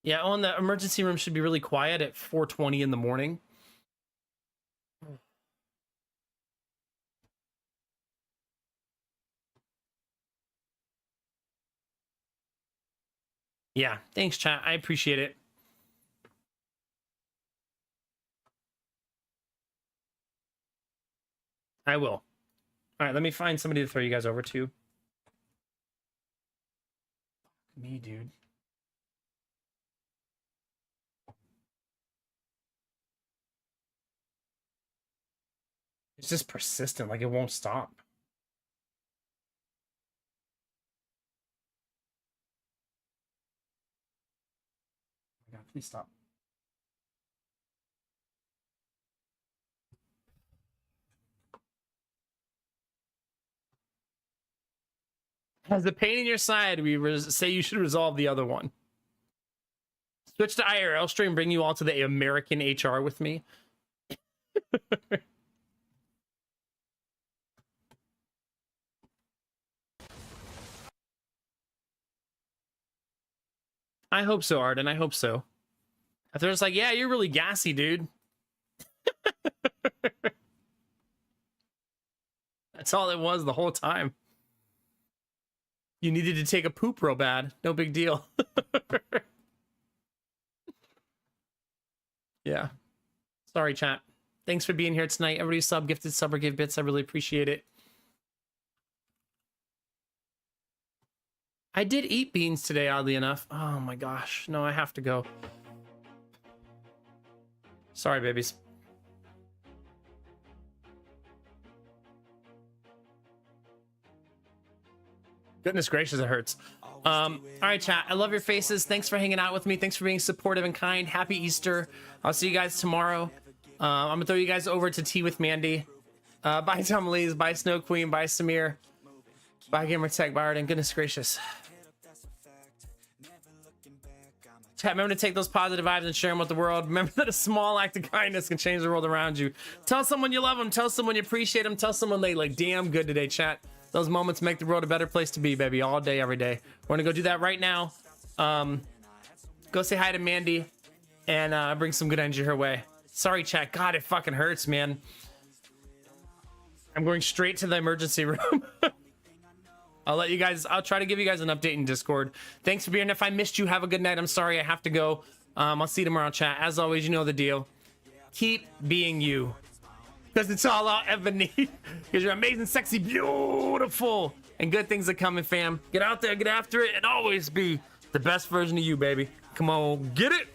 Yeah, oh, and the emergency room should be really quiet at 4:20 in the morning. Yeah, thanks, chat. I appreciate it. I will. All right, let me find somebody to throw you guys over to. Me, dude. It's just persistent, like it won't stop. Oh my God, please stop. Has the pain in your side, we say you should resolve the other one. Switch to IRL stream, bring you all to the American HR with me. I hope so, Arden. I hope so. If they're just like, yeah, you're really gassy, dude. That's all it was the whole time. You needed to take a poop real bad. No big deal. Yeah. Sorry, chat. Thanks for being here tonight. Everybody sub, gifted sub, or give bits. I really appreciate it. I did eat beans today, oddly enough. Oh my gosh. No, I have to go. Sorry, babies. Goodness gracious, it hurts. All right, chat. I love your faces. Thanks for hanging out with me. Thanks for being supportive and kind. Happy Easter. I'll see you guys tomorrow. I'm gonna throw you guys over to tea with Mandy. Bye, Tom Lees. Bye, Snow Queen. Bye, Samir. Bye, Gamertech. Bye, Arden. Goodness gracious. Chat, remember to take those positive vibes and share them with the world. Remember that a small act of kindness can change the world around you. Tell someone you love them. Tell someone you appreciate them. Tell someone they like damn good today, chat. Those moments make the world a better place to be, baby. All day, every day. We're gonna go do that right now. Go say hi to Mandy and bring some good energy her way. Sorry, chat. God, it fucking hurts, man. I'm going straight to the emergency room. I'll try to give you guys an update in Discord. Thanks for being here. If I missed you, have a good night. I'm sorry I have to go. I'll see you tomorrow, chat. As always, you know the deal. Keep being you. Because it's all out ever need. Because you're amazing, sexy, beautiful, and good things are coming, fam. Get out there, get after it, and always be the best version of you, baby. Come on, get it.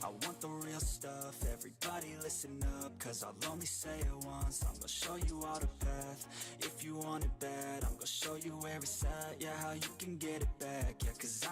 I want the real stuff. Everybody listen up, cause I'll only say it once. I'm gonna show you all the path. If you want it bad, I'm gonna show you where it's at. Yeah, how you can get it back. Yeah, cause